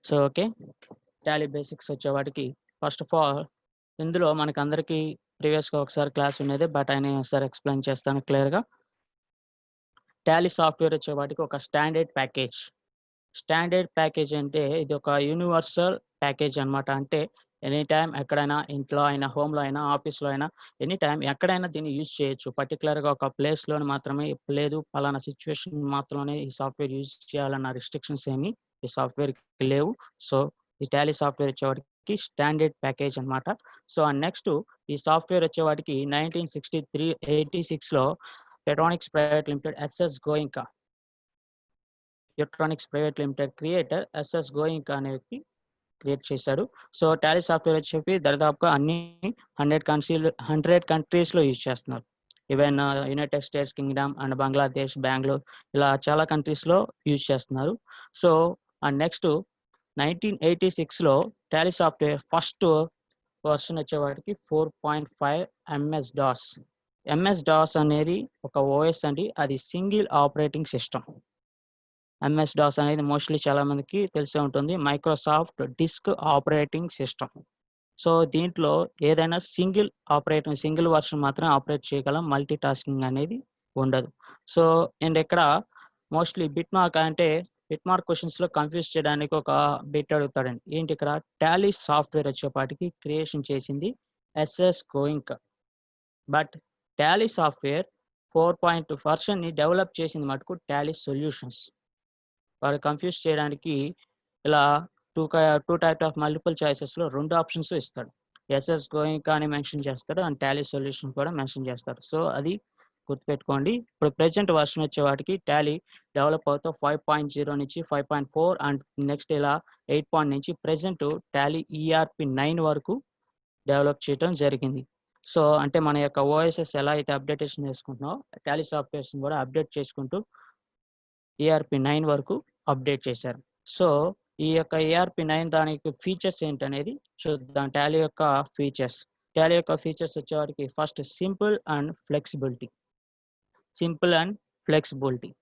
So okay. Tally basics వచ్చేవాటికి first of all ఇందులో మనకందరికీ ప్రీవియస్‌గా ఒకసారి క్లాస్ ఉన్నది. బట్ అయినా ఒకసారి ఎక్స్‌ప్లెయిన్ చేస్తాను క్లియర్‌గా. టాలీ సాఫ్ట్‌వేర్ వచ్చేవాటికి ఒక స్టాండర్డ్ ప్యాకేజ్. స్టాండర్డ్ ప్యాకేజ్ అంటే ఇది ఒక యూనివర్సల్ ప్యాకేజ్ అన్నమాట. అంటే ఎనీ టైమ్ ఎక్కడైనా ఇంట్లో అయినా, హోమ్‌లో అయినా, ఆఫీస్‌లో అయినా ఎనీ టైమ్ ఎక్కడైనా దీన్ని యూజ్ చేయొచ్చు. పర్టిక్యులర్‌గా ఒక ప్లేస్‌లోని మాత్రమే లేదు పలానా సిట్యుయేషన్ మాత్రమే ఈ సాఫ్ట్‌వేర్ యూజ్ చేయాలన్న రిస్ట్రిక్షన్స్ ఏమి ఈ సాఫ్ట్‌వేర్‌కి లేవు. సో, ఈ టాలీ సాఫ్ట్‌వేర్ వచ్చేవాటికి స్టాండర్డ్ ప్యాకేజ్ అన్నమాట. సో, అండ్ నెక్స్ట్ ఈ సాఫ్ట్‌వేర్ వచ్చేవాటికి 1986లో electronics private limited SS Goenka electronics private limited creator SS Goenka అనే వ్యక్తి క్రియేట్ చేశాడు. సో, టాలీ సాఫ్ట్‌వేర్ వచ్చి చెప్పి దరిదాపుగా అన్ని 100 కంట్రీస్‌లో యూజ్ చేస్తున్నారు. Even United States Kingdom and Bangladesh, Bengaluru ఇలా చాలా కంట్రీస్‌లో యూజ్ చేస్తున్నారు. సో, అండ్ నెక్స్ట్ 1986లో టాలీ సాఫ్ట్‌వేర్ ఫస్ట్ వెర్షన్ వచ్చేవాటికి 4.5 ఎంఎస్ డాస్. ఎంఎస్ డాస్ అనేది ఒక ఓఎస్ అండి. అది single operating system. MS DOS అనేది మోస్ట్‌లీ చాలా మందికి తెలిసే ఉంటుంది. Microsoft disk operating system. So, దీంట్లో ఏదైనా సింగిల్ వెర్షన్ మాత్రమే ఆపరేట్ చేయగలం. మల్టీ టాస్కింగ్ అనేది ఉండదు. సో, అండ్ ఇక్కడ మోస్ట్‌లీ బిట్ మార్క్ క్వెషన్స్‌లో కన్‌ఫ్యూజ్ చేయడానికి ఒక బిట్ అడుగుతాడండి. ఏంటి ఇక్కడ టాలీ సాఫ్ట్‌వేర్ వచ్చేపాటికి క్రియేషన్ చేసింది SS Goenka. But Tally software 4.2 వెర్షన్‌ని డెవలప్ చేసింది మటుకు టాలీ సొల్యూషన్స్. వాడు కన్‌ఫ్యూజ్ చేయడానికి ఇలా 2 టైప్ ఆఫ్ మల్టిపుల్ చాయిసెస్‌లో 2 ఆప్షన్స్ ఇస్తాడు. ఎస్ఎస్ గోయింకా అని మెన్షన్ చేస్తాడు. అండ్ టాలీ సొల్యూషన్ కూడా మెన్షన్ చేస్తాడు. సో, అది గుర్తుపెట్టుకోండి. ఇప్పుడు ప్రెజెంట్ వెర్షన్ వచ్చేవాటికి టాలీ డెవలప్ అవుతూ 5.0 నుంచి 5.4 అండ్ నెక్స్ట్ ఇలా 8 నుంచి ప్రెజెంట్ టాలీ ఈఆర్‌పీ 9 వరకు డెవలప్ చేయటం జరిగింది. సో, అంటే మన యొక్క ఓఎస్ఎస్ ఎలా అయితే అప్‌డేటేషన్ చేసుకుంటున్నామో టాలీ సాఫ్ట్‌వేర్స్‌ని కూడా అప్‌డేట్ చేసుకుంటూ ఈఆర్‌పీ 9 వరకు అప్‌డేట్ చేశారు. సో, ఈ యొక్క ఈఆర్‌పీ 9 దానికి ఫీచర్స్ ఏంటనేది చూద్దాం. టాలీ యొక్క ఫీచర్స్. టాలీ యొక్క ఫీచర్స్ వచ్చేవారికి first simple and flexibility. Simple and flexibility.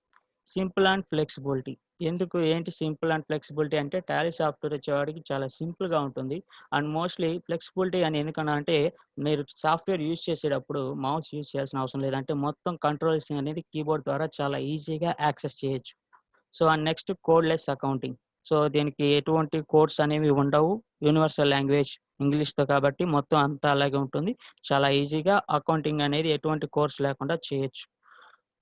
ఏంటి సింపుల్ అండ్ ఫ్లెక్సిబిలిటీ అంటే టాలీ సాఫ్ట్‌వేర్ వచ్చేవాడికి చాలా సింపుల్‌గా ఉంటుంది. అండ్ మోస్ట్‌లీ ఫ్లెక్సిబిలిటీ అని ఎందుకన్నా అంటే మీరు సాఫ్ట్‌వేర్ యూజ్ చేసేటప్పుడు మౌస్ యూజ్ చేయాల్సిన అవసరం లేదు. అంటే మొత్తం కంట్రోల్స్ అనేది కీబోర్డ్ ద్వారా చాలా ఈజీగా యాక్సెస్ చేయొచ్చు. So, and next codeless accounting. So, దీనికి ఎటువంటి కోడ్స్ అనేవి ఉండవు. యూనివర్సల్ లాంగ్వేజ్ ఇంగ్లీష్‌తో కాబట్టి మొత్తం అంతా అలాగే ఉంటుంది. చాలా ఈజీగా అకౌంటింగ్ అనేది ఎటువంటి కోర్స్ లేకుండా చేయొచ్చు.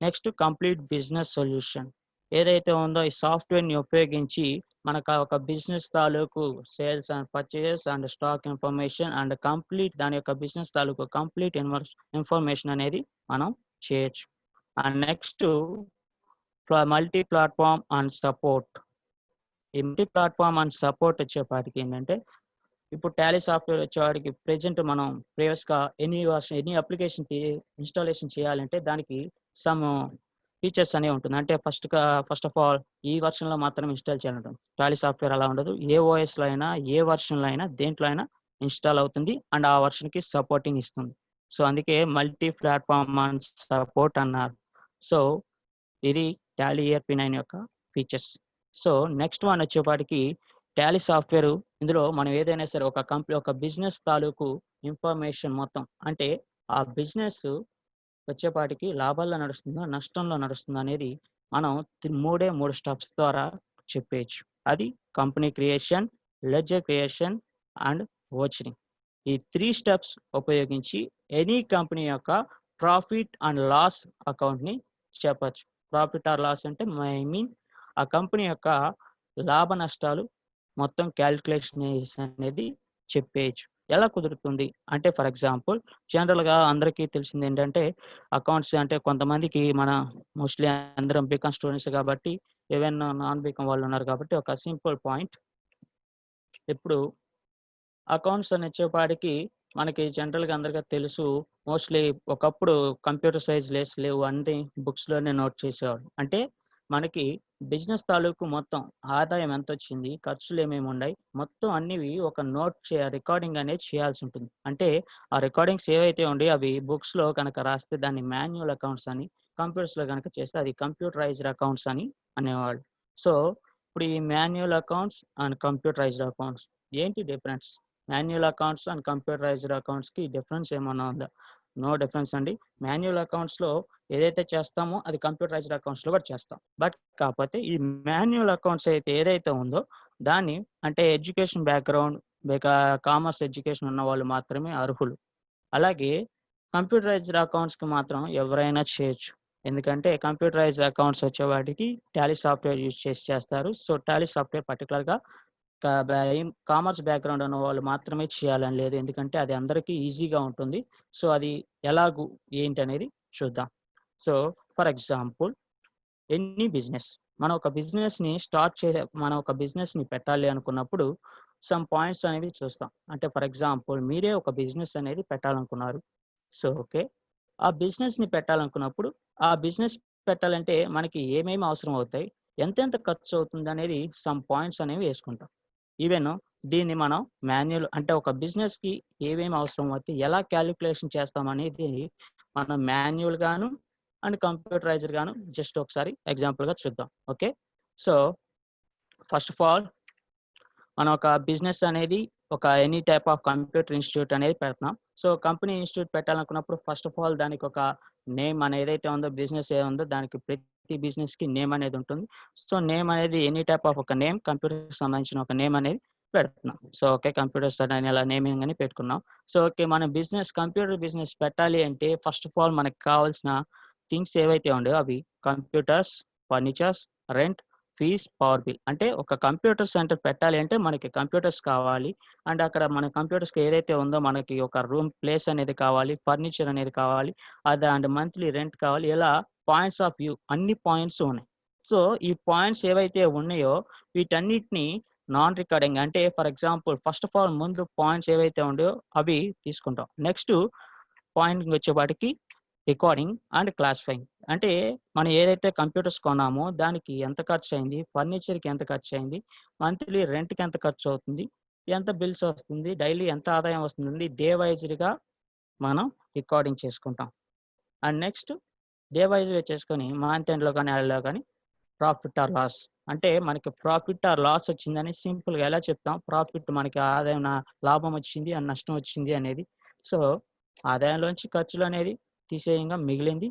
Next complete business solution. ఏదైతే ఉందో ఈ సాఫ్ట్‌వేర్‌ని ఉపయోగించి మనకు ఒక బిజినెస్ తాలూకు sales and purchases and stock information and దాని యొక్క బిజినెస్ తాలూకు కంప్లీట్ ఇన్ఫర్మేషన్ అనేది మనం చేయొచ్చు. And next multi platform and support. ఈ మల్టీ ప్లాట్‌ఫార్మ్ అండ్ సపోర్ట్ వచ్చేపాటికి ఏంటంటే ఇప్పుడు టాలీ సాఫ్ట్‌వేర్ వచ్చేవాడికి ప్రెజెంట్ మనం ప్రీవియస్‌గా ఎనీ అప్లికేషన్‌కి ఇన్‌స్టాలేషన్ చేయాలంటే దానికి సమ్ ఫీచర్స్ అనేవి ఉంటుంది. అంటే ఫస్ట్ ఆఫ్ ఆల్ ఈ వెర్షన్‌లో మాత్రమే ఇన్‌స్టాల్ చేయాలంటుంది. టాలీ సాఫ్ట్‌వేర్ అలా ఉండదు. ఏ ఓఎస్‌లో అయినా, ఏ వెర్షన్‌లో అయినా, దేంట్లో అయినా ఇన్‌స్టాల్ అవుతుంది. అండ్ ఆ వెర్షన్‌కి సపోర్టింగ్ ఇస్తుంది. సో, అందుకే మల్టీ ప్లాట్‌ఫార్మ్ అండ్ సపోర్ట్ అన్నారు. సో, ఇది టాలీ ఈఆర్‌పీ 9 యొక్క ఫీచర్స్. సో, నెక్స్ట్ వన్ వచ్చేపాటికి టాలీ సాఫ్ట్‌వేరు ఇందులో మనం ఏదైనా సరే ఒక బిజినెస్ తాలూకు ఇన్ఫర్మేషన్ మొత్తం అంటే ఆ బిజినెస్ వచ్చేపాటికి లాభాల్లో నడుస్తుందా? నష్టంలో నడుస్తుందా? అనేది మనం 3 స్టెప్స్ ద్వారా చెప్పేయొచ్చు. అది company creation, ledger creation and vouchering. ఈ 3 స్టెప్స్ ఉపయోగించి ఎనీ కంపెనీ యొక్క ప్రాఫిట్ అండ్ లాస్ అకౌంట్‌ని చెప్పొచ్చు. ప్రాఫిట్ ఆర్ లాస్ అంటే ఐ మీన్ ఆ కంపెనీ యొక్క లాభ నష్టాలు మొత్తం క్యాలిక్యులేషన్ అనేది చెప్పేయొచ్చు. ఎలా కుదురుతుంది? అంటే ఫర్ ఎగ్జాంపుల్ జనరల్‌గా అందరికీ తెలిసిందేంటంటే అకౌంట్స్ అంటే కొంతమందికి మోస్ట్‌లీ అందరం బీకామ్ స్టూడెంట్స్ కాబట్టి ఈవెన్ నాన్ బీకామ్ వాళ్ళున్నారు కాబట్టి ఒక సింపుల్ పాయింట్. ఇప్పుడు అకౌంట్స్ అని వచ్చేపాటికి మనకి జనరల్‌గా అందరికి తెలుసు. మోస్ట్‌లీ ఒకప్పుడు కంప్యూటర్ సైజ్ లేవు. అన్నీ బుక్స్‌లోనే నోట్ చేసేవాళ్ళు. అంటే మనకి బిజినెస్ తాలూకు మొత్తం ఆదాయం ఎంతొచ్చింది, ఖర్చులేమేమున్నాయి, మొత్తం అన్నివి ఒక రికార్డింగ్ అనేది చేయాల్సి ఉంటుంది. అంటే ఆ రికార్డింగ్స్ ఏవైతే ఉండయో అవి బుక్స్‌లో గనక రాస్తే దాన్ని మాన్యువల్ అకౌంట్స్ అని, కంప్యూటర్స్‌లో గనక చేస్తే అది కంప్యూటరైజ్డ్ అకౌంట్స్ అని అనేవాళ్ళు. సో, ఇప్పుడు ఈ manual accounts and computerized accounts ఏంటి difference? Manual accounts and computerized అకౌంట్స్కి డిఫరెన్స్ ఏమన్నా ఉందా? నో డిఫరెన్స్ అండి. మాన్యువల్ అకౌంట్స్లో ఏదైతే చేస్తామో అది కంప్యూటరైజ్డ్ అకౌంట్స్లో కూడా చేస్తాం. బట్ కాకపోతే ఈ మాన్యువల్ అకౌంట్స్ అయితే ఏదైతే ఉందో దాన్ని అంటే ఎడ్యుకేషన్ బ్యాక్గ్రౌండ్ కామర్స్ ఎడ్యుకేషన్ ఉన్న వాళ్ళు మాత్రమే అర్హులు. అలాగే కంప్యూటరైజ్డ్ అకౌంట్స్కి మాత్రం ఎవరైనా చేయొచ్చు. ఎందుకంటే కంప్యూటరైజ్డ్ అకౌంట్స్ వచ్చేవాటికి టాలీ సాఫ్ట్వేర్ యూజ్ చేసి చేస్తారు. సో టాలీ సాఫ్ట్వేర్ పర్టికులర్గా కామర్స్ బ్యాక్గ్రౌండ్ ఉన్న వాళ్ళు మాత్రమే చేయాలని లేదు. ఎందుకంటే అది అందరికీ ఈజీగా ఉంటుంది. సో అది ఎలాగూ ఏంటి అనేది చూద్దాం. So for example any business, మనం ఒక బిజినెస్ని పెట్టాలి అనుకున్నప్పుడు సమ్ పాయింట్స్ అనేవి చూస్తాం. అంటే ఫర్ ఎగ్జాంపుల్ మీరే ఒక బిజినెస్ అనేది పెట్టాలనుకున్నారు. సో ఓకే, ఆ బిజినెస్ని పెట్టాలనుకున్నప్పుడు ఆ బిజినెస్ పెట్టాలంటే మనకి ఏమేమి అవసరం అవుతాయి, ఎంతెంత ఖర్చు అవుతుంది అనేది సమ్ పాయింట్స్ అనేవి వేసుకుంటాం. ఈవెన్ దీన్ని మనం మాన్యువల్ అంటే ఒక బిజినెస్కి ఏమేమి అవసరం అవుతాయి, ఎలా క్యాలిక్యులేషన్ చేస్తాం అనేది మనం మాన్యువల్ గాను అండ్ కంప్యూటరైజ్డ్ గాను జస్ట్ ఒకసారి ఎగ్జాంపుల్గా చూద్దాం. Okay, so first of all మనం ఒక బిజినెస్ అనేది ఒక any type of computer institute అనేది పెడుతున్నాం. సో కంపెనీ ఇన్స్టిట్యూట్ పెట్టాలనుకున్నప్పుడు ఫస్ట్ ఆఫ్ ఆల్ దానికి ఒక నేమ్ అనేది ఏదైతే ఉందో, బిజినెస్ ఏముందో దానికి ప్రతి బిజినెస్కి నేమ్ అనేది ఉంటుంది. సో నేమ్ అనేది ఎనీ టైప్ ఆఫ్ ఒక నేమ్, కంప్యూటర్కి సంబంధించిన ఒక నేమ్ అనేది పెడుతున్నాం. సో ఓకే, కంప్యూటర్స్ అని ఇలా నేమింగ్ అని పెట్టుకున్నాం. సో ఓకే, మన కంప్యూటర్ బిజినెస్ పెట్టాలి అంటే ఫస్ట్ ఆఫ్ ఆల్ మనకు కావాల్సిన థింగ్స్ ఏవైతే ఉండేవో అవి computers, furnitures, rent, fees, power bill. అంటే ఒక కంప్యూటర్ సెంటర్ పెట్టాలి అంటే మనకి కంప్యూటర్స్ కావాలి. అండ్ అక్కడ మన కంప్యూటర్స్కి ఏదైతే ఉందో మనకి ఒక రూమ్ ప్లేస్ అనేది కావాలి, ఫర్నిచర్ అనేది కావాలి, అండ్ మంత్లీ రెంట్ కావాలి. ఇలా పాయింట్స్ ఆఫ్ వ్యూ అన్ని పాయింట్స్ ఉన్నాయి. సో ఈ పాయింట్స్ ఏవైతే ఉన్నాయో వీటన్నిటిని నాన్ రికార్డింగ్ అంటే for example first of all ముందు పాయింట్స్ ఏవైతే ఉన్నాయో అవి తీసుకుంటాం. నెక్స్ట్ పాయింట్ వచ్చేవాటికి రికార్డింగ్ అండ్ క్లాసిఫైయింగ్. అంటే మనం ఏదైతే కంప్యూటర్స్ కొన్నామో దానికి ఎంత ఖర్చు అయింది, ఫర్నిచర్కి ఎంత ఖర్చు అయింది, మంత్లీ రెంట్కి ఎంత ఖర్చు అవుతుంది, ఎంత బిల్స్ వస్తుంది, డైలీ ఎంత ఆదాయం వస్తుంది, డే వైజ్గా మనం రికార్డింగ్ చేసుకుంటాం. అండ్ నెక్స్ట్ డే వైజ్గా చేసుకొని మంత్ ఎండ్లో కానీ అలా కానీ ప్రాఫిట్ ఆర్ లాస్ అంటే మనకి ప్రాఫిట్ ఆర్ లాస్ వచ్చిందని సింపుల్గా ఎలా చెప్తాం, ప్రాఫిట్ మనకి ఆదాయం లాభం వచ్చింది అండ్ నష్టం వచ్చింది అనేది. సో ఆదాయంలోంచి ఖర్చులు అనేది తీసేయంగా మిగిలింది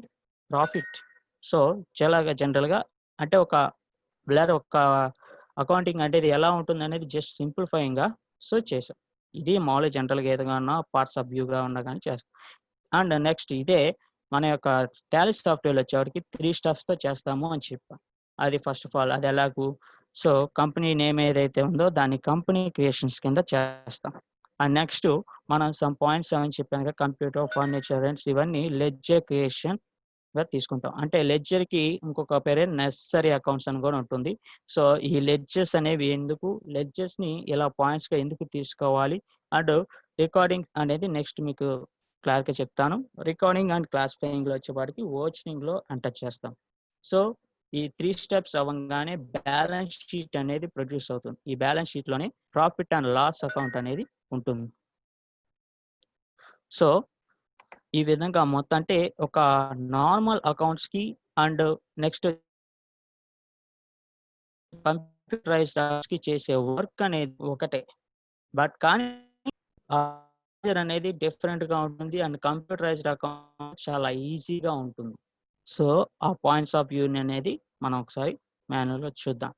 ప్రాఫిట్. సో చాలాగా జనరల్గా అంటే ఒక అకౌంటింగ్ అంటే ఇది ఎలా ఉంటుంది అనేది జస్ట్ సింప్లిఫైయింగ్గా సో చేసాం. ఇది మామూలుగా జనరల్గా ఏదైనా ఉన్నా పార్ట్స్ ఆఫ్ వ్యూగా ఉన్నా కానీ చేస్తాం. అండ్ నెక్స్ట్ ఇదే మన యొక్క టాలీ సాఫ్ట్వేర్లో వచ్చేవాడికి 3 స్టెప్స్తో చేస్తాము అని చెప్పాం. అది ఫస్ట్ ఆఫ్ ఆల్ అది ఎలాగూ, సో కంపెనీ నేమ్ ఏదైతే ఉందో దాన్ని కంపెనీ క్రియేషన్స్ కింద చేస్తాం. అండ్ నెక్స్ట్ మనం సమ్ పాయింట్స్ అని చెప్పాను కదా, కంప్యూటర్, ఫర్నిచర్, రెంట్స్ ఇవన్నీ లెడ్జర్ క్రియేషన్గా తీసుకుంటాం. అంటే లెడ్జర్కి ఇంకొక పేరే నెసరీ అకౌంట్స్ అని కూడా ఉంటుంది. సో ఈ లెడ్జర్స్ అనేవి ఎందుకు, లెడ్జర్స్ని ఇలా పాయింట్స్గా ఎందుకు తీసుకోవాలి, అండ్ రికార్డింగ్ అనేది నెక్స్ట్ మీకు క్లారిటీగా చెప్తాను. రికార్డింగ్ అండ్ క్లాసిఫైయింగ్లో వచ్చేవాడికి ఓచనింగ్లో ఎంటర్ చేస్తాం. సో ఈ 3 స్టెప్స్ అవ్వంగానే బ్యాలెన్స్ షీట్ అనేది ప్రొడ్యూస్ అవుతుంది. ఈ బ్యాలెన్స్ షీట్లోనే ప్రాఫిట్ అండ్ లాస్ అకౌంట్ అనేది ఉంటుంది. సో ఈ విధంగా మొత్తం అంటే ఒక నార్మల్ అకౌంట్స్కి అండ్ నెక్స్ట్ కంప్యూటరైజ్డ్ చేసే వర్క్ అనేది ఒకటే. బట్ కానీ అనేది డిఫరెంట్గా ఉంటుంది అండ్ కంప్యూటరైజ్డ్ అకౌంట్ చాలా ఈజీగా ఉంటుంది. సో ఆ పాయింట్స్ ఆఫ్ వ్యూ అనేది మనం ఒకసారి మాన్యువల్గా చూద్దాం.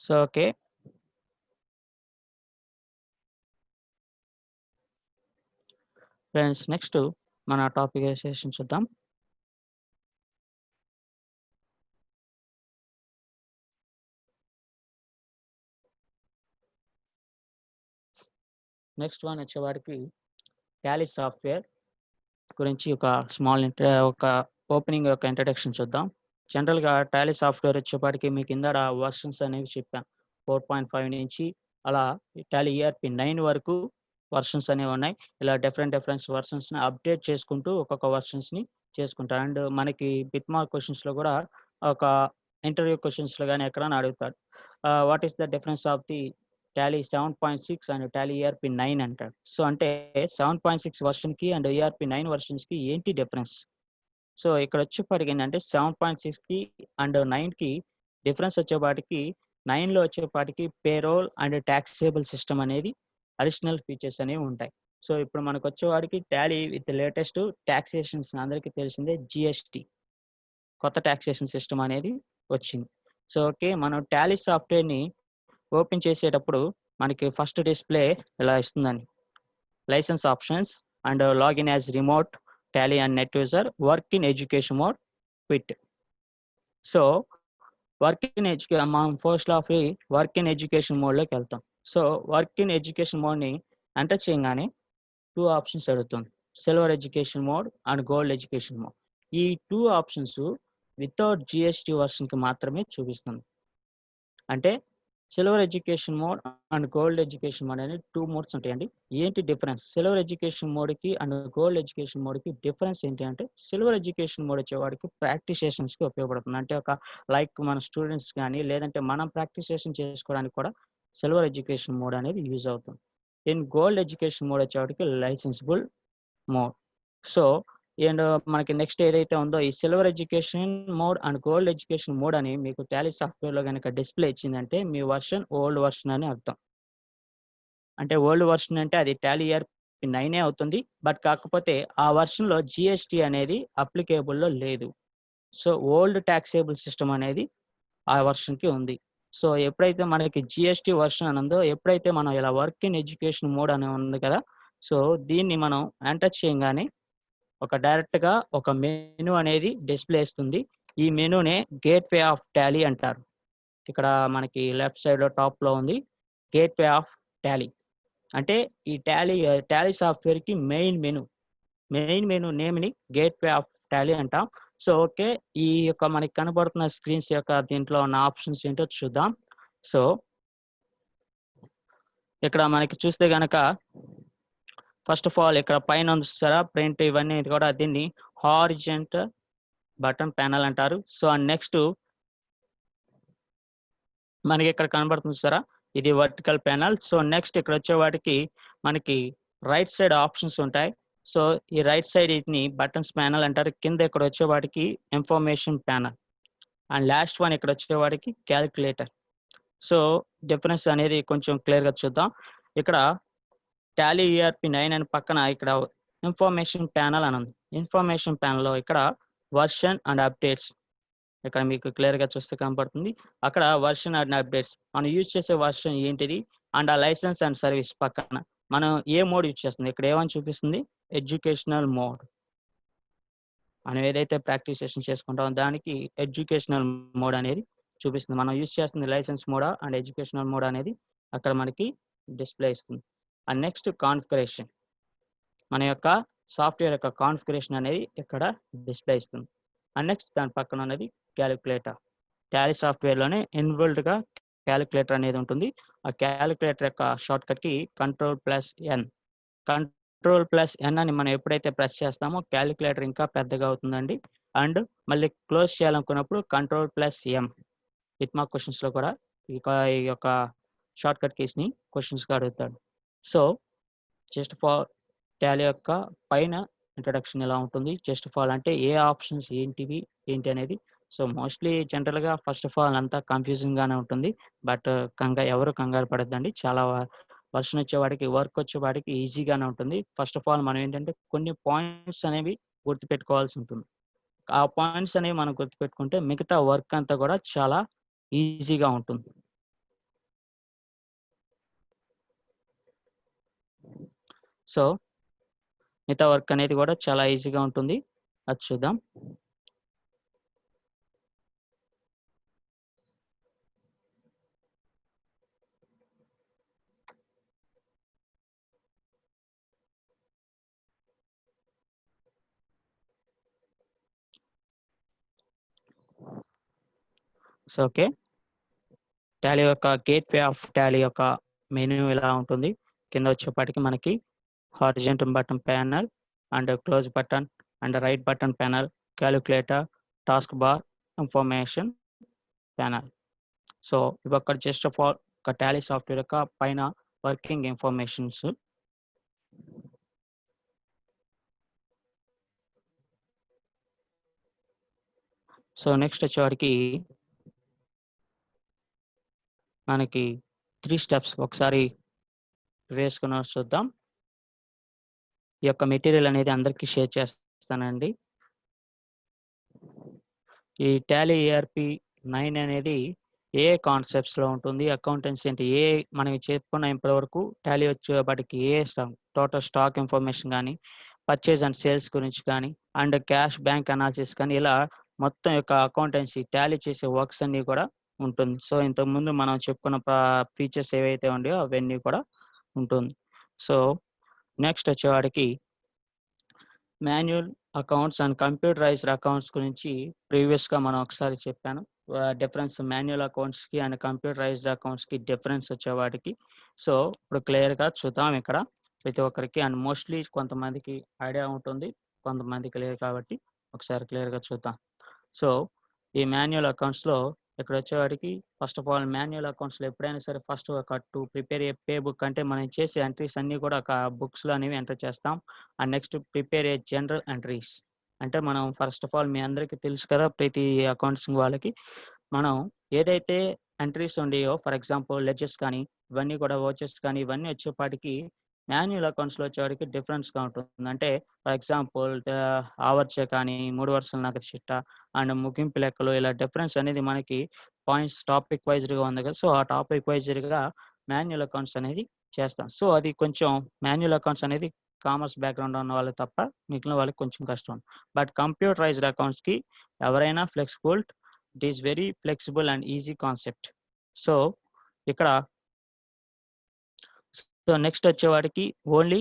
సో ఓకే, ఫ్రెండ్స్ నెక్స్ట్ మన టాపిక్ సెషన్ చూద్దాం. నెక్స్ట్ వన్ వచ్చేవాడికి టాలీ సాఫ్ట్వేర్ గురించి ఒక ఓపెనింగ్ ఒక ఇంట్రడక్షన్ చూద్దాం. జనరల్గా టాలీ సాఫ్ట్వేర్ వచ్చేపాటికి మీకు ఇందాక వర్షన్స్ అనేవి చెప్పాను. 4.5 నుంచి అలా టాలీ ఈఆర్‌పి 9 వరకు వర్షన్స్ అనేవి ఉన్నాయి. ఇలా డిఫరెంట్ వర్షన్స్‌ని అప్డేట్ చేసుకుంటూ ఒక్కొక్క వర్షన్స్‌ని చేసుకుంటారు. అండ్ మనకి బిట్ మార్క్ క్వెషన్స్‌లో కూడా ఒక ఇంటర్వ్యూ క్వెషన్స్‌లో గాని ఎక్కడైనా అడుగుతాడు. What is the difference of the Tally 7.6 and Tally ERP 9 అంటాడు. సో, అంటే 7.6 వెర్షన్‌కి అండ్ ఈఆర్‌పి 9 వెర్షన్స్‌కి ఏంటి డిఫరెన్స్? సో, ఇక్కడొచ్చేపాటికి ఏంటంటే 7.6కి అండ్ 9కి డిఫరెన్స్ వచ్చేపాటికి 9లో వచ్చేపాటికి పేరోల్ అండ్ టాక్సేబుల్ సిస్టమ్ అనేది అడిషనల్ ఫీచర్స్ అనేవి ఉంటాయి. సో, ఇప్పుడు మనకొచ్చేవాడికి టాలీ విత్ లేటెస్ట్ టాక్సేషన్స్ అందరికీ తెలిసిందే జీఎస్టీ కొత్త టాక్సేషన్ సిస్టమ్ అనేది వచ్చింది. So, okay. మనం టాలీ సాఫ్ట్‌వేర్‌ని ఓపెన్ చేసేటప్పుడు మనకి ఫస్ట్ డిస్‌ప్లే ఇలా ఇస్తుందండి. License options and login as remote Tally and net user work in education mode quit. So, మనం వర్క్ ఇన్ ఎడ్యుకేషన్ మోడ్‌లోకి వెళ్తాం. సో, వర్క్ ఇన్ ఎడ్యుకేషన్ మోడ్‌ని ఎంటర్ చేయంగానే 2 ఆప్షన్స్ అడుగుతుంది. Silver education mode and gold education mode. ఈ 2 options without GST వెర్షన్‌కి మాత్రమే చూపిస్తుంది. అంటే silver education mode and gold education mode అని 2 మోడ్స్ ఉంటాయండి. ఏంటి డిఫరెన్స్? సిల్వర్ ఎడ్యుకేషన్ మోడ్‌కి అండ్ గోల్డ్ ఎడ్యుకేషన్ మోడ్‌కి డిఫరెన్స్ ఏంటి అంటే, సిల్వర్ ఎడ్యుకేషన్ మోడ్ వచ్చేవాడికి ప్రాక్టీస్ సెషన్స్‌కి ఉపయోగపడుతుంది. అంటే మన స్టూడెంట్స్ గాని, లేదంటే మనం ప్రాక్టీస్ సెషన్ చేసుకోవడానికి కూడా సిల్వర్ ఎడ్యుకేషన్ మోడ్ అనేది యూజ్ అవుతుంది. గోల్డ్ ఎడ్యుకేషన్ మోడ్ వచ్చేవాడికి లైసెన్సిబుల్ మోడ్. సో, అండ్ మనకి నెక్స్ట్ ఏదైతే ఉందో ఈ silver education mode and gold education mode అని మీకు టాలీ సాఫ్ట్‌వేర్‌లో గనక డిస్‌ప్లే ఇచ్చిందంటే మీ వెర్షన్ ఓల్డ్ వెర్షన్ అని అర్థం. అంటే ఓల్డ్ వెర్షన్ అంటే అది టాలీ ఈఆర్‌పి 9 అవుతుంది. బట్ కాకపోతే ఆ వెర్షన్‌లో జీఎస్టీ అనేది అప్లికేబుల్‌లో లేదు. సో, ఓల్డ్ టాక్సేబుల్ సిస్టమ్ అనేది ఆ వెర్షన్‌కి ఉంది. సో, ఎప్పుడైతే మనకి జీఎస్టీ వెర్షన్ అని ఉందో, ఎప్పుడైతే మనం ఇలా వర్క్ ఇన్ ఎడ్యుకేషన్ మోడ్ అని ఉంది కదా! సో, దీన్ని మనం ఎంటర్ చేయంగానే డైరెక్ట్‌గా ఒక మెనూ అనేది డిస్‌ప్లే ఇస్తుంది. ఈ మెనూనే గేట్‌వే ఆఫ్ టాలీ అంటారు. ఇక్కడ మనకి లెఫ్ట్ సైడ్‌లో టాప్‌లో ఉంది. Gateway of Tally. అంటే ఈ టాలీ సాఫ్ట్‌వేర్‌కి మెయిన్ మెనూ నేమ్‌ని గేట్‌వే ఆఫ్ టాలీ అంటాం. So, okay. ఈ యొక్క మనకి కనబడుతున్న స్క్రీన్స్ యొక్క దీంట్లో ఉన్న ఆప్షన్స్ ఏంటో చూద్దాం. సో, ఇక్కడ మనకి చూస్తే గనక ఫస్ట్ ఆఫ్ ఆల్ ఇక్కడ పైన ఉంది చూసారా? ప్రింట్ ఇవన్నీ కూడా దీన్ని హారిజాంటల్ బటన్ ప్యానెల్ అంటారు. సో, అండ్ నెక్స్ట్ మనకి ఇక్కడ కనబడుతుంది చూసారా? ఇది వర్టికల్ ప్యానెల్. సో, నెక్స్ట్ ఇక్కడ వచ్చేవాటికి మనకి రైట్ సైడ్ ఆప్షన్స్ ఉంటాయి. సో, ఈ రైట్ సైడ్ వీటిని బటన్స్ ప్యానెల్ అంటారు. కింద ఇక్కడ వచ్చేవాటికి information panel. And last one ఇక్కడ వచ్చేవాటికి కాలిక్యులేటర్. సో, డిఫరెన్స్ అనేది కొంచెం క్లియర్‌గా చూద్దాం. ఇక్కడ టాలీ ఈఆర్‌పి 9 అని పక్కన ఇక్కడ ఇన్ఫర్మేషన్ ప్యానెల్ అని ఉంది. ఇన్ఫర్మేషన్ ప్యానెల్‌లో ఇక్కడ వెర్షన్ అండ్ అప్డేట్స్ ఇక్కడ మీకు క్లియర్‌గా చూస్తే కనపడుతుంది. అక్కడ వెర్షన్ అండ్ అప్డేట్స్. మనం యూజ్ చేసే వెర్షన్ ఏంటిది? అండ్ ఆ లైసెన్స్ అండ్ సర్వీస్ పక్కన మనం ఏ మోడ్ యూజ్ చేస్తుంది? ఇక్కడ ఏమని చూపిస్తుంది? Educational mode. మనం ఏదైతే ప్రాక్టీస్ సెషన్ చేసుకుంటామో దానికి ఎడ్యుకేషనల్ మోడ్ అనేది చూపిస్తుంది. మనం యూజ్ చేస్తుంది లైసెన్స్ మోడా అండ్ ఎడ్యుకేషనల్ మోడ్ అనేది అక్కడ మనకి డిస్‌ప్లే ఇస్తుంది. And next configuration. మన యొక్క సాఫ్ట్‌వేర్ యొక్క కాన్ఫిగరేషన్ అనేది ఇక్కడ డిస్‌ప్లే ఇస్తుంది. అండ్ నెక్స్ట్ దాని పక్కన ఉన్నది కాలిక్యులేటర్. టాలీ సాఫ్ట్‌వేర్‌లోనే ఇన్‌బిల్ట్‌గా కాలిక్యులేటర్ అనేది ఉంటుంది. ఆ కాలిక్యులేటర్ యొక్క షార్ట్‌కట్‌కి కంట్రోల్+ఎన్. కంట్రోల్+ఎన్ అని మనం ఎప్పుడైతే ప్రెస్ చేస్తామో కాలిక్యులేటర్ ఇంకా పెద్దగా అవుతుందండి. అండ్ మళ్ళీ క్లోజ్ చేయాలనుకున్నప్పుడు కంట్రోల్+ఎం. బిట్ మార్క్ క్వెషన్స్‌లో కూడా ఈ యొక్క షార్ట్‌కట్ కీస్‌ని క్వెషన్స్‌గా అడుగుతాడు. సో, జస్ట్ ఫర్ టాలీ యొక్క పైన ఇంట్రడక్షన్ ఇలా ఉంటుంది. జస్ట్ ఆఫ్ ఆల్ అంటే ఏ ఆప్షన్స్ ఏంటివి, ఏంటి అనేది. సో, మోస్ట్‌లీ జనరల్‌గా ఫస్ట్ ఆఫ్ ఆల్ అంతా కన్‌ఫ్యూజింగ్‌గానే ఉంటుంది. బట్ ఎవరు కంగారు పడొద్దండి. చాలా వర్షన్ వచ్చేవాడికి, వర్క్ వచ్చేవాడికి ఈజీగానే ఉంటుంది. ఫస్ట్ ఆఫ్ ఆల్ మనం ఏంటంటే కొన్ని పాయింట్స్ అనేవి గుర్తుపెట్టుకోవాల్సి ఉంటుంది. ఆ పాయింట్స్ అనేవి మనం గుర్తుపెట్టుకుంటే మిగతా వర్క్ అంతా కూడా చాలా ఈజీగా ఉంటుంది. సో, మిగతా వర్క్ అనేది కూడా చాలా ఈజీగా ఉంటుంది. అది చూద్దాం. So, okay. టాలీ యొక్క గేట్‌వే ఆఫ్ టాలీ యొక్క మెనూ ఇలా ఉంటుంది. కింద వచ్చేపాటికి మనకి horizontal button panel and close button and right button panel, calculator, task bar, information panel. So ఇవొక జస్ట్ ఆఫ్ ఆల్ ఒక టాలీ సాఫ్ట్వేర్ యొక్క పైన వర్కింగ్ ఇన్ఫర్మేషన్స్. సో నెక్స్ట్ వచ్చేవాడికి మనకి 3 స్టెప్స్ ఒకసారి వేసుకుని చూద్దాం. ఈ యొక్క మెటీరియల్ అనేది అందరికీ షేర్ చేస్తానండి. ఈ టాలీ ERP 9 అనేది ఏ కాన్సెప్ట్స్లో ఉంటుంది, అకౌంటెన్సీ అంటే మనకి చెప్పుకున్న ఇప్పటివరకు టాలీ వచ్చేపాటికి టోటల్ స్టాక్ ఇన్ఫర్మేషన్ కానీ, పర్చేజ్ అండ్ సేల్స్ గురించి కానీ, అండ్ క్యాష్ బ్యాంక్ అనాలిసిస్ కానీ, ఇలా మొత్తం యొక్క అకౌంటెన్సీ టాలీ చేసే వర్క్స్ అన్నీ కూడా ఉంటుంది. సో ఇంతకుముందు మనం చెప్పుకున్న ఫీచర్స్ ఏవైతే ఉన్నాయో అవన్నీ కూడా ఉంటుంది. సో నెక్స్ట్ వచ్చేవాడికి manual accounts and computerized accounts గురించి ప్రీవియస్గా మనం ఒకసారి చెప్పాను. డిఫరెన్స్ మాన్యువల్ అకౌంట్స్కి అండ్ కంప్యూటరైజ్డ్ అకౌంట్స్కి డిఫరెన్స్ వచ్చేవాటికి. సో ఇప్పుడు క్లియర్గా చూద్దాం ఇక్కడ ప్రతి ఒక్కరికి. అండ్ మోస్ట్లీ కొంతమందికి ఐడియా ఉంటుంది, కొంతమందికి లేదు, కాబట్టి ఒకసారి క్లియర్గా చూద్దాం. సో ఈ మాన్యువల్ అకౌంట్స్లో ఇక్కడ వచ్చేవాడికి ఫస్ట్ ఆఫ్ ఆల్ మాన్యువల్ అకౌంట్స్లో ఎప్పుడైనా సరే ఫస్ట్ ఒక to prepare A pay book, అంటే మనం చేసే ఎంట్రీస్ అన్నీ కూడా ఒక బుక్స్లో అనేవి ఎంటర్ చేస్తాం. And next prepare A general entries, అంటే మనం ఫస్ట్ ఆఫ్ ఆల్ మీ అందరికీ తెలుసు కదా, ప్రతి అకౌంట్సింగ్ వాళ్ళకి మనం ఏదైతే ఎంట్రీస్ ఉండేయో, ఫర్ ఎగ్జాంపుల్ లెడ్జెస్ కానీ, ఇవన్నీ కూడా వాచెస్ కానీ, ఇవన్నీ వచ్చేపాటికి మాన్యువల్ అకౌంట్స్లో వచ్చేవాడికి డిఫరెన్స్గా ఉంటుంది. అంటే ఫర్ ఎగ్జాంపుల్ ఆవర్చే కానీ, 3 వరుసల నగదు చిట్ట అండ్ ముగింపు లెక్కలు, ఇలా డిఫరెన్స్ అనేది మనకి పాయింట్స్ టాపిక్ వైజ్గా ఉంది కదా. సో ఆ టాపిక్ వైజ్గా మాన్యువల్ అకౌంట్స్ అనేది చేస్తాం. సో అది కొంచెం మాన్యువల్ అకౌంట్స్ అనేది కామర్స్ బ్యాక్గ్రౌండ్ ఉన్న వాళ్ళు తప్ప మిగిలిన వాళ్ళకి కొంచెం కష్టం. బట్ కంప్యూటరైజ్డ్ అకౌంట్స్కి ఎవరైనా flexible, it is very flexible and easy concept. So ఇక్కడ నెక్స్ట్ వచ్చేవాడికి ఓన్లీ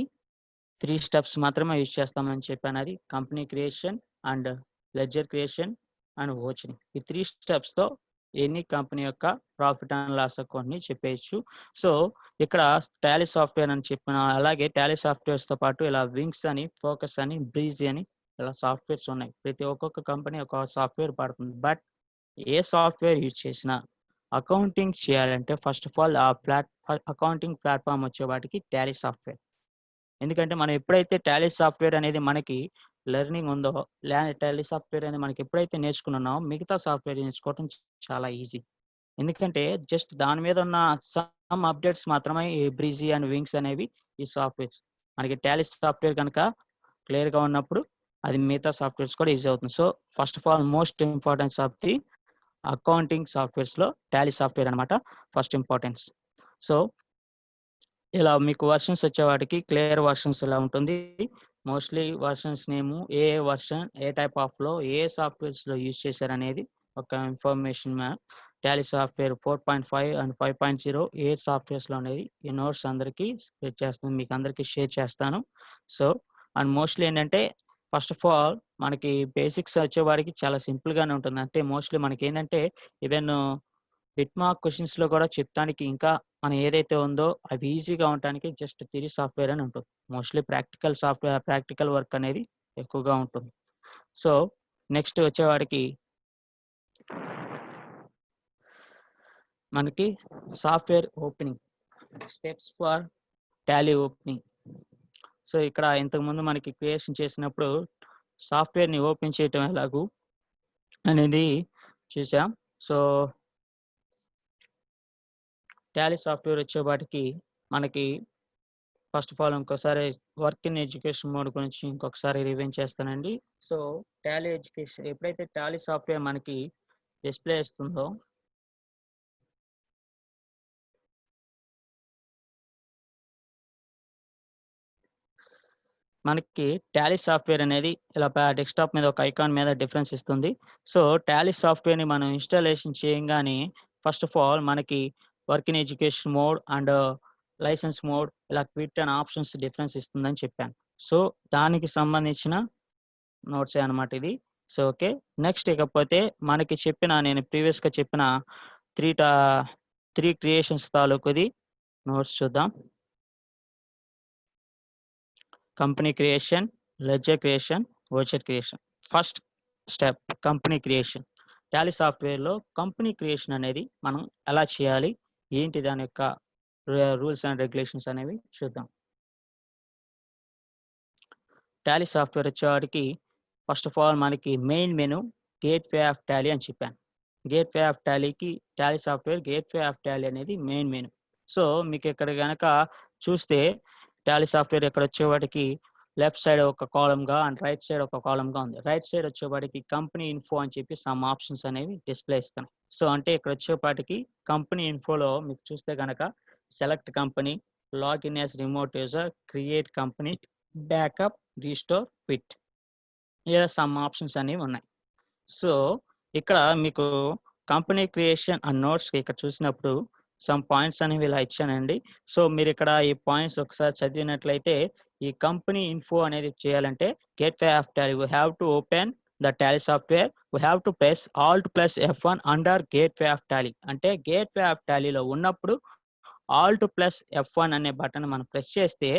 3 స్టెప్స్ మాత్రమే యూజ్ చేస్తామని చెప్పాను. అది company creation and ledger creation and vouchering. ఈ 3 స్టెప్స్తో ఎనీ కంపెనీ యొక్క ప్రాఫిట్ అండ్ లాస్ అకౌంట్ని చెప్పేయచ్చు. సో ఇక్కడ టాలీ సాఫ్ట్వేర్ అని చెప్పిన, అలాగే టాలీ సాఫ్ట్వేర్స్తో పాటు ఇలా వింగ్స్ అని, ఫోకస్ అని, బ్రీజీ అని ఇలా సాఫ్ట్వేర్స్ ఉన్నాయి. ప్రతి ఒక్కొక్క కంపెనీ ఒక సాఫ్ట్వేర్ పడుతుంది. బట్ ఏ సాఫ్ట్వేర్ యూజ్ చేసినా అకౌంటింగ్ చేయాలంటే ఫస్ట్ ఆఫ్ ఆల్ ఆ అకౌంటింగ్ ప్లాట్ఫామ్ వచ్చే వాటికి టాలీ సాఫ్ట్వేర్. ఎందుకంటే మనం ఎప్పుడైతే టాలీ సాఫ్ట్వేర్ అనేది మనకి లెర్నింగ్ ఉందో, టాలీ సాఫ్ట్వేర్ అనేది మనకి ఎప్పుడైతే నేర్చుకున్నామో మిగతా సాఫ్ట్వేర్ నేర్చుకోవడం చాలా ఈజీ. ఎందుకంటే జస్ట్ దాని మీద ఉన్న సమ్ అప్డేట్స్ మాత్రమే ఈ బ్రీజీ అండ్ వింగ్స్ అనేవి ఈ సాఫ్ట్వేర్స్. మనకి టాలీ సాఫ్ట్వేర్ కనుక క్లియర్గా ఉన్నప్పుడు అది మిగతా సాఫ్ట్వేర్స్ కూడా ఈజీ అవుతుంది. So first of all most importance of the accounting సాఫ్ట్వేర్స్లో టాలీ సాఫ్ట్వేర్ అనమాట ఫస్ట్ ఇంపార్టెన్స్. సో ఇలా మీకు వర్షన్స్ వచ్చేవాటికి క్లియర్ వర్షన్స్ ఇలా ఉంటుంది. మోస్ట్లీ వర్షన్స్ నేము, ఏ వర్షన్, ఏ టైప్ ఆఫ్లో, ఏ సాఫ్ట్వేర్స్లో యూజ్ చేశారనేది ఒక ఇన్ఫర్మేషన్ టాలీ సాఫ్ట్వేర్ 4.5 అండ్ 5.0 ఏ సాఫ్ట్వేర్స్లో అనేది ఈ నోట్స్ అందరికీ షేర్ చేస్తాను, మీకు అందరికీ షేర్ చేస్తాను. సో అండ్ మోస్ట్లీ ఏంటంటే ఫస్ట్ ఆఫ్ ఆల్ మనకి బేసిక్స్ వచ్చేవాడికి చాలా సింపుల్గానే ఉంటుంది. అంటే మోస్ట్లీ మనకి ఏంటంటే ఈవెన్ బిట్ మార్క్ క్వశ్చన్స్లో కూడా చెప్తానికి ఇంకా మనం ఏదైతే ఉందో అవి ఈజీగా ఉండటానికి జస్ట్ థియరీ సాఫ్ట్వేర్ అని ఉంటుంది. మోస్ట్లీ ప్రాక్టికల్ వర్క్ అనేది ఎక్కువగా ఉంటుంది. సో నెక్స్ట్ వచ్చేవాడికి మనకి software opening, steps for Tally opening. So ఇక్కడ ఇంతకుముందు మనకి క్రియేషన్ చేసినప్పుడు సాఫ్ట్వేర్ని ఓపెన్ చేయటం ఎలాగూ అనేది చూసాం. సో టాలీ సాఫ్ట్వేర్ వచ్చేవాటికి మనకి ఫస్ట్ ఆఫ్ ఆల్ ఇంకోసారి వర్క్ ఇన్ ఎడ్యుకేషన్ మోడ్ గురించి ఇంకొకసారి రివైండ్ చేస్తానండి. సో టాలీ ఎడ్యుకేషన్ ఎప్పుడైతే టాలీ సాఫ్ట్వేర్ మనకి డిస్ప్లే ఇస్తుందో, మనకి టాలీ సాఫ్ట్వేర్ అనేది ఇలా డెస్క్టాప్ మీద ఒక ఐకాన్ మీద డిఫరెన్స్ ఇస్తుంది. సో టాలీ సాఫ్ట్వేర్ని మనం ఇన్స్టాలేషన్ చేయగానే ఫస్ట్ ఆఫ్ ఆల్ మనకి work in education mode and license mode ఇలా క్విట్ అండ్ ఆప్షన్స్ డిఫరెన్స్ ఇస్తుందని చెప్పాను. సో దానికి సంబంధించిన నోట్సే అనమాట ఇది. సో ఓకే, నెక్స్ట్ ఇకపోతే మనకి నేను ప్రీవియస్గా చెప్పిన త్రీ క్రియేషన్స్ తాలూకుది నోట్స్ చూద్దాం. Company creation, ledger creation, voucher creation. First step company creation. Tally సాఫ్ట్‌వేర్‌లో కంపెనీ క్రియేషన్ అనేది మనం ఎలా చేయాలి? ఏంటి దాని యొక్క రూల్స్ అండ్ రెగ్యులేషన్స్ అనేవి చూద్దాం. టాలీ సాఫ్ట్‌వేర్ వచ్చేవాడికి ఫస్ట్ ఆఫ్ ఆల్ మనకి main menu gateway of Tally అని చెప్పాను. గేట్‌వే ఆఫ్ టాలీకి Tally software gateway of Tally అనేది మెయిన్ మెను. సో, మీకు ఇక్కడ గనక చూస్తే టాలీ సాఫ్ట్‌వేర్ ఇక్కడ వచ్చేవాడికి లెఫ్ట్ సైడ్ ఒక కాలమ్‌గా అండ్ రైట్ సైడ్ ఒక కాలమ్‌గా ఉంది. రైట్ సైడ్ వచ్చేవాడికి కంపెనీ ఇన్ఫో అని చెప్పి సమ్ ఆప్షన్స్ అనేవి డిస్‌ప్లే ఇస్తున్నాయి. సో, అంటే ఇక్కడ వచ్చేపాటికి కంపెనీ ఇన్ఫోలో మీకు చూస్తే గనక select company, login as remote user, create company, backup, restore, quit. ఇలా సమ్ ఆప్షన్స్ అనేవి ఉన్నాయి. సో, ఇక్కడ మీకు కంపెనీ క్రియేషన్ అండ్ నోట్స్‌కి ఇక్కడ చూసినప్పుడు సమ్ పాయింట్స్ అనేవి ఇలా ఇచ్చానండి. సో, మీరిక్కడ ఈ పాయింట్స్ ఒకసారి చదివినట్లయితే ఈ కంపెనీ ఇన్ఫో అనేది చేయాలంటే gateway of Tally we have to open the Tally software. We have to press alt plus F1 under gateway of Tally. అంటే గేట్‌వే ఆఫ్ టాలీలో ఉన్నప్పుడు ఆల్ట్ ప్లస్ F1 అనే బటన్ మనం ప్రెస్ చేస్తే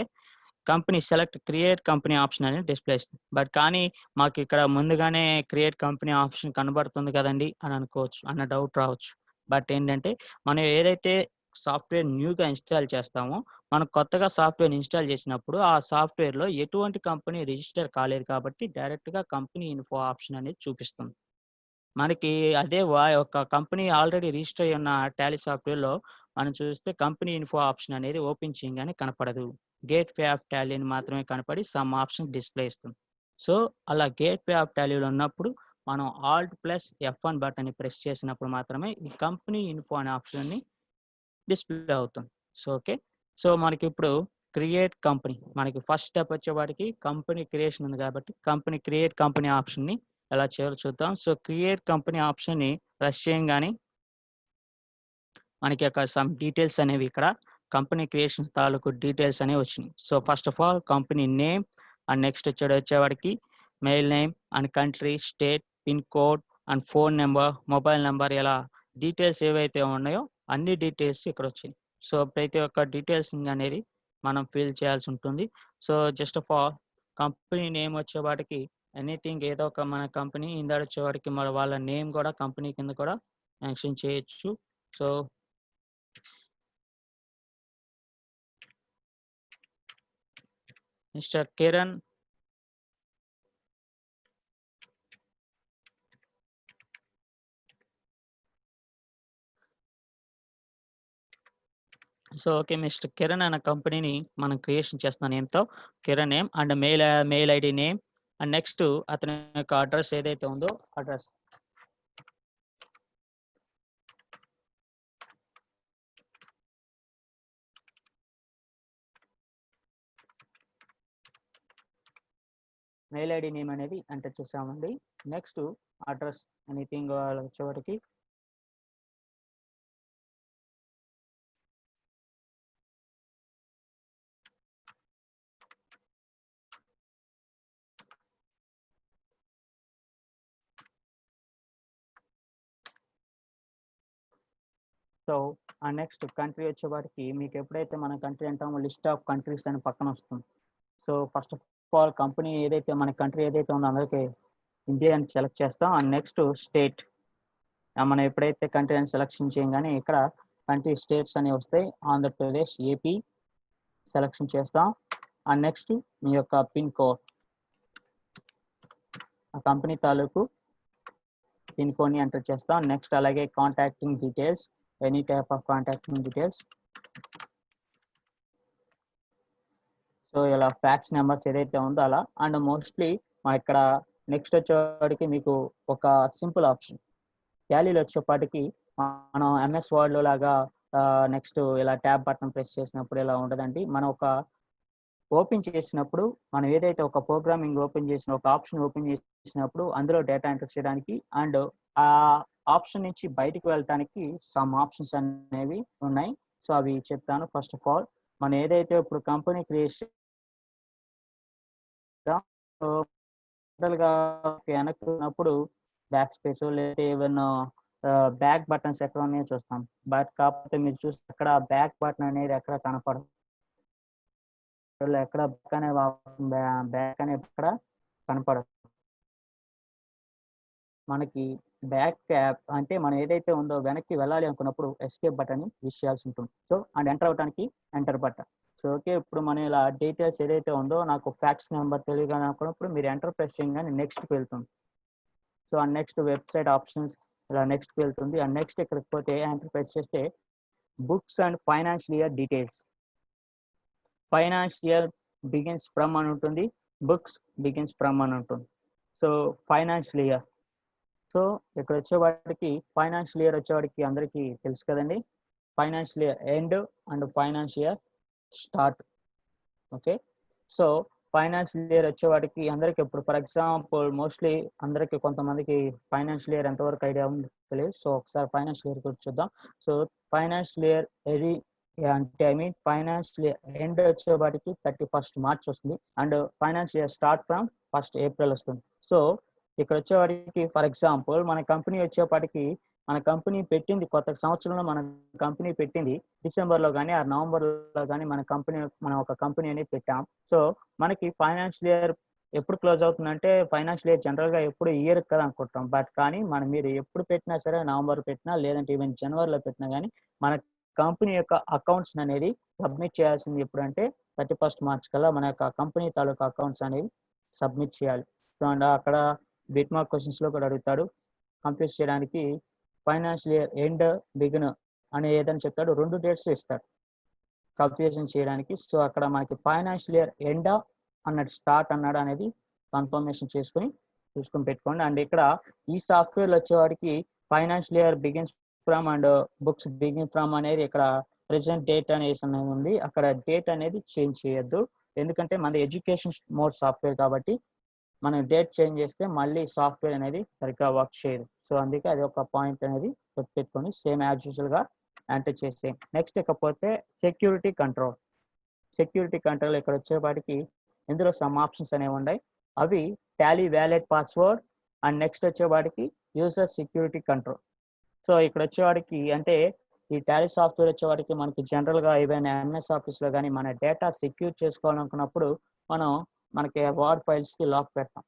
company select create company option అనేది display ఇస్తుంది. But కానీ మాకిక్కడ ముందుగానే క్రియేట్ కంపెనీ ఆప్షన్ కనబడుతుంది కదండీ అని అనుకోవచ్చు. అన్న డౌట్ రావచ్చు. బట్ ఏంటంటే మనం ఏదైతే సాఫ్ట్‌వేర్ న్యూగా ఇన్‌స్టాల్ చేస్తామో, మనం కొత్తగా సాఫ్ట్‌వేర్‌ని ఇన్‌స్టాల్ చేసినప్పుడు ఆ సాఫ్ట్‌వేర్‌లో ఎటువంటి కంపెనీ రిజిస్టర్ కాలేదు కాబట్టి డైరెక్ట్‌గా కంపెనీ ఇన్ఫో ఆప్షన్ అనేది చూపిస్తుంది. మనకి అదే ఒక కంపెనీ ఆల్రెడీ రిజిస్టర్ అయ్యి ఉన్న టాలీ సాఫ్ట్‌వేర్‌లో మనం చూస్తే కంపెనీ ఇన్ఫో ఆప్షన్ అనేది ఓపెన్ చేయంగానే కనపడదు. గేట్‌వే ఆఫ్ టాలీ అని మాత్రమే కనపడి సమ్ ఆప్షన్ డిస్‌ప్లే ఇస్తుంది. సో, అలా గేట్‌వే ఆఫ్ టాలీలో ఉన్నప్పుడు మనం ఆల్ట్ ప్లస్ F1 బటన్‌ని ప్రెస్ చేసినప్పుడు మాత్రమే ఈ కంపెనీ ఇన్ఫో అనే ఆప్షన్‌ని డిస్‌ప్లే అవుతుంది. So, okay. సో, మనకిప్పుడు క్రియేట్ కంపెనీ. మనకి ఫస్ట్ స్టెప్ వచ్చేవాడికి కంపెనీ క్రియేషన్ ఉంది కాబట్టి కంపెనీ క్రియేట్ కంపెనీ ఆప్షన్‌ని ఎలా చేయాలో చూద్దాం. సో, క్రియేట్ కంపెనీ ఆప్షన్‌ని ప్రెస్ చేయంగానే మనకి ఒక సమ్ డీటెయిల్స్ అనేవి ఇక్కడ కంపెనీ క్రియేషన్స్ తాలూకు డీటెయిల్స్ అనేవి వచ్చినాయి. So, first of all company name and next వచ్చేవాడికి mail name and country, state, pin code and phone number, mobile number ఇలా డీటెయిల్స్ ఏవైతే ఉన్నాయో అన్ని డీటెయిల్స్ ఇక్కడ వచ్చాయి. సో, ప్రతి ఒక్క డీటెయిల్స్ అనేది మనం ఫిల్ చేయాల్సి ఉంటుంది. So, just of all company name వచ్చేవాడికి ఎనీథింగ్ ఏదో ఒక మన కంపెనీ ఇందాక వచ్చేవాడికి మన వాళ్ళ నేమ్ కూడా కంపెనీ కింద కూడా మెన్షన్ చేయొచ్చు. So, mister Kiran so, okay. Mister Kiran అనే కంపెనీని మనం క్రియేషన్ చేస్తున్న నేమ్‌తో Kiran name and mail ID name and next అతని యొక్క అడ్రెస్ ఏదైతే ఉందో అడ్రెస్. మెయిల్ ఐడీ నేమ్ అనేది ఎంటర్ చేసామండి. నెక్స్ట్ అడ్రెస్ ఎనీథింగ్ వచ్చేవాడికి సో, ఆ నెక్స్ట్ కంట్రీ వచ్చేవాడికి మీకు ఎప్పుడైతే మన కంట్రీ అంటామో లిస్ట్ ఆఫ్ కంట్రీస్ అని పక్కన వస్తుంది. So, first of all company ఏదైతే మన కంట్రీ ఏదైతే ఉందో అందరికి ఇండియా అని సెలెక్ట్ చేస్తాం. And next state. మనం ఎప్పుడైతే కంట్రీ అని సెలక్షన్ చేయంగానే ఇక్కడ కంట్రీ స్టేట్స్ అనేవి వస్తాయి. ఆంధ్రప్రదేశ్, ఏపీ సెలక్షన్ చేస్తాం. అండ్ నెక్స్ట్ మీ యొక్క పిన్ కోడ్. ఆ కంపెనీ తాలూకు పిన్ కోడ్‌ని ఎంటర్ చేస్తాం. నెక్స్ట్ అలాగే contacting details, any type of contacting details. So, ఇలా ఫ్యాక్స్ నంబర్స్ ఏదైతే ఉందో అలా అండ్ మోస్ట్‌లీ ఇక్కడ నెక్స్ట్ వచ్చేవాడికి మీకు ఒక సింపుల్ ఆప్షన్. టాలీలో వచ్చేపాటికి మనం ఎంఎస్ వర్డ్‌లో లాగా నెక్స్ట్ ఇలా ట్యాబ్ బటన్ ప్రెస్ చేసినప్పుడు ఇలా ఉండదండి. మనం ఒక ఓపెన్ చేసినప్పుడు మనం ఏదైతే ఒక ప్రోగ్రామింగ్ ఓపెన్ చేసిన ఒక ఆప్షన్ ఓపెన్ చేసినప్పుడు అందులో డేటా ఎంటర్ చేయడానికి అండ్ ఆ ఆప్షన్ నుంచి బయటికి వెళ్ళటానికి సమ్ ఆప్షన్స్ అనేవి ఉన్నాయి. సో, అవి చెప్తాను. ఫస్ట్ ఆఫ్ ఆల్ మనం ఏదైతే ఇప్పుడు కంపెనీ క్రియేషన్ జనరల్‌గా వెనక్కి ఉన్నప్పుడు బ్యాక్ స్పేసో లేకపోతే ఏవన్నా బ్యాక్ బటన్స్ ఎక్కడ ఉన్నాయో చూస్తాం. బట్ కాకపోతే మీరు చూస్తే అక్కడ బ్యాక్ బటన్ అనేది ఎక్కడ కనపడదు. ఎక్కడ బ్యాక్ అనేది ఎక్కడ కనపడదు. మనకి బ్యాక్ క్యాప్ అంటే మనం ఏదైతే ఉందో వెనక్కి వెళ్ళాలి అనుకున్నప్పుడు ఎస్కేప్ బటన్ యూస్ చేయాల్సి ఉంటుంది. సో అండ్ ఎంటర్ అవడానికి ఎంటర్ బటన్. సో ఓకే, ఇప్పుడు మనం ఇలా డీటెయిల్స్ ఏదైతే ఉందో నాకు ఫ్యాక్స్ నెంబర్ తెలియదు అనుకున్నప్పుడు మీరు ఎంటర్ ప్రెస్ చేయగానే నెక్స్ట్కి వెళ్తుంది. సో ఆ నెక్స్ట్ వెబ్సైట్ ఆప్షన్స్ ఇలా నెక్స్ట్కి వెళ్తుంది. ఆ నెక్స్ట్ ఇక్కడికి పోతే ఎంటర్ ప్రెస్ చేస్తే books and financial year details. Financial year begins from అని ఉంటుంది, బుక్స్ బిగిన్స్ ఫ్రమ్ అని ఉంటుంది. సో ఫైనాన్షియల్ ఇయర్, సో ఇక్కడ వచ్చేవాడికి ఫైనాన్షియల్ ఇయర్ వచ్చేవాడికి అందరికీ తెలుసు కదండి, financial year end and financial year start. Okay, so financial year వచ్చేవాడికి అందరికి ఇప్పుడు ఫర్ ఎగ్జాంపుల్ మోస్ట్లీ అందరికి కొంతమందికి ఫైనాన్షియల్ ఇయర్ ఎంతవరకు ఐడియా ఉంది తెలియదు. సో ఒకసారి ఫైనాన్షియల్ ఇయర్ గురించి చూద్దాం. సో ఫైనాన్షియల్ ఇయర్ అంటే ఫైనాన్షియల్ ఇయర్ ఎండ్ వచ్చేవాడికి 31st March వస్తుంది and financial year start from 1st April వస్తుంది. సో ఇక్కడ వచ్చేవాడికి ఫర్ ఎగ్జాంపుల్ మన కంపెనీ వచ్చేపాటికి మన కంపెనీ పెట్టింది కొత్త సంవత్సరంలో మన కంపెనీ పెట్టింది డిసెంబర్లో కానీ ఆ నవంబర్లో కానీ మన ఒక కంపెనీ అనేది పెట్టాం. సో మనకి ఫైనాన్షియల్ ఇయర్ ఎప్పుడు క్లోజ్ అవుతుందంటే ఫైనాన్షియల్ ఇయర్ జనరల్గా ఎప్పుడు ఇయర్ కదా అనుకుంటాం. బట్ కానీ మీరు ఎప్పుడు పెట్టినా సరే నవంబర్ పెట్టినా లేదంటే ఈవెన్ జనవరిలో పెట్టినా కానీ మన కంపెనీ యొక్క అకౌంట్స్ అనేది సబ్మిట్ చేయాల్సింది ఎప్పుడంటే 31st March కల్లా మన యొక్క కంపెనీ తాలూకా అకౌంట్స్ అనేవి సబ్మిట్ చేయాలి. సో అండ్ అక్కడ బిట్ మార్క్ క్వశ్చన్స్లో కూడా అడుగుతాడు. కన్ఫ్యూజ్ చేయడానికి ఫైనాన్షియల్ ఇయర్ ఎండ్ బిగిన్ అని ఏదని చెప్తాడు, 2 డేట్స్ ఇస్తాడు కన్ఫ్యూజన్ చేయడానికి. సో అక్కడ మనకి ఫైనాన్షియల్ ఇయర్ ఎండ్ అన్నట్టు స్టార్ట్ అన్నాడు అనేది కన్ఫర్మేషన్ చూసుకొని పెట్టుకోండి. అండ్ ఇక్కడ ఈ సాఫ్ట్వేర్లో వచ్చేవాడికి financial year begins from and books begin from అనేది ఇక్కడ ప్రెసెంట్ డేట్ అనేది ఉంది. అక్కడ డేట్ అనేది చేంజ్ చేయొద్దు, ఎందుకంటే మన ఎడ్యుకేషన్ మోడ్ సాఫ్ట్వేర్ కాబట్టి మనం డేట్ చేంజ్ చేస్తే మళ్ళీ సాఫ్ట్వేర్ అనేది సరిగ్గా వర్క్ చేయదు. సో అందుకే అది ఒక పాయింట్ అనేది పెట్టుకొని సేమ్ యాజ్ యూజువల్గా ఎంటర్ చేసే. నెక్స్ట్ ఇకపోతే సెక్యూరిటీ కంట్రోల్. సెక్యూరిటీ కంట్రోల్ ఇక్కడ వచ్చేపాటికి ఇందులో సమ్ ఆప్షన్స్ అనేవి ఉన్నాయి. అవి Tally valid password and next వచ్చేవాడికి యూజర్ సెక్యూరిటీ కంట్రోల్. సో ఇక్కడ వచ్చేవాడికి అంటే ఈ టాలీ సాఫ్ట్వేర్ వచ్చేవాడికి మనకి జనరల్గా ఏవైనా ఎంఎస్ ఆఫీస్లో కానీ మన డేటా సెక్యూర్ చేసుకోవాలనుకున్నప్పుడు మనకి వర్డ్ ఫైల్స్కి లాక్ పెడతాం.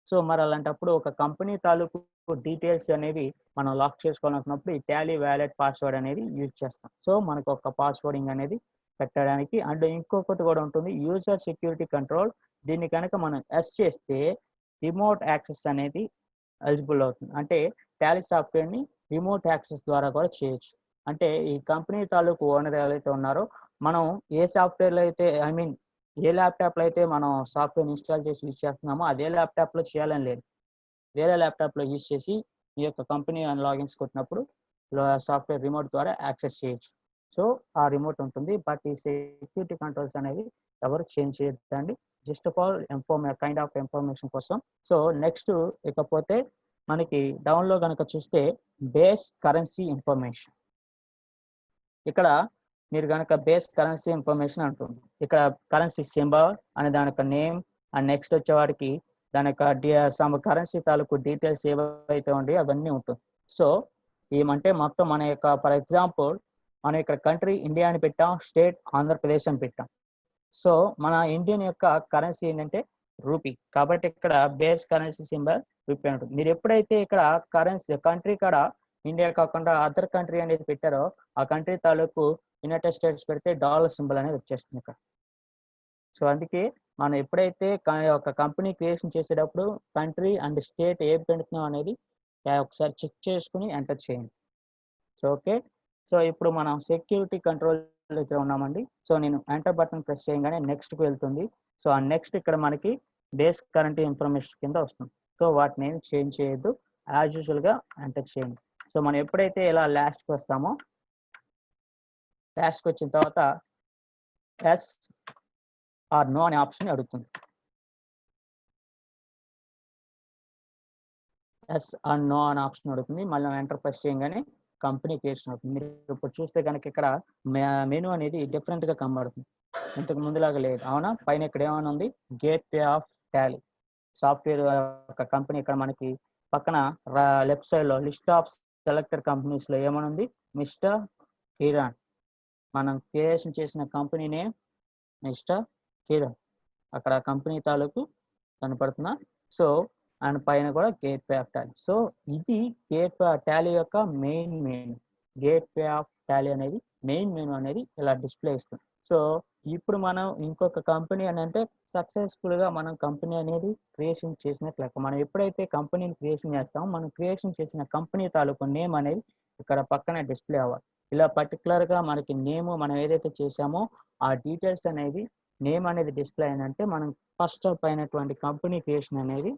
సో మరి అలాంటప్పుడు ఒక కంపెనీ తాలూకు డీటెయిల్స్ అనేవి మనం లాక్ చేసుకోవాలనుకున్నప్పుడు ఈ టాలీ వ్యాలిడ్ పాస్వర్డ్ అనేది యూజ్ చేస్తాం. సో మనకు ఒక పాస్వర్డింగ్ అనేది పెట్టడానికి. అండ్ ఇంకొకటి కూడా ఉంటుంది యూజర్ సెక్యూరిటీ కంట్రోల్. దీన్ని కనుక మనం ఎస్ చేస్తే రిమోట్ యాక్సెస్ అనేది ఎలిజిబుల్ అవుతుంది. అంటే టాలీ సాఫ్ట్వేర్ని రిమోట్ యాక్సెస్ ద్వారా కూడా చేయొచ్చు. అంటే ఈ కంపెనీ తాలూకు ఓనర్ ఎవరైతే ఉన్నారో మనం ఏ సాఫ్ట్వేర్లో అయితే ఏ ల్యాప్టాప్లో అయితే మనం సాఫ్ట్వేర్ ఇన్స్టాల్ చేసి యూజ్ చేస్తున్నామో అదే ల్యాప్టాప్లో చేయాలని లేదు, వేరే ల్యాప్టాప్లో యూజ్ చేసి ఈ యొక్క కంపెనీ లాగిన్స్ కొట్టినప్పుడు సాఫ్ట్వేర్ రిమోట్ ద్వారా యాక్సెస్ చేయొచ్చు. సో ఆ రిమోట్ ఉంటుంది. బట్ ఈ సెక్యూరిటీ కంట్రోల్స్ అనేవి ఎవరు చేంజ్ చేయొద్దండి, just for kind of information కోసం. సో నెక్స్ట్ ఇకపోతే మనకి డౌన్లో కనుక చూస్తే బేస్ కరెన్సీ ఇన్ఫర్మేషన్. ఇక్కడ మీరు కనుక బేస్ కరెన్సీ ఇన్ఫర్మేషన్ అంటుంది. ఇక్కడ కరెన్సీ సింబల్ అనే దాని యొక్క నేమ్ అండ్ నెక్స్ట్ వచ్చేవాడికి దాని యొక్క కరెన్సీ తాలూకు డీటెయిల్స్ ఏవైతే ఉంటాయో అవన్నీ ఉంటుంది. సో ఏమంటే మొత్తం మన యొక్క ఫర్ ఎగ్జాంపుల్ మనం ఇక్కడ కంట్రీ ఇండియా అని పెట్టాం, స్టేట్ ఆంధ్రప్రదేశ్ అని పెట్టాం. సో మన ఇండియన్ యొక్క కరెన్సీ ఏంటంటే రూపీ, కాబట్టి ఇక్కడ బేస్ కరెన్సీ సింబల్ రూపీ ఉంటుంది. మీరు ఎప్పుడైతే ఇక్కడ కంట్రీ కాడ ఇండియా కాకుండా అదర్ కంట్రీ అనేది పెట్టారో ఆ కంట్రీ తాలూకు యునైటెడ్ స్టేట్స్ పెడితే డాలర్ సింబల్ అనేది వచ్చేస్తుంది ఇక్కడ. సో అందుకే మనం ఎప్పుడైతే ఒక కంపెనీ క్రియేషన్ చేసేటప్పుడు కంట్రీ అండ్ స్టేట్ ఏం పెడుతున్నాం అనేది ఒకసారి చెక్ చేసుకుని ఎంటర్ చేయండి. సో ఓకే, సో ఇప్పుడు మనం సెక్యూరిటీ కంట్రోల్ దగ్గర ఉన్నామండి. సో నేను ఎంటర్ బటన్ ప్రెస్ చేయగానే నెక్స్ట్కి వెళ్తుంది. సో ఆ నెక్స్ట్ ఇక్కడ మనకి బేస్ కరెంట్ ఇన్ఫర్మేషన్ కింద వస్తుంది. సో వాటిని ఏం చేంజ్ చేయొద్దు, యాజ్ యూజువల్గా ఎంటర్ చేయండి. సో మనం ఎప్పుడైతే ఇలా లాస్ట్కి వస్తామో లాస్ట్కి వచ్చిన తర్వాత ఎస్ ఆర్ నో అనే ఆప్షన్ అడుగుతుంది. ఎస్ ఆర్ నో అనే ఆప్షన్ అడుగుతుంది. మళ్ళీ ఎంటర్ ప్రెస్ చేయగానే కంపెనీ క్రియేషన్ అవుతుంది. మీరు ఇప్పుడు చూస్తే కనుక ఇక్కడ మెనూ అనేది డిఫరెంట్గా కనబడుతుంది, ఇంతకు ముందులాగా లేదు అవునా. పైన ఇక్కడ ఏమైనా ఉంది గేట్వే ఆఫ్ టాలీ సాఫ్ట్వేర్ ఒక కంపెనీ. ఇక్కడ మనకి పక్కన లెఫ్ట్ సైడ్లో లిస్ట్ ఆఫ్ సెలెక్టెడ్ కంపెనీస్లో ఏమనుంది, మిస్టర్ కిరణ్. మనం క్రియేషన్ చేసిన కంపెనీ నేమ్ మిస్టర్ కిరణ్. అక్కడ కంపెనీ తాలూకు కనపడుతుందా? సో అండ్ పైన కూడా గేట్వే ఆఫ్ టాలీ. సో ఇది గేట్వే ఆఫ్ టాలీ యొక్క main menu. Gateway of Tally అనేది మెయిన్ మెనూ అనేది ఇలా డిస్ప్లే ఇస్తుంది. సో ఇప్పుడు మనం ఇంకొక కంపెనీ అని అంటే సక్సెస్ఫుల్గా మనం కంపెనీ అనేది క్రియేషన్ చేసినట్లు లెక్క. మనం ఎప్పుడైతే కంపెనీని క్రియేషన్ చేస్తామో మనం క్రియేషన్ చేసిన కంపెనీ తాలూకు నేమ్ అనేది ఇక్కడ పక్కన డిస్ప్లే అవ్వాలి. ఇలా పర్టికులర్గా మనకి నేమ్ మనం ఏదైతే చేసామో ఆ డీటెయిల్స్ అనేది నేమ్ అనేది డిస్ప్లే అయిందంటే మనం ఫస్ట్ అయినటువంటి కంపెనీ క్రియేషన్ అనేది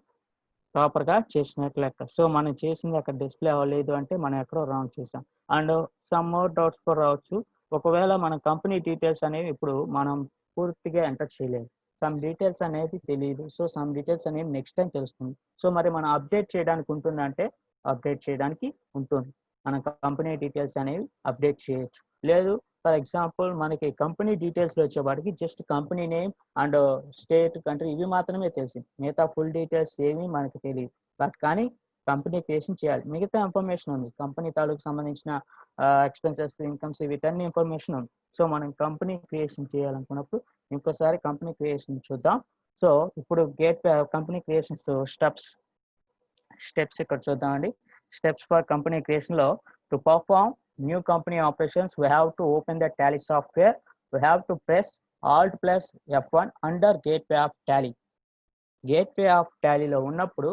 ప్రాపర్గా చేసినట్లు లెక్క. సో మనం చేసింది అక్కడ డిస్ప్లే అవ్వలేదు అంటే మనం ఎక్కడో రాంగ్ చేసాం. అండ్ సమ్ మోర్ డౌట్స్ కూడా రావచ్చు. ఒకవేళ మన కంపెనీ డీటెయిల్స్ అనేవి ఇప్పుడు మనం పూర్తిగా ఎంటర్ చేయలేదు, సమ్ డీటెయిల్స్ అనేది తెలియదు. సో సమ్ డీటెయిల్స్ అనేవి నెక్స్ట్ టైం తెలుస్తుంది. సో మరి మనం అప్డేట్ చేయడానికి ఉంటుందంటే అప్డేట్ చేయడానికి ఉంటుంది. మన కంపెనీ డీటెయిల్స్ అనేవి అప్డేట్ చేయొచ్చు. లేదు ఫర్ ఎగ్జాంపుల్ మనకి కంపెనీ డీటెయిల్స్లో వచ్చేవాడికి just company name and state, country ఇవి మాత్రమే తెలిసింది. మిగతా ఫుల్ డీటెయిల్స్ ఏమీ మనకి తెలియదు. బట్ కానీ కంపెనీ క్రియేషన్ చేయాలి. మిగతా ఇన్ఫర్మేషన్ ఉంది, కంపెనీ తాలూకు సంబంధించిన ఎక్స్పెన్సెస్, ఇన్కమ్స్ వీటన్ని ఇన్ఫర్మేషన్ ఉంది. సో మనం కంపెనీ క్రియేషన్ చేయాలనుకున్నప్పుడు ఇంకోసారి కంపెనీ క్రియేషన్ చూద్దాం. సో ఇప్పుడు కంపెనీ క్రియేషన్స్ స్టెప్స్ ఇక్కడ చూద్దామండి. స్టెప్స్ ఫర్ కంపెనీ క్రియేషన్లో to perform new company operations, we have to open the Tally software. We have to press Alt plus F1 under Gateway of Tally. Gateway of Tally లో ఉన్నప్పుడు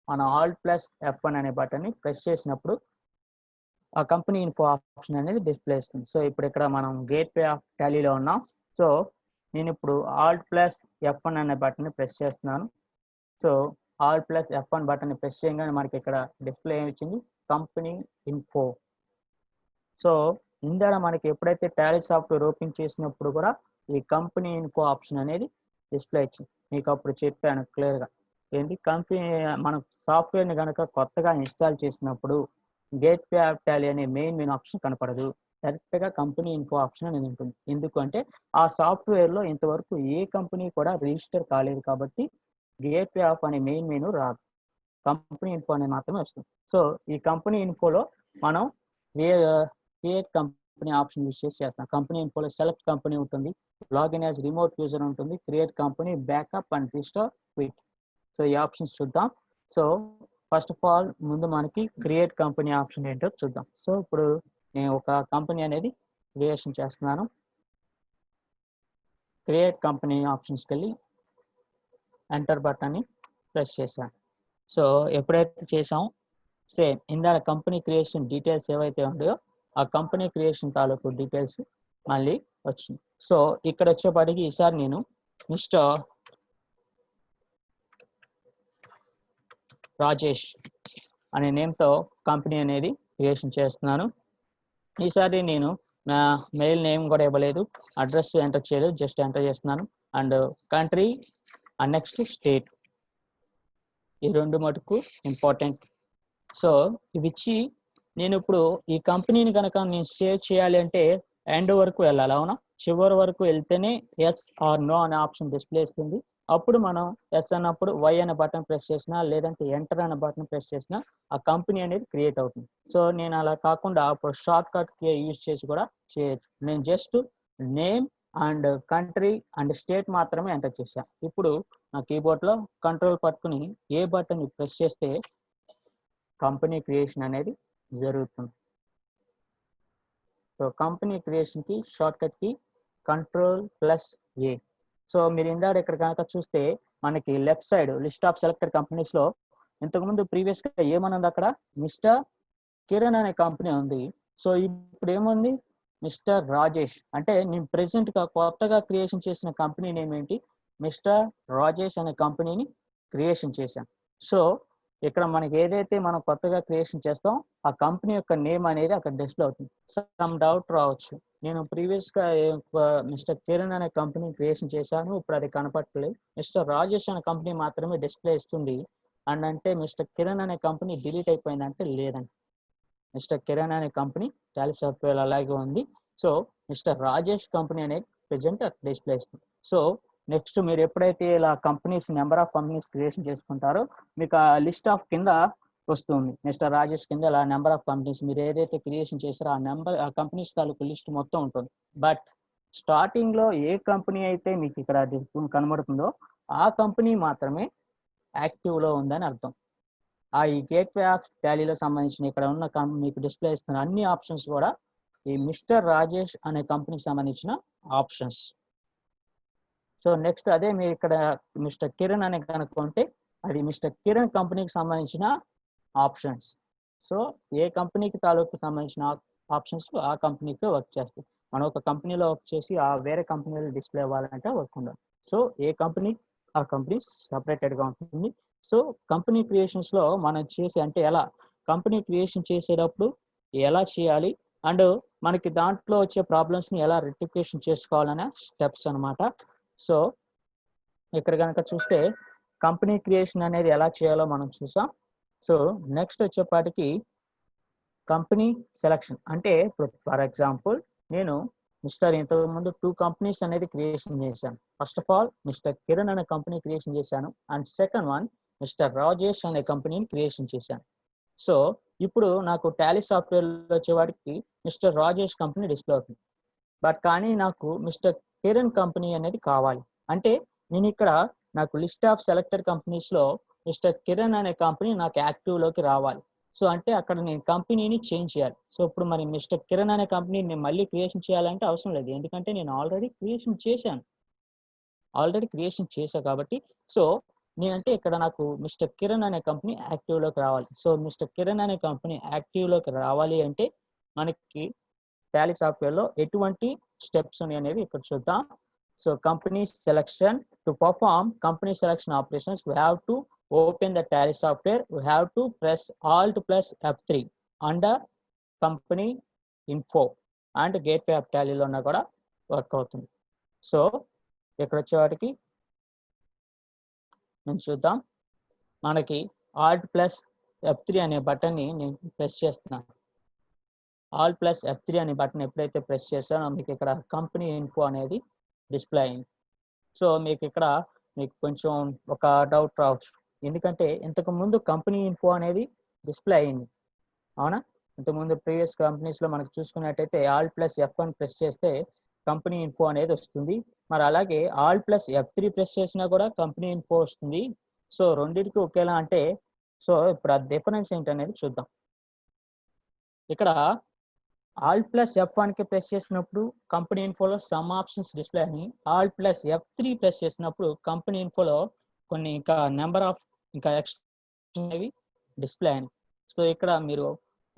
మన Alt plus F1 అనే బటన్ని press చేసినప్పుడు ఆ company info option అనేది display ఇస్తుంది. So ఇప్పుడు ఇక్కడ మనం గేట్వే ఆఫ్ టాలీలో ఉన్నాం. సో నేను ఇప్పుడు Alt plus F1 అనే బటన్ని ప్రెస్ చేస్తున్నాను. సో Alt plus F1 బటన్ని ప్రెస్ చేయగానే మనకి ఇక్కడ డిస్ప్లే ఏమి వచ్చింది, కంపెనీ ఇన్ఫో. సో ఇందులో మనకి ఎప్పుడైతే టాలీ సాఫ్ట్వేర్ ఓపెన్ చేసినప్పుడు కూడా ఈ కంపెనీ ఇన్ఫో ఆప్షన్ అనేది డిస్ప్లే ఇచ్చింది. మీకు అప్పుడు చెప్పాను క్లియర్గా ఏంటి, కంపెనీ మనం సాఫ్ట్వేర్ని కనుక కొత్తగా ఇన్స్టాల్ చేసినప్పుడు గేట్వే ఆఫ్ టాలీ అనే మెయిన్ ఆప్షన్ కనపడదు, డైరెక్ట్గా కంపెనీ ఇన్ఫో ఆప్షన్ అనేది ఉంటుంది. ఎందుకంటే ఆ సాఫ్ట్వేర్లో ఇంతవరకు ఏ కంపెనీ కూడా రిజిస్టర్ కాలేదు కాబట్టి గేట్వే ఆఫ్ అనే మెయిన్ రాదు, కంపెనీ ఇన్ఫో అనేది మాత్రమే వస్తుంది. సో ఈ కంపెనీ ఇన్ఫోలో మనం క్రియేట్ కంపెనీ ఆప్షన్ యూజ్ చేసి చేస్తాం. కంపెనీ ఇన్ఫోలో సెలెక్ట్ కంపెనీ ఉంటుంది, లాగిన్ యాజ్ రిమోట్ యూజర్ ఉంటుంది, create company, backup and restore quit. So ఈ ఆప్షన్స్ చూద్దాం. సో ఫస్ట్ ఆఫ్ ఆల్ ముందు మనకి క్రియేట్ కంపెనీ ఆప్షన్ ఏంటో చూద్దాం. సో ఇప్పుడు నేను ఒక కంపెనీ అనేది క్రియేషన్ చేస్తున్నాను. క్రియేట్ కంపెనీ ఆప్షన్స్కి వెళ్ళి ఎంటర్ బటన్ని ప్రెస్ చేశాను. సో ఎప్పుడైతే చేసాం సేమ్ ఇందాక కంపెనీ క్రియేషన్ డీటెయిల్స్ ఏవైతే ఉన్నాయో ఆ కంపెనీ క్రియేషన్ తాలూకు డీటెయిల్స్ మళ్ళీ వచ్చింది. సో ఇక్కడ వచ్చేపాటికి ఈసారి నేను మిస్టర్ రాజేష్ అనే నేమ్తో కంపెనీ అనేది క్రియేషన్ చేస్తున్నాను. ఈసారి నేను నా మెయిల్ నేమ్ కూడా ఇవ్వలేదు, అడ్రస్ ఎంటర్ చేయలేదు, జస్ట్ ఎంటర్ చేస్తున్నాను. And country and next state, ఈ రెండు మటుకు ఇంపార్టెంట్. సో ఇవి ఇచ్చి నేను ఇప్పుడు ఈ కంపెనీని కనుక నేను సేవ్ చేయాలి అంటే ఎండ్ వరకు వెళ్ళాలి, అవునా? చివరి వరకు వెళ్తేనే ఎస్ ఆర్ నో అనే ఆప్షన్ డిస్ప్లే ఇస్తుంది. అప్పుడు మనం ఎస్ అన్నప్పుడు వై అనే బటన్ ప్రెస్ చేసినా లేదంటే ఎంటర్ అనే బటన్ ప్రెస్ చేసినా ఆ కంపెనీ అనేది క్రియేట్ అవుతుంది. సో నేను అలా కాకుండా అప్పుడు షార్ట్ కట్ యూజ్ చేసి కూడా చేయొచ్చు. నేను just name and country and state మాత్రమే ఎంటర్ చేశాను. ఇప్పుడు నా కీబోర్డ్లో కంట్రోల్ పట్టుకుని ఏ బటన్ ప్రెస్ చేస్తే కంపెనీ క్రియేషన్ అనేది జరుగుతుంది. సో కంపెనీ క్రియేషన్కి షార్ట్ కట్కి Ctrl+A. సో మీరు ఇందాక ఇక్కడ కనుక చూస్తే మనకి left side list of selected కంపెనీస్లో ఇంతకుముందు ప్రీవియస్గా ఏమనుంది, అక్కడ మిస్టర్ కిరణ్ అనే కంపెనీ ఉంది. సో ఇప్పుడు ఏముంది, మిస్టర్ రాజేష్. అంటే నేను ప్రెసెంట్గా కొత్తగా క్రియేషన్ చేసిన కంపెనీ నేమ్ ఏంటి, మిస్టర్ రాజేష్ అనే కంపెనీని క్రియేషన్ చేశాను. సో ఇక్కడ మనకి ఏదైతే మనం కొత్తగా క్రియేషన్ చేస్తాం ఆ కంపెనీ యొక్క నేమ్ అనేది అక్కడ డిస్ప్లే అవుతుంది. సమ్ డౌట్ రావచ్చు, నేను ప్రీవియస్గా మిస్టర్ కిరణ్ అనే కంపెనీ క్రియేషన్ చేశాను, ఇప్పుడు అది కనపడలేదు, మిస్టర్ రాజేష్ అనే కంపెనీ మాత్రమే డిస్ప్లే ఇస్తుంది అండ్ అంటే మిస్టర్ కిరణ్ అనే కంపెనీ డిలీట్ అయిపోయిందంటే లేదండి, మిస్టర్ కిరణ్ అనే కంపెనీ టాలీ సాఫ్ట్వేర్ అలాగే ఉంది. సో మిస్టర్ రాజేష్ కంపెనీ అనేది ప్రెజెంట్ డిస్ప్లే ఇస్తుంది. సో నెక్స్ట్ మీరు ఎప్పుడైతే ఇలా companies number of companies creation చేసుకుంటారో మీకు ఆ లిస్ట్ ఆఫ్ కింద వస్తుంది. మిస్టర్ రాజేష్ కింద ఇలా నెంబర్ ఆఫ్ కంపెనీస్ మీరు ఏదైతే క్రియేషన్ చేశారో ఆ కంపెనీస్ తాలూకు లిస్ట్ మొత్తం ఉంటుంది. బట్ స్టార్టింగ్లో ఏ కంపెనీ అయితే మీకు ఇక్కడ కనబడుతుందో ఆ కంపెనీ మాత్రమే యాక్టివ్లో ఉందని అర్థం. ఈ గేట్వే ఆఫ్ టాలీలో సంబంధించిన ఇక్కడ ఉన్న మీకు డిస్ప్లే ఇస్తున్న అన్ని ఆప్షన్స్ కూడా ఈ మిస్టర్ రాజేష్ అనే కంపెనీకి సంబంధించిన ఆప్షన్స్. సో నెక్స్ట్ అదే మీరు ఇక్కడ మిస్టర్ కిరణ్ అనే కనుక్కుంటే అది మిస్టర్ కిరణ్ కంపెనీకి సంబంధించిన ఆప్షన్స్. సో ఏ కంపెనీకి తాలూకు సంబంధించిన ఆప్షన్స్ ఆ కంపెనీకి వర్క్ చేస్తాయి. మనం ఒక కంపెనీలో వర్క్ చేసి ఆ వేరే కంపెనీలో డిస్ప్లే అవ్వాలంటే వర్క్ ఉండదు. సో ఏ కంపెనీ ఆ కంపెనీ సపరేటెడ్గా ఉంటుంది. సో కంపెనీ క్రియేషన్స్లో మనం చేసి అంటే ఎలా కంపెనీ క్రియేషన్ చేసేటప్పుడు ఎలా చేయాలి అండ్ మనకి దాంట్లో వచ్చే ప్రాబ్లమ్స్ని ఎలా రెక్టిఫికేషన్ చేసుకోవాలనే స్టెప్స్ అనమాట. సో ఇక్కడ కనుక చూస్తే కంపెనీ క్రియేషన్ అనేది ఎలా చేయాలో మనం చూసాం. సో నెక్స్ట్ వచ్చేపాటికి కంపెనీ సెలక్షన్ అంటే ఇప్పుడు ఫర్ ఎగ్జాంపుల్ నేను ఇంతకుముందు 2 కంపెనీస్ అనేది క్రియేషన్ చేశాను. First of all mister Kiran అనే కంపెనీ క్రియేషన్ చేశాను and second one mister Rajesh అనే కంపెనీని క్రియేషన్ చేశాను. సో ఇప్పుడు నాకు టాలీ సాఫ్ట్వేర్లో వచ్చేవాడికి మిస్టర్ రాజేష్ కంపెనీ డిస్ప్లే అవుతుంది. బట్ కానీ నాకు మిస్టర్ కిరణ్ కంపెనీ అనేది కావాలి అంటే నేను ఇక్కడ నాకు లిస్ట్ ఆఫ్ సెలెక్టెడ్ కంపెనీస్లో మిస్టర్ కిరణ్ అనే కంపెనీ నాకు యాక్టివ్లోకి రావాలి. సో అంటే అక్కడ నేను కంపెనీని చేంజ్ చేయాలి. సో ఇప్పుడు మరి మిస్టర్ కిరణ్ అనే కంపెనీని నేను మళ్ళీ క్రియేషన్ చేయాలంటే అవసరం లేదు, ఎందుకంటే నేను ఆల్రెడీ క్రియేషన్ చేశాను కాబట్టి. సో నేనంటే ఇక్కడ నాకు మిస్టర్ కిరణ్ అనే కంపెనీ యాక్టివ్లోకి రావాలి. సో మిస్టర్ కిరణ్ అనే కంపెనీ యాక్టివ్లోకి రావాలి అంటే మనకి టాలీ సాఫ్ట్వేర్లో ఎటువంటి స్టెప్స్ ఉన్నాయి అనేవి ఇక్కడ చూద్దాం. So company selection, to perform company selection operations we have to open the Tally software. We have to press Alt plus F3 under company info and gateway of Tally లోన కూడా work అవుతుంది. So ఇక్కడ వచ్చేవాటికి నేను చూద్దాం, మనకి Alt plus F3 అనే బటన్ని నేను ప్రెస్ చేస్తున్నాను. Alt plus F3 అనే బటన్ ఎప్పుడైతే ప్రెస్ చేస్తానో మీకు ఇక్కడ కంపెనీ ఇన్ఫో అనేది డిస్ప్లే అయింది. సో మీకు కొంచెం ఒక డౌట్ రావచ్చు, ఎందుకంటే ఇంతకు ముందు కంపెనీ ఇన్ఫో అనేది డిస్ప్లే అయింది అవునా. ఇంతకుముందు ప్రీవియస్ కంపెనీస్లో మనకు చూసుకున్నట్టయితే Alt plus F1 ప్రెస్ చేస్తే కంపెనీ ఇన్ఫో అనేది వస్తుంది. మరి అలాగే Alt plus F3 ప్రెస్ చేసినా కూడా కంపెనీ ఇన్ఫో వస్తుంది. సో రెండింటికి ఒకేలా అంటే సో ఇప్పుడు ఆ డిఫరెన్స్ ఏంటనేది చూద్దాం. ఇక్కడ Alt plus F1 కి ప్రెస్ చేసినప్పుడు కంపెనీ ఇన్ఫోలో సమ్ ఆప్షన్స్ డిస్ప్లే అని, Alt plus F3 ప్రెస్ చేసినప్పుడు కంపెనీ ఇన్ఫోలో కొన్ని ఇంకా నెంబర్ ఆఫ్ ఇంకా ఎక్స్ట్రా డిస్ప్లే అని. సో ఇక్కడ మీరు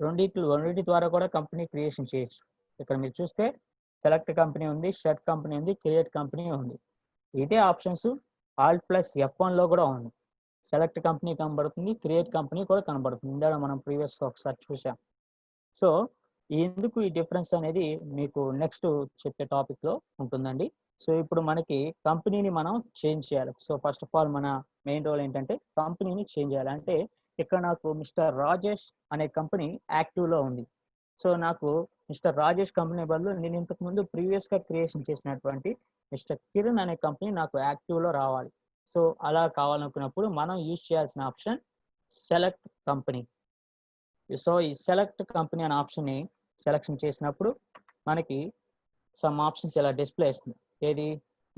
రెండింటి ద్వారా కూడా కంపెనీ క్రియేషన్ చేయొచ్చు. ఇక్కడ మీరు చూస్తే సెలెక్ట్ కంపెనీ ఉంది, షర్ట్ కంపెనీ ఉంది, క్రియేట్ కంపెనీ ఉంది. ఇదే ఆప్షన్స్ Alt plus F1లో కూడా ఉంది. సెలెక్ట్ కంపెనీ కనబడుతుంది, క్రియేట్ కంపెనీ కూడా కనబడుతుంది. ఇందులో మనం ప్రీవియస్గా ఒకసారి చూసాం. సో ఎందుకు ఈ డిఫరెన్స్ అనేది మీకు నెక్స్ట్ చెప్పే టాపిక్లో ఉంటుందండి. సో ఇప్పుడు మనకి కంపెనీని మనం చేంజ్ చేయాలి. సో ఫస్ట్ ఆఫ్ ఆల్ మన మెయిన్ రోల్ ఏంటంటే కంపెనీని చేంజ్ చేయాలి. అంటే ఇక్కడ నాకు మిస్టర్ రాజేష్ అనే కంపెనీ యాక్టివ్లో ఉంది. సో నాకు మిస్టర్ రాజేష్ కంపెనీ బదులు నేను ఇంతకుముందు ప్రీవియస్గా క్రియేషన్ చేసినటువంటి మిస్టర్ కిరణ్ అనే కంపెనీ నాకు యాక్టివ్లో రావాలి. సో అలా కావాలనుకున్నప్పుడు మనం యూజ్ చేయాల్సిన ఆప్షన్ సెలెక్ట్ కంపెనీ. సో ఈ సెలెక్ట్ కంపెనీ అనే ఆప్షన్ని సెలెక్షన్ చేసినప్పుడు మనకి సమ్ ఆప్షన్స్ ఇలా డిస్ప్లే ఇస్తుంది. ఏది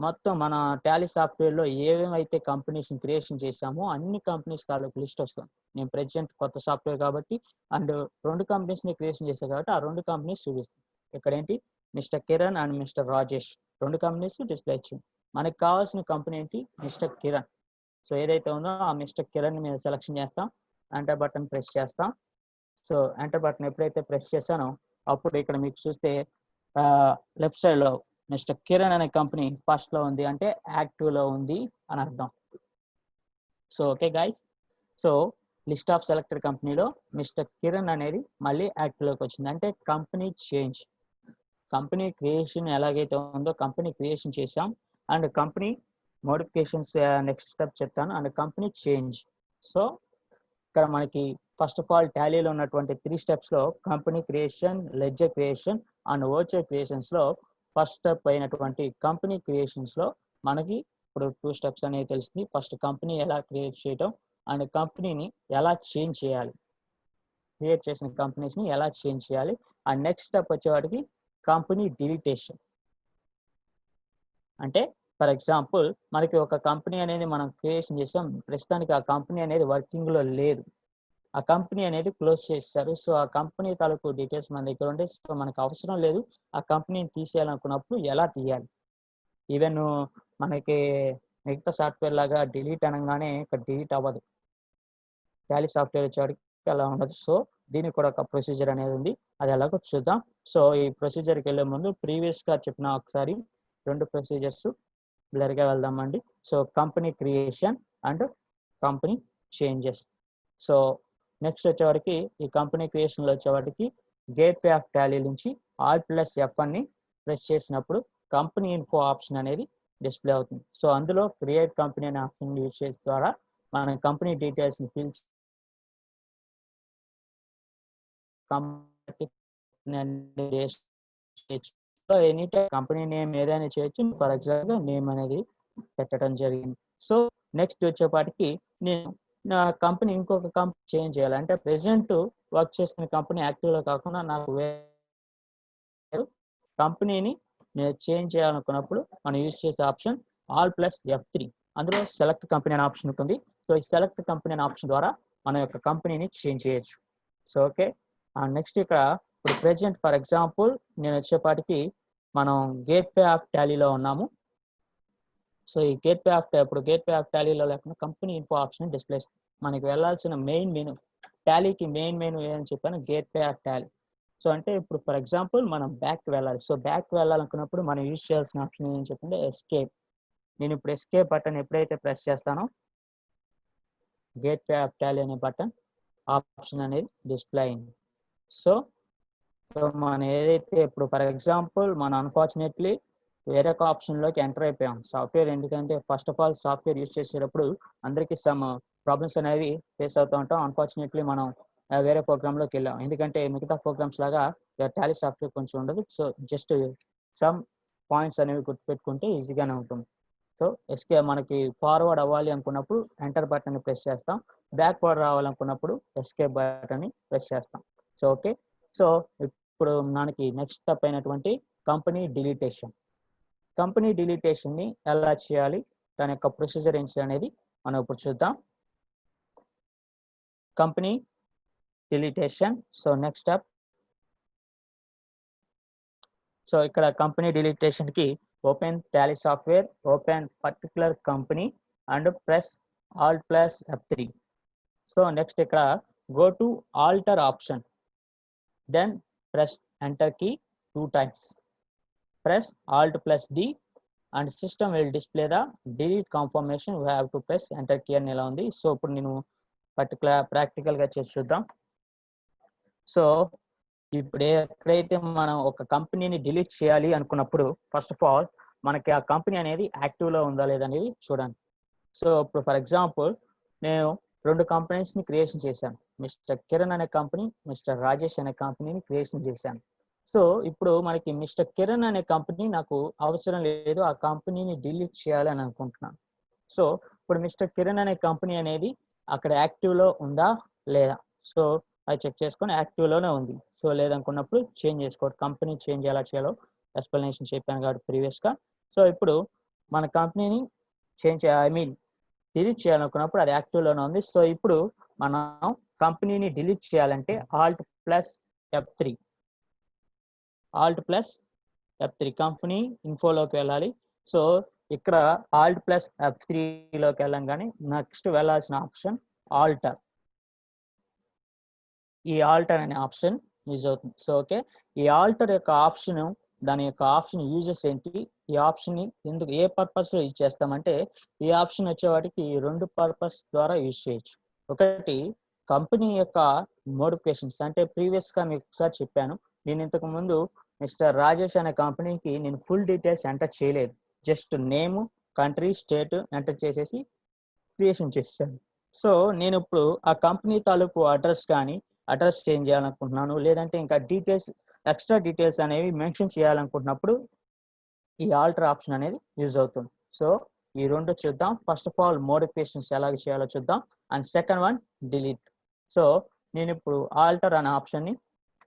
మొత్తం మన టాలీ సాఫ్ట్వేర్లో ఏమేమైతే కంపెనీస్ని క్రియేషన్ చేసామో అన్ని కంపెనీస్ తాలూకు లిస్ట్ వస్తుంది. నేను ప్రెజెంట్ కొత్త సాఫ్ట్వేర్ కాబట్టి అండ్ 2 కంపెనీస్ని క్రియేషన్ చేశాను కాబట్టి ఆ 2 కంపెనీస్ చూపిస్తుంది. ఇక్కడ ఏంటి mister Kiran and mister Rajesh 2 companies display ఇచ్చింది. మనకి కావాల్సిన కంపెనీ ఏంటి మిస్టర్ కిరణ్. సో ఏదైతే ఉందో ఆ మిస్టర్ కిరణ్ మీద సెలెక్షన్ చేస్తాం, ఎంటర్ బటన్ ప్రెస్ చేస్తాం. సో ఎంటర్ బటన్ ఎప్పుడైతే ప్రెస్ చేశానో అప్పుడు ఇక్కడ మీకు చూస్తే లెఫ్ట్ సైడ్లో మిస్టర్ కిరణ్ అనే కంపెనీ ఫస్ట్లో ఉంది, అంటే యాక్టివ్లో ఉంది అని అర్థం. So okay guys, so list of selected కంపెనీలో మిస్టర్ కిరణ్ అనేది మళ్ళీ యాక్టివ్లోకి వచ్చింది. అంటే కంపెనీ చేంజ్. కంపెనీ క్రియేషన్ ఎలాగైతే ఉందో కంపెనీ క్రియేషన్ చేసాం and company modifications next step చెప్తాను అండ్ కంపెనీ చేంజ్. సో ఇక్కడ మనకి ఫస్ట్ ఆఫ్ ఆల్ టాలీలో ఉన్నటువంటి 3 స్టెప్స్లో company creation, ledger creation and voucher క్రియేషన్స్లో ఫస్ట్ స్టెప్ అయినటువంటి కంపెనీ క్రియేషన్స్లో మనకి ఇప్పుడు 2 స్టెప్స్ అనేవి తెలుస్తుంది. ఫస్ట్ కంపెనీ ఎలా క్రియేట్ చేయటం అండ్ కంపెనీని ఎలా చేంజ్ చేయాలి. క్రియేట్ చేసిన కంపెనీస్ని ఎలా చేంజ్ చేయాలి. అండ్ నెక్స్ట్ స్టెప్ వచ్చేవాడికి కంపెనీ డిలీటేషన్. అంటే ఫర్ ఎగ్జాంపుల్ మనకి ఒక కంపెనీ అనేది మనం క్రియేషన్ చేసాం, ప్రస్తుతానికి ఆ కంపెనీ అనేది వర్కింగ్లో లేదు, ఆ కంపెనీ అనేది క్లోజ్ చేస్తారు. సో ఆ కంపెనీ తాలూకు డీటెయిల్స్ మన దగ్గర ఉండే, సో మనకు అవసరం లేదు, ఆ కంపెనీని తీసేయాలనుకున్నప్పుడు ఎలా తీయాలి. ఈవెన్ మనకి మిగతా సాఫ్ట్వేర్ లాగా డిలీట్ అనగానే ఇక్కడ డిలీట్ అవ్వదు, టాలీ సాఫ్ట్వేర్ వచ్చేవాడికి అలా ఉండదు. సో దీనికి కూడా ఒక ప్రొసీజర్ అనేది ఉంది, అది ఎలాగో చూద్దాం. సో ఈ ప్రొసీజర్కి వెళ్ళే ముందు ప్రీవియస్గా చెప్పిన ఒకసారి 2 ప్రొసీజర్స్ బ్లర్గా వెళ్దామండి. So company creation and company changes. So next వచ్చేవాడికి ఈ కంపెనీ క్రియేషన్లో వచ్చేవాడికి గేట్వే ఆఫ్ టాలీ నుంచి Alt+F అని ప్రెస్ చేసినప్పుడు కంపెనీ ఇన్ఫో ఆప్షన్ అనేది డిస్ప్లే అవుతుంది. సో అందులో క్రియేట్ కంపెనీ అనే ఆప్షన్ యూజ్ చేసే ద్వారా మన కంపెనీ డీటెయిల్స్ని fill any time company name ఏదైనా చేయొచ్చు. ఫర్ ఎగ్జాంపుల్ నేమ్ అనేది పెట్టడం జరిగింది. సో నెక్స్ట్ వచ్చేపాటికి నేను నా కంపెనీ ఇంకొక కంపెనీ చేంజ్ చేయాలి అంటే ప్రెసెంట్ వర్క్ చేస్తున్న కంపెనీ యాక్టివ్లో కాకుండా నాకు వేరే కంపెనీని నేను చేంజ్ చేయాలనుకున్నప్పుడు మనం యూజ్ చేసే ఆప్షన్ Alt+F3. అందులో సెలెక్ట్ కంపెనీ అనే ఆప్షన్ ఉంటుంది. సో ఈ సెలెక్ట్ కంపెనీ అనే ఆప్షన్ ద్వారా మన యొక్క కంపెనీని చేంజ్ చేయొచ్చు. సో ఓకే, నెక్స్ట్ ఇక్కడ ఇప్పుడు ప్రెసెంట్ ఫర్ ఎగ్జాంపుల్ నేను వచ్చేపాటికి మనం గేట్వే ఆఫ్ టాలీలో ఉన్నాము. సో ఈ గేట్వే ఆఫ్ టాలీలో లేకుండా కంపెనీ ఇన్ఫో ఆప్షన్ డిస్ప్లే, మనకి వెళ్ళాల్సిన మెయిన్ మెనూ, టాలీకి మెయిన్ మెనూ ఏదని చెప్పాను, గేట్వే ఆఫ్ టాలీ. సో అంటే ఇప్పుడు ఫర్ ఎగ్జాంపుల్ మనం బ్యాక్ వెళ్ళాలి. సో బ్యాక్ వెళ్ళాలనుకున్నప్పుడు మనం యూజ్ చేయాల్సిన ఆప్షన్ ఏం చెప్పంటే ఎస్కేప్. నేను ఇప్పుడు ఎస్కేప్ బటన్ ఎప్పుడైతే ప్రెస్ చేస్తానో గేట్వే ఆఫ్ టాలీ అనే బటన్ ఆప్షన్ అనేది డిస్ప్లే అయింది. సో మనం ఏదైతే ఇప్పుడు ఫర్ ఎగ్జాంపుల్ మనం అన్ఫార్చునేట్లీ వేరే ఒక ఆప్షన్లోకి ఎంటర్ అయిపోయాం సాఫ్ట్వేర్, ఎందుకంటే first of all software use చేసేటప్పుడు అందరికీ సమ్ ప్రాబ్లమ్స్ అనేవి ఫేస్ అవుతూ ఉంటాం. అన్ఫార్చునేట్లీ మనం వేరే ప్రోగ్రామ్లోకి వెళ్ళాం, ఎందుకంటే మిగతా ప్రోగ్రామ్స్ లాగా టాలీ సాఫ్ట్వేర్ కొంచెం ఉండదు. సో జస్ట్ సమ్ పాయింట్స్ అనేవి గుర్తుపెట్టుకుంటే ఈజీగానే ఉంటుంది. సో మనకి ఫార్వర్డ్ అవ్వాలి అనుకున్నప్పుడు ఎంటర్ బటన్ ప్రెస్ చేస్తాం, బ్యాక్వర్డ్ రావాలనుకున్నప్పుడు ఎస్కేప్ బటన్ ప్రెస్ చేస్తాం. సో ఓకే, సో ఇప్పుడు మనకి నెక్స్ట్ స్టెప్ అయినటువంటి కంపెనీ డిలీటేషన్. కంపెనీ డిలీటేషన్ని ఎలా చేయాలి, దాని యొక్క ప్రొసీజర్ ఏంటి అనేది మనం ఇప్పుడు చూద్దాం. Company deletion. So next step, so ఇక్కడ కంపెనీ డిలీటేషన్కి open Tally software, open particular company and press Alt+F3. So next ఇక్కడ go to alter option, then press enter key 2 times, press Alt+D and system will display the delete confirmation. We have to press enter key అని ఎలా ఉంది. So ఇప్పుడు నేను ప్రాక్టికల్గా చేసి చూద్దాం. So ఇప్పుడు ఎక్కడైతే మనం ఒక కంపెనీని డిలీట్ చేయాలి అనుకున్నప్పుడు ఫస్ట్ ఆఫ్ ఆల్ మనకి ఆ కంపెనీ అనేది యాక్టివ్లో ఉందా లేదనేది చూడండి. సో ఇప్పుడు ఫర్ ఎగ్జాంపుల్ నేను 2 కంపెనీస్ని క్రియేషన్ చేశాను, మిస్టర్ కిరణ్ అనే కంపెనీ, మిస్టర్ రాజేష్ అనే కంపెనీని క్రియేషన్ చేశాను. సో ఇప్పుడు మనకి మిస్టర్ కిరణ్ అనే కంపెనీ నాకు అవసరం లేదు, ఆ కంపెనీని డిలీట్ చేయాలి అని అనుకుంటున్నాను. సో ఇప్పుడు మిస్టర్ కిరణ్ అనే కంపెనీ అనేది అక్కడ యాక్టివ్లో ఉందా లేదా, సో అది చెక్ చేసుకొని యాక్టివ్లోనే ఉంది. సో లేదనుకున్నప్పుడు చేంజ్ చేసుకోవాలి, కంపెనీ చేంజ్ ఎలా చేయాలో ఎక్స్ప్లెనేషన్ చెప్పాను కాబట్టి ప్రీవియస్గా. సో ఇప్పుడు మన కంపెనీని డిలీట్ చేయాలనుకున్నప్పుడు అది యాక్టివ్లోనే ఉంది. సో ఇప్పుడు మనం కంపెనీని డిలీట్ చేయాలంటే Alt+F3 కంపెనీ ఇన్ఫోలోకి వెళ్ళాలి. సో ఇక్కడ Alt+F3లోకి వెళ్ళంగానే నెక్స్ట్ వెళ్ళాల్సిన ఆప్షన్ ఆల్టర్. ఈ ఆల్టర్ అనే ఆప్షన్ యూజ్ అవుతుంది. సో ఓకే, ఈ ఆల్టర్ యొక్క ఆప్షన్, దాని యొక్క ఆప్షన్ యూజెస్ ఏంటి, ఈ ఆప్షన్ని ఎందుకు ఏ పర్పస్లో యూజ్ చేస్తామంటే ఈ ఆప్షన్ వచ్చేవాటికి 2 పర్పస్ ద్వారా యూజ్ చేయొచ్చు. ఒకటి కంపెనీ యొక్క మోడిఫికేషన్స్, అంటే ప్రీవియస్గా మీకు ఒకసారి చెప్పాను, నేను ఇంతకు ముందు మిస్టర్ రాజేష్ అనే కంపెనీకి నేను ఫుల్ డీటెయిల్స్ ఎంటర్ చేయలేదు, just name, country, state enter చేసేసి క్రియేషన్ చేశాను. సో నేను ఇప్పుడు ఆ కంపెనీ తాలూకు అడ్రస్ చేంజ్ చేయాలనుకుంటున్నాను, లేదంటే ఇంకా ఎక్స్ట్రా డీటెయిల్స్ అనేవి మెన్షన్ చేయాలనుకుంటున్నప్పుడు ఈ ఆల్టర్ ఆప్షన్ అనేది యూజ్ అవుతుంది. సో ఈ 2 చూద్దాం. ఫస్ట్ ఆఫ్ ఆల్ మోడిఫికేషన్స్ ఎలాగ చేయాలో చూద్దాం, and second one delete. So నేను ఇప్పుడు ఆల్టర్ అనే ఆప్షన్ని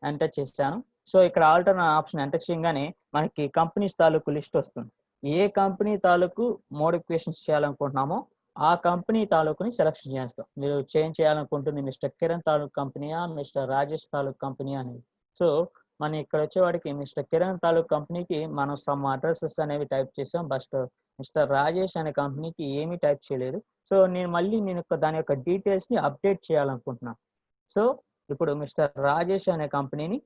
ఎంటర్ చేశాను. సో ఇక్కడ ఆల్టర్ అనే ఆప్షన్ ఎంటర్ చేయగానే మనకి కంపెనీస్ తాలూకు లిస్ట్ వస్తుంది. ఏ కంపెనీ తాలూకు మోడిఫికేషన్స్ చేయాలనుకుంటున్నామో ఆ కంపెనీ తాలూకుని సెలెక్షన్ చేస్తాం. మీరు చేంజ్ చేయాలనుకుంటుంది మిస్టర్ కిరణ్ తాలూకు కంపెనీయా, మిస్టర్ రాజేష్ తాలూకు కంపెనీ అనేది. సో మనం ఇక్కడ వచ్చేవాడికి మిస్టర్ కిరణ్ తాలూకు కంపెనీకి మనం సమ్ అడ్రసెస్ అనేవి టైప్ చేసాం. బట్ మిస్టర్ రాజేష్ అనే కంపెనీకి ఏమీ టైప్ చేయలేదు. సో నేను దాని యొక్క డీటెయిల్స్ ని అప్డేట్ చేయాలనుకుంటున్నాను. సో ఇప్పుడు మిస్టర్ రాజేష్ అనే కంపెనీని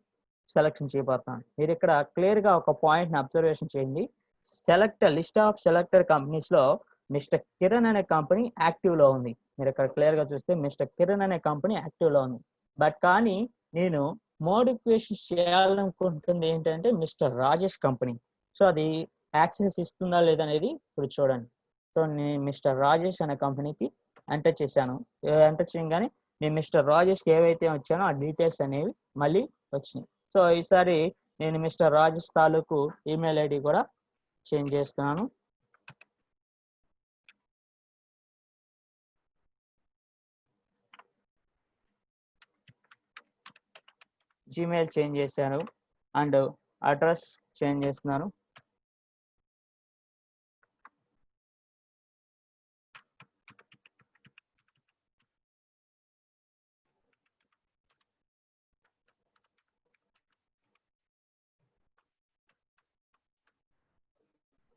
సెలెక్షన్ చేయబోతున్నాను. మీరు ఇక్కడ క్లియర్ గా ఒక పాయింట్ ని అబ్జర్వేషన్ చేయండి. లిస్ట్ ఆఫ్ సెలెక్టర్ కంపెనీస్ లో మిస్టర్ కిరణ్ అనే కంపెనీ యాక్టివ్ లో ఉంది. మీరు ఇక్కడ క్లియర్ గా చూస్తే మిస్టర్ కిరణ్ అనే కంపెనీ యాక్టివ్ లో ఉంది. బట్ కానీ నేను మోడిఫికేషన్ చేయాలనుకుంటుంది ఏంటంటే మిస్టర్ రాజేష్ కంపెనీ. సో అది యాక్సెస్ ఇస్తుందా లేదా అనేది ఇప్పుడు చూడండి. సో నేను మిస్టర్ రాజేష్ అనే కంపెనీకి ఎంటర్ చేశాను. ఎంటర్ చేయగానే నేను మిస్టర్ రాజేష్కి ఏవైతే వచ్చానో ఆ డీటెయిల్స్ అనేవి మళ్ళీ వచ్చినాయి. సో ఈసారి నేను మిస్టర్ రాజేష్ తాలూకు ఈమెయిల్ ఐడి కూడా చేంజ్ చేస్తున్నాను. జీమెయిల్ చేంజ్ చేశాను అండ్ అడ్రస్ చేంజ్ చేస్తున్నాను.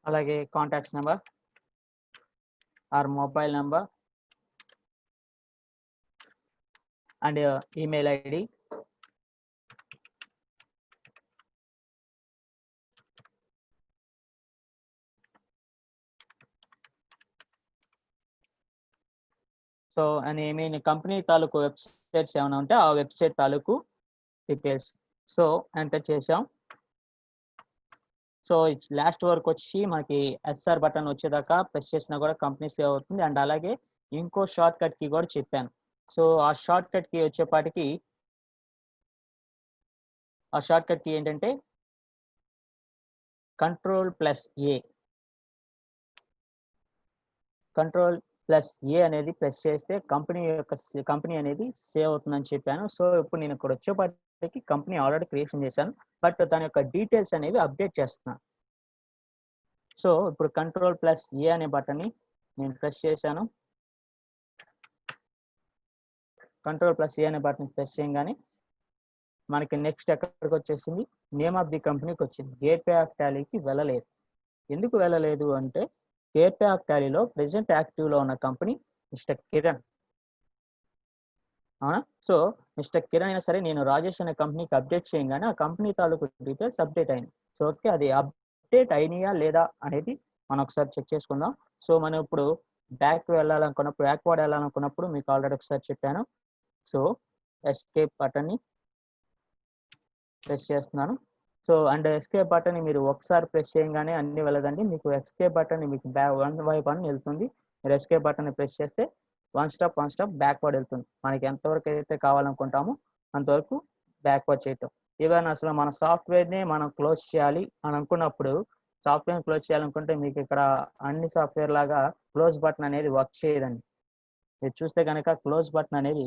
అలాగే contacts number or mobile number and email ID. So and ఏమైనా కంపెనీ తాలూకు వెబ్సైట్స్ ఏమైనా ఉంటే ఆ వెబ్సైట్ తాలూకు డీటెయిల్స్. సో ఎంటర్ చేసాం. సో లాస్ట్ వరకు వచ్చి మనకి ఎస్ఆర్ బటన్ వచ్చేదాకా ప్రెస్ చేసినా కూడా కంపెనీ సేవ్ అవుతుంది. అండ్ అలాగే ఇంకో షార్ట్ కట్ కి కూడా చెప్పాను. సో ఆ షార్ట్ కట్ కి వచ్చేపాటికి ఏంటంటే కంట్రోల్+A అనేది ప్రెస్ చేస్తే కంపెనీ అనేది సేవ్ అవుతుందని చెప్పాను. సో ఇప్పుడు నేను ఇక్కడ వచ్చేపాటికి కంపెనీ ఆల్రెడీ క్రియేషన్ చేశాను. బట్ దాని యొక్క డీటెయిల్స్ అనేవి అప్డేట్ చేస్తున్నాను. సో ఇప్పుడు కంట్రోల్+A అనే బటన్ని నేను ప్రెస్ చేశాను. కంట్రోల్+A అనే బటన్ ప్రెస్ చేయగానే మనకి నెక్స్ట్ ఎక్కడికి వచ్చేసింది, నేమ్ ఆఫ్ ది కంపెనీకి వచ్చింది. గేట్వే ఆఫ్ టాలీకి వెళ్ళలేదు. ఎందుకు వెళ్ళలేదు అంటే గేట్వే ఆఫ్ టాలీలో ప్రెసెంట్ యాక్టివ్ లో ఉన్న company mister Kiran. So mister Kiran అయినా సరే నేను రాజేష్ అనే కంపెనీకి అప్డేట్ చేయగానే ఆ కంపెనీ తాలూకు డీటెయిల్స్ అప్డేట్ అయింది. సో ఓకే, అది అప్డేట్ అయినాయా లేదా అనేది మనం ఒకసారి చెక్ చేసుకుందాం. సో మనం ఇప్పుడు బ్యాక్వర్డ్ వెళ్ళాలనుకున్నప్పుడు మీకు ఆల్రెడీ ఒకసారి చెప్పాను. సో ఎస్కేప్ బటన్ని ప్రెస్ చేస్తున్నాను. సో అండ్ ఎస్కేప్ బటన్ మీరు ఒకసారి ప్రెస్ చేయగానే అన్ని వెళ్ళదండి. మీకు ఎస్కేప్ బటన్ మీకు వన్ బై వన్ వెళ్తుంది. మీరు ఎస్కేప్ బటన్ ప్రెస్ చేస్తే వన్ స్టెప్ బ్యాక్వర్డ్ వెళ్తుంది. మనకి ఎంతవరకు అయితే కావాలనుకుంటామో అంతవరకు బ్యాక్వర్డ్ చేయటం. ఈవెన్ అసలు మన సాఫ్ట్వేర్ని మనం క్లోజ్ చేయాలి అని అనుకున్నప్పుడు, సాఫ్ట్వేర్ క్లోజ్ చేయాలనుకుంటే మీకు ఇక్కడ అన్ని సాఫ్ట్వేర్ లాగా క్లోజ్ బటన్ అనేది వర్క్ చేయదండి. మీరు చూస్తే కనుక క్లోజ్ బటన్ అనేది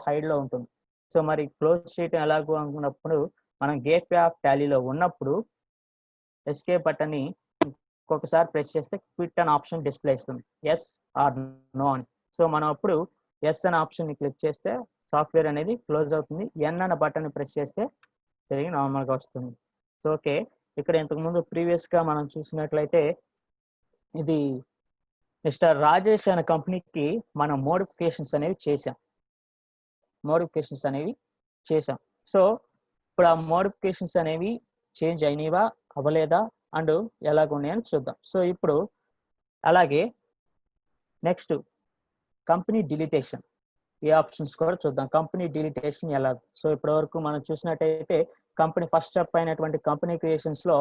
హైడ్లో ఉంటుంది. సో మరి క్లోజ్ చేయటం ఎలాగో అనుకున్నప్పుడు మనం గేట్వే ఆఫ్ టాలీలో ఉన్నప్పుడు ఎస్కేప్ బటన్ని ఇంకొకసారి ప్రెస్ చేస్తే క్విట్ అనే ఆప్షన్ డిస్ప్లే ఇస్తుంది, ఎస్ ఆర్ నో అని. సో మనం అప్పుడు ఎస్ అనే ఆప్షన్ని క్లిక్ చేస్తే సాఫ్ట్వేర్ అనేది క్లోజ్ అవుతుంది. ఎన్ అనే బటన్ ప్రెస్ చేస్తే తిరిగి నార్మల్గా వస్తుంది. సో ఓకే, ఇక్కడ ఇంతకుముందు ప్రీవియస్గా మనం చూసినట్లయితే ఇది మిస్టర్ రాజేష్ అనే కంపెనీకి మనం మోడిఫికేషన్స్ అనేవి చేసాం. సో ఇప్పుడు ఆ మోడిఫికేషన్స్ అనేవి చేంజ్ అయినవా అవ్వలేదా అండ్ ఎలాగున్నాయని చూద్దాం. సో ఇప్పుడు అలాగే నెక్స్ట్ కంపెనీ డిలీటేషన్ ఈ ఆప్షన్స్ కూడా చూద్దాం. కంపెనీ డిలీటేషన్ ఎలాగో. సో ఇప్పటి వరకు మనం చూసినట్టయితే కంపెనీ ఫస్ట్ స్టెప్ అయినటువంటి కంపెనీ క్రియేషన్స్ లో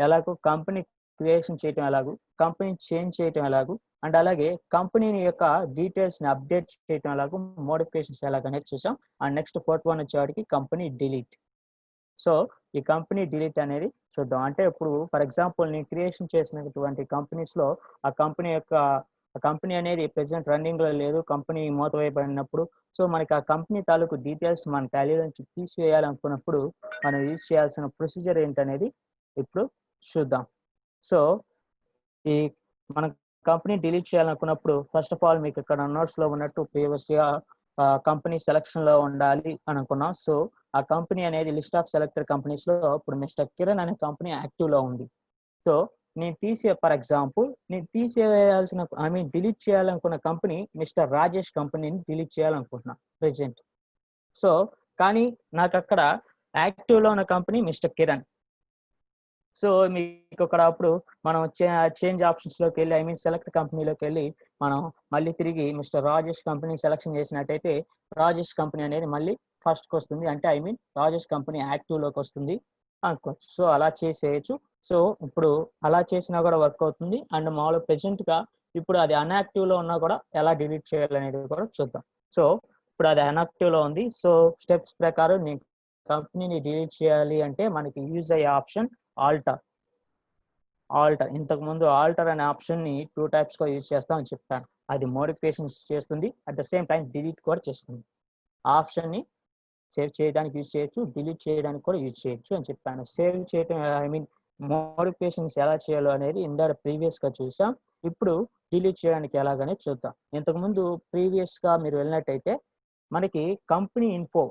ఎలాగో కంపెనీ క్రియేషన్ చేయటం ఎలాగో, కంపెనీ చేంజ్ చేయటం ఎలాగో అండ్ అలాగే కంపెనీ యొక్క డీటెయిల్స్ ని అప్డేట్ చేయటం ఎలాగో, మోడిఫికేషన్స్ ఎలాగనేది చూసాం. అండ్ నెక్స్ట్ ఫోర్త్ వన్ వచ్చేవాడికి కంపెనీ డిలీట్. సో ఈ కంపెనీ డిలీట్ అనేది చూద్దాం. అంటే ఇప్పుడు ఫర్ ఎగ్జాంపుల్ నేను క్రియేషన్ చేసినటువంటి కంపెనీస్ లో ఆ కంపెనీ యొక్క ఆ కంపెనీ అనేది ప్రెసెంట్ రన్నింగ్ లో లేదు, కంపెనీ మూతవేయబడినప్పుడు సో మనకి ఆ కంపెనీ తాలూకు డీటెయిల్స్ మన టాలీ నుంచి తీసివేయాలనుకున్నప్పుడు మనం యూజ్ చేయాల్సిన ప్రొసీజర్ ఏంటనేది ఇప్పుడు చూద్దాం. సో ఈ మన కంపెనీ డిలీట్ చేయాలనుకున్నప్పుడు ఫస్ట్ ఆఫ్ ఆల్ మీకు ఇక్కడ నోట్స్ లో ఉన్నట్టు ప్రీవియస్ గా కంపెనీ సెలక్షన్ లో ఉండాలి అనుకున్నాం. సో ఆ కంపెనీ అనేది లిస్ట్ ఆఫ్ సెలెక్టెడ్ కంపెనీస్ లో ఇప్పుడు మిస్టర్ కిరణ్ అనే కంపెనీ యాక్టివ్ లో ఉంది. సో ఫర్ ఎగ్జాంపుల్ నేను తీసేయాల్సిన డిలీట్ చేయాలనుకున్న కంపెనీ మిస్టర్ రాజేష్ కంపెనీని డిలీట్ చేయాలనుకుంటున్నా ప్రెసెంట్. సో కానీ నాకు అక్కడ యాక్టివ్ లో ఉన్న కంపెనీ మిస్టర్ కిరణ్. సో మీకు అక్కడ అప్పుడు మనం చేంజ్ ఆప్షన్స్ లోకి వెళ్ళి సెలెక్ట్ కంపెనీలోకి వెళ్ళి మనం మళ్ళీ తిరిగి మిస్టర్ రాజేష్ కంపెనీ సెలెక్షన్ చేసినట్టయితే రాజేష్ కంపెనీ అనేది మళ్ళీ ఫస్ట్కి వస్తుంది. అంటే రాజేష్ కంపెనీ యాక్టివ్ లోకి వస్తుంది అనుకోవచ్చు. సో అలా చేసేయచ్చు. సో ఇప్పుడు అలా చేసినా కూడా వర్క్ అవుతుంది. అండ్ మామూలుగా ప్రెసెంట్ గా ఇప్పుడు అది అన్యాక్టివ్ లో ఉన్నా కూడా ఎలా డిలీట్ చేయాలనేది కూడా చూద్దాం. సో ఇప్పుడు అది అన్యాక్టివ్ లో ఉంది. సో స్టెప్స్ ప్రకారం నేను కంపెనీని డిలీట్ చేయాలి అంటే మనకి యూజ్ అయ్యే ఆప్షన్ ఆల్టర్. ఇంతకు ముందు ఆల్టర్ అనే ఆప్షన్ ని 2 టైప్స్ గా యూజ్ చేస్తామని చెప్పాను. అది మోడిఫికేషన్స్ చేస్తుంది, at the same time delete కూడా చేస్తుంది. ఆప్షన్ ని సేవ్ చేయడానికి యూజ్ చేయొచ్చు, డిలీట్ చేయడానికి కూడా యూజ్ చేయొచ్చు అని చెప్పాను. సేవ్ చేయడం మోడిఫికేషన్స్ ఎలా చేయాలో అనేది ఇందాక ప్రీవియస్ గా చూసాం. ఇప్పుడు డిలీట్ చేయడానికి ఎలాగనే చూద్దాం. ఇంతకు ముందు ప్రీవియస్ గా మీరు వెళ్ళినట్టయితే మనకి company info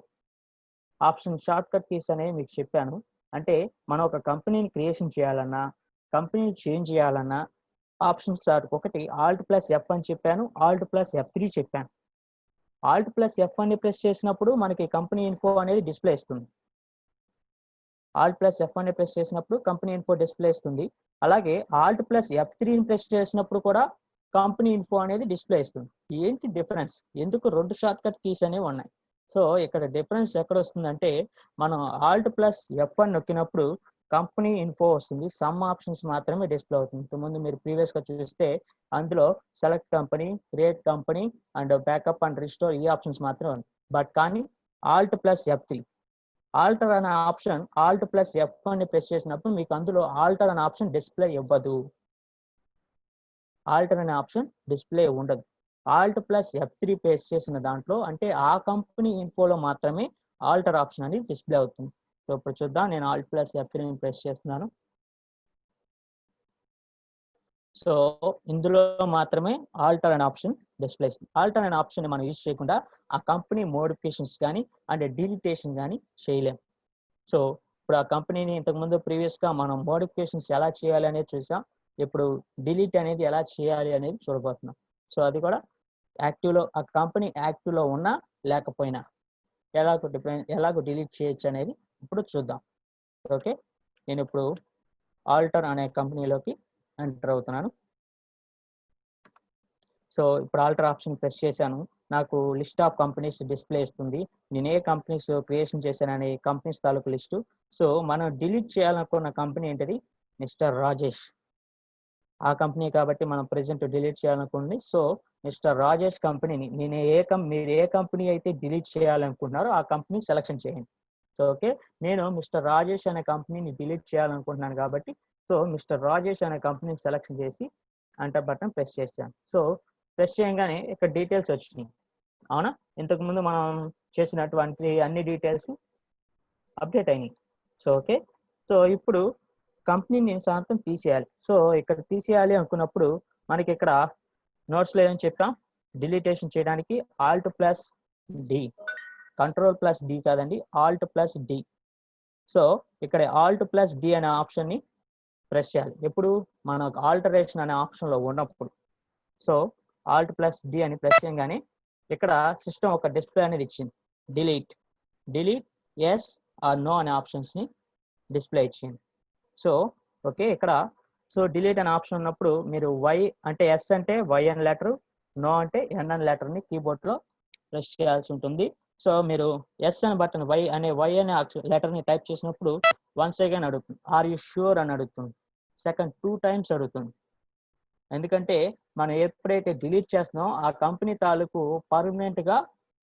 option short cut keys అనేవి మీకు చెప్పాను. అంటే మనం ఒక కంపెనీని క్రియేషన్ చేయాలన్నా, కంపెనీని చేంజ్ చేయాలన్నా ఆప్షన్స్ ఒకటి Alt+F అని చెప్పాను, Alt+F3 చెప్పాను. Alt+F అని ప్రెస్ చేసినప్పుడు మనకి కంపెనీ ఇన్ఫో అనేది డిస్ప్లే ఇస్తుంది. Alt+F అని ప్రెస్ చేసినప్పుడు కంపెనీ ఇన్ఫో డిస్ప్లే ఇస్తుంది. అలాగే Alt+F3ని ప్రెస్ చేసినప్పుడు కూడా కంపెనీ ఇన్ఫో అనేది డిస్ప్లే ఇస్తుంది. ఏంటి డిఫరెన్స్? ఎందుకు 2 షార్ట్ కట్ కీస్ అనేవి ఉన్నాయి? సో ఇక్కడ డిఫరెన్స్ ఎక్కడ వస్తుందంటే మనం Alt+F అని నొక్కినప్పుడు కంపెనీ ఇన్ఫో వస్తుంది, సమ్ ఆప్షన్స్ మాత్రమే డిస్ప్లే అవుతుంది. ఇంతకుముందు మీరు ప్రీవియస్ గా చూస్తే అందులో select company, create company and backup and restore ఈ ఆప్షన్స్ మాత్రమే ఉంది. బట్ కానీ Alt+F3 ఆల్టర్ అనే ఆప్షన్ Alt+F అని ప్రెస్ చేసినప్పుడు మీకు అందులో ఆల్టర్ అనే ఆప్షన్ డిస్ప్లే ఇవ్వదు. ఆల్టర్ అనే ఆప్షన్ డిస్ప్లే ఉండదు. Alt+F3 ప్రెస్ చేసిన దాంట్లో అంటే ఆ కంపెనీ ఇన్ఫోలో మాత్రమే ఆల్టర్ ఆప్షన్ అనేది డిస్ప్లే అవుతుంది. సో ఇప్పుడు చూద్దాం, నేను Alt+F3ని ప్రెస్ చేస్తున్నాను. సో ఇందులో మాత్రమే ఆల్టర్ అనే ఆప్షన్ డిస్ప్లే ఇస్తుంది. ఆల్టర్ అనే ఆప్షన్ మనం యూజ్ చేయకుండా ఆ కంపెనీ మోడిఫికేషన్స్ కానీ అండ్ డిలీటేషన్ కానీ చేయలేం. సో ఇప్పుడు ఆ కంపెనీని ఇంతకుముందు ప్రీవియస్ గా మనం మోడిఫికేషన్స్ ఎలా చేయాలి అనేది చూసాం. ఇప్పుడు డిలీట్ అనేది ఎలా చేయాలి అనేది చూడబోతున్నాం. సో అది కూడా యాక్టివ్లో ఆ కంపెనీ యాక్టివ్లో ఉన్నా లేకపోయినా ఎలాగో డిలీట్ చేయొచ్చు అనేది ఇప్పుడు చూద్దాం. ఓకే, నేను ఇప్పుడు ఆల్టర్ అనే కంపెనీలోకి ఎంటర్ అవుతున్నాను. సో ఇప్పుడు ఆల్టర్ ఆప్షన్ ప్రెస్ చేశాను. నాకు లిస్ట్ ఆఫ్ కంపెనీస్ డిస్ప్లే ఇస్తుంది. నేను ఏ కంపెనీస్ క్రియేషన్ చేశాననే కంపెనీస్ తాలూకు లిస్టు. సో మనం డిలీట్ చేయాలనుకున్న కంపెనీ ఏంటిది? మిస్టర్ రాజేష్. ఆ కంపెనీ కాబట్టి మనం ప్రెసెంట్ డిలీట్ చేయాలనుకుంది. సో మిస్టర్ రాజేష్ కంపెనీని మీరు ఏ కంపెనీ అయితే డిలీట్ చేయాలనుకుంటున్నారో ఆ కంపెనీ సెలెక్షన్ చేయండి. సో ఓకే, నేను మిస్టర్ రాజేష్ అనే కంపెనీని డిలీట్ చేయాలనుకుంటున్నాను కాబట్టి సో మిస్టర్ రాజేష్ అనే కంపెనీని సెలెక్షన్ చేసి ఎంటర్ బటన్ ప్రెస్ చేశాను. సో ప్రెస్ చేయగానే ఇక్కడ డీటెయిల్స్ వచ్చినాయి. అవునా, ఇంతకుముందు మనం చేసినటువంటి అన్ని డీటెయిల్స్ అప్డేట్ అయినాయి. సో ఓకే, సో ఇప్పుడు కంపెనీని శాంతం తీసేయాలి. సో ఇక్కడ తీసేయాలి అనుకున్నప్పుడు మనకి ఇక్కడ నోట్స్లో ఏం చెప్పాం? డిలీటేషన్ చేయడానికి Alt+D, Ctrl+D కాదండి, Alt+D. సో ఇక్కడ Alt+D అనే ఆప్షన్ని ప్రెస్ చేయాలి. ఎప్పుడు మనకు ఆల్టరేషన్ అనే ఆప్షన్లో ఉన్నప్పుడు. సో Alt+D అని ప్రెస్ చేయగానే ఇక్కడ సిస్టమ్ ఒక డిస్ప్లే అనేది ఇచ్చింది. డిలీట్ ఎస్ ఆర్ నో అనే ఆప్షన్స్ని డిస్ప్లే ఇచ్చింది. సో ఓకే, ఇక్కడ సో డిలీట్ అనే ఆప్షన్ ఉన్నప్పుడు మీరు వై అంటే ఎస్ అంటే వై అనే లెటర్, నో అంటే ఎన్ అనే లెటర్ని కీబోర్డ్లో ప్రెస్ చేయాల్సి ఉంటుంది. సో మీరు ఎస్ అనే బటన్ వై అనే లెటర్ని టైప్ చేసినప్పుడు వన్స్ అగైన్ అడుగుతుంది, ఆర్ యూ ష్యూర్ అని అడుగుతుంది. సెకండ్ 2 టైమ్స్ అడుగుతుంది. ఎందుకంటే మనం ఎప్పుడైతే డిలీట్ చేస్తున్నామో ఆ కంపెనీ తాలూకు పర్మనెంట్గా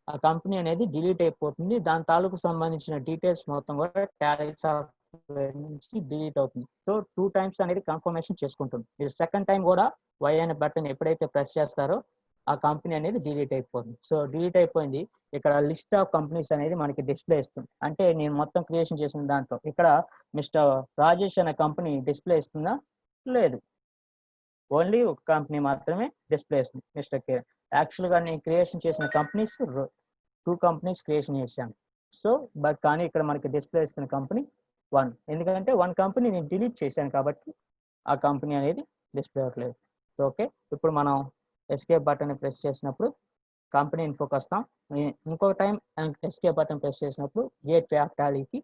ఆ కంపెనీ అనేది డిలీట్ అయిపోతుంది. దాని తాలూకు సంబంధించిన డీటెయిల్స్ మొత్తం కూడా టాలీ సాఫ్ట్వేర్ నుంచి డిలీట్ అవుతుంది. సో 2 టైమ్స్ అనేది కన్ఫర్మేషన్ చేసుకుంటుంది. మీరు సెకండ్ టైం కూడా వై అనే బటన్ ఎప్పుడైతే ప్రెస్ చేస్తారో ఆ కంపెనీ అనేది డిలీట్ అయిపోతుంది. సో డిలీట్ అయిపోయింది. ఇక్కడ లిస్ట్ ఆఫ్ కంపెనీస్ అనేది మనకి డిస్ప్లే ఇస్తుంది. అంటే నేను మొత్తం క్రియేషన్ చేసిన దాంట్లో ఇక్కడ మిస్టర్ రాజేష్ అనే కంపెనీ డిస్ప్లే ఇస్తుందా? లేదు. ఓన్లీ ఒక కంపెనీ మాత్రమే డిస్ప్లే ఇస్తుంది, మిస్టర్ కిరణ్. యాక్చువల్గా నేను క్రియేషన్ చేసిన కంపెనీస్ 2 కంపెనీస్ క్రియేషన్ చేశాను. సో బట్ కానీ ఇక్కడ మనకి డిస్ప్లే ఇస్తున్న కంపెనీ 1. ఎందుకంటే 1 కంపెనీ నేను డిలీట్ చేశాను కాబట్టి ఆ కంపెనీ అనేది డిస్ప్లే అవ్వట్లేదు. ఓకే, ఇప్పుడు మనం ఎస్కేప్ బటన్ ప్రెస్ చేసినప్పుడు కంపెనీ ఇన్ఫోకి వస్తాం. ఇంకొక టైం ఎస్కేప్ బటన్ ప్రెస్ చేసినప్పుడు గేట్వే ఆఫ్ టాలీకి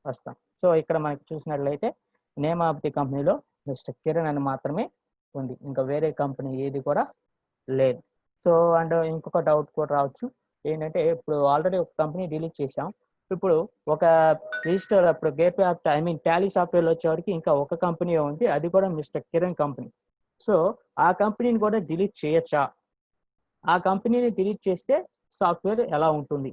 వస్తాం. సో ఇక్కడ మనకి చూసినట్లయితే నేమ్ ఆఫ్ ది కంపెనీలో మిస్టర్ కిరణ్ అని మాత్రమే ఉంది, ఇంకా వేరే కంపెనీ ఏది కూడా లేదు. సో అండ్ ఇంకొక డౌట్ కూడా రావచ్చు ఏంటంటే, ఇప్పుడు ఆల్రెడీ ఒక కంపెనీ డిలీట్ చేసాం. ఇప్పుడు ఒక రిజిస్టర్ అప్పుడు గేట్వే ఆఫ్ టాలీ సాఫ్ట్వేర్లో వచ్చేవాడికి ఇంకా ఒక కంపెనీ ఉంది, అది కూడా మిస్టర్ కిరణ్ కంపెనీ. సో ఆ కంపెనీని కూడా డిలీట్ చేయొచ్చా? ఆ కంపెనీని డిలీట్ చేస్తే సాఫ్ట్వేర్ ఎలా ఉంటుంది?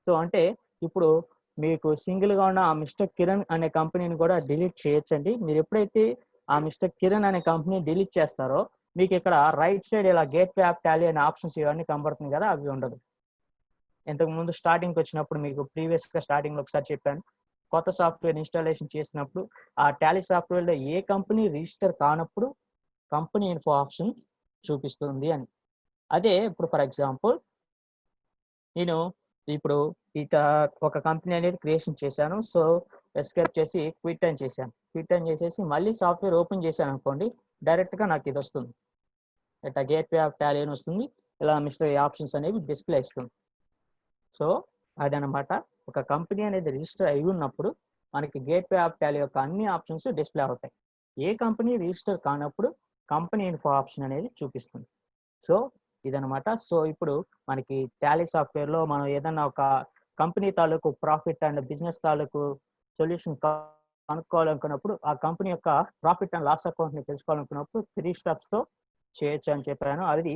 సో అంటే ఇప్పుడు మీకు సింగిల్గా ఉన్న ఆ మిస్టర్ కిరణ్ అనే కంపెనీని కూడా డిలీట్ చేయొచ్చండి. మీరు ఎప్పుడైతే ఆ మిస్టర్ కిరణ్ అనే కంపెనీ డిలీట్ చేస్తారో మీకు ఇక్కడ రైట్ సైడ్ ఇలా గేట్వే ఆఫ్ టాలీ అనే ఆప్షన్స్ ఇవన్నీ కనబడుతుంది కదా, అవి ఉండదు. ఇంతకు ముందు స్టార్టింగ్ వచ్చినప్పుడు మీకు ప్రీవియస్గా స్టార్టింగ్లో ఒకసారి చెప్పాను, కొత్త సాఫ్ట్వేర్ ఇన్స్టాలేషన్ చేసినప్పుడు ఆ టాలీ సాఫ్ట్వేర్లో ఏ కంపెనీ రిజిస్టర్ కానప్పుడు కంపెనీ ఇన్ఫో ఆప్షన్ చూపిస్తుంది అని. అదే ఇప్పుడు ఫర్ ఎగ్జాంపుల్ నేను ఇప్పుడు ఇట ఒక కంపెనీ అనేది క్రియేషన్ చేశాను. సో ఎస్కేప్ చేసి క్విట్ అని చేశాను. క్విట్ అని చేసేసి మళ్ళీ సాఫ్ట్వేర్ ఓపెన్ చేశాను అనుకోండి, డైరెక్ట్గా నాకు ఇది వస్తుంది, ఇట్లా గేట్వే ఆఫ్ టాలీ అని వస్తుంది. ఇలా మిస్టర్ ఆప్షన్స్ అనేవి డిస్ప్లే ఇస్తుంది. సో అదనమాట, ఒక కంపెనీ అనేది రిజిస్టర్ అయి ఉన్నప్పుడు మనకి గేట్వే ఆఫ్ టాలీ యొక్క అన్ని ఆప్షన్స్ డిస్ప్లే అవుతాయి. ఏ కంపెనీ రిజిస్టర్ కానప్పుడు కంపెనీ ఇన్ఫో ఆప్షన్ అనేది చూపిస్తుంది. సో ఇదనమాట. సో ఇప్పుడు మనకి టాలీ సాఫ్ట్వేర్లో మనం ఏదన్నా ఒక కంపెనీ తాలూకు ప్రాఫిట్ అండ్ బిజినెస్ తాలూకు సొల్యూషన్ కనుక్కోవాలనుకున్నప్పుడు ఆ కంపెనీ యొక్క ప్రాఫిట్ అండ్ లాస్ అకౌంట్ని తెలుసుకోవాలనుకున్నప్పుడు 3 స్టెప్స్తో చేయొచ్చు అని చెప్పాను. అది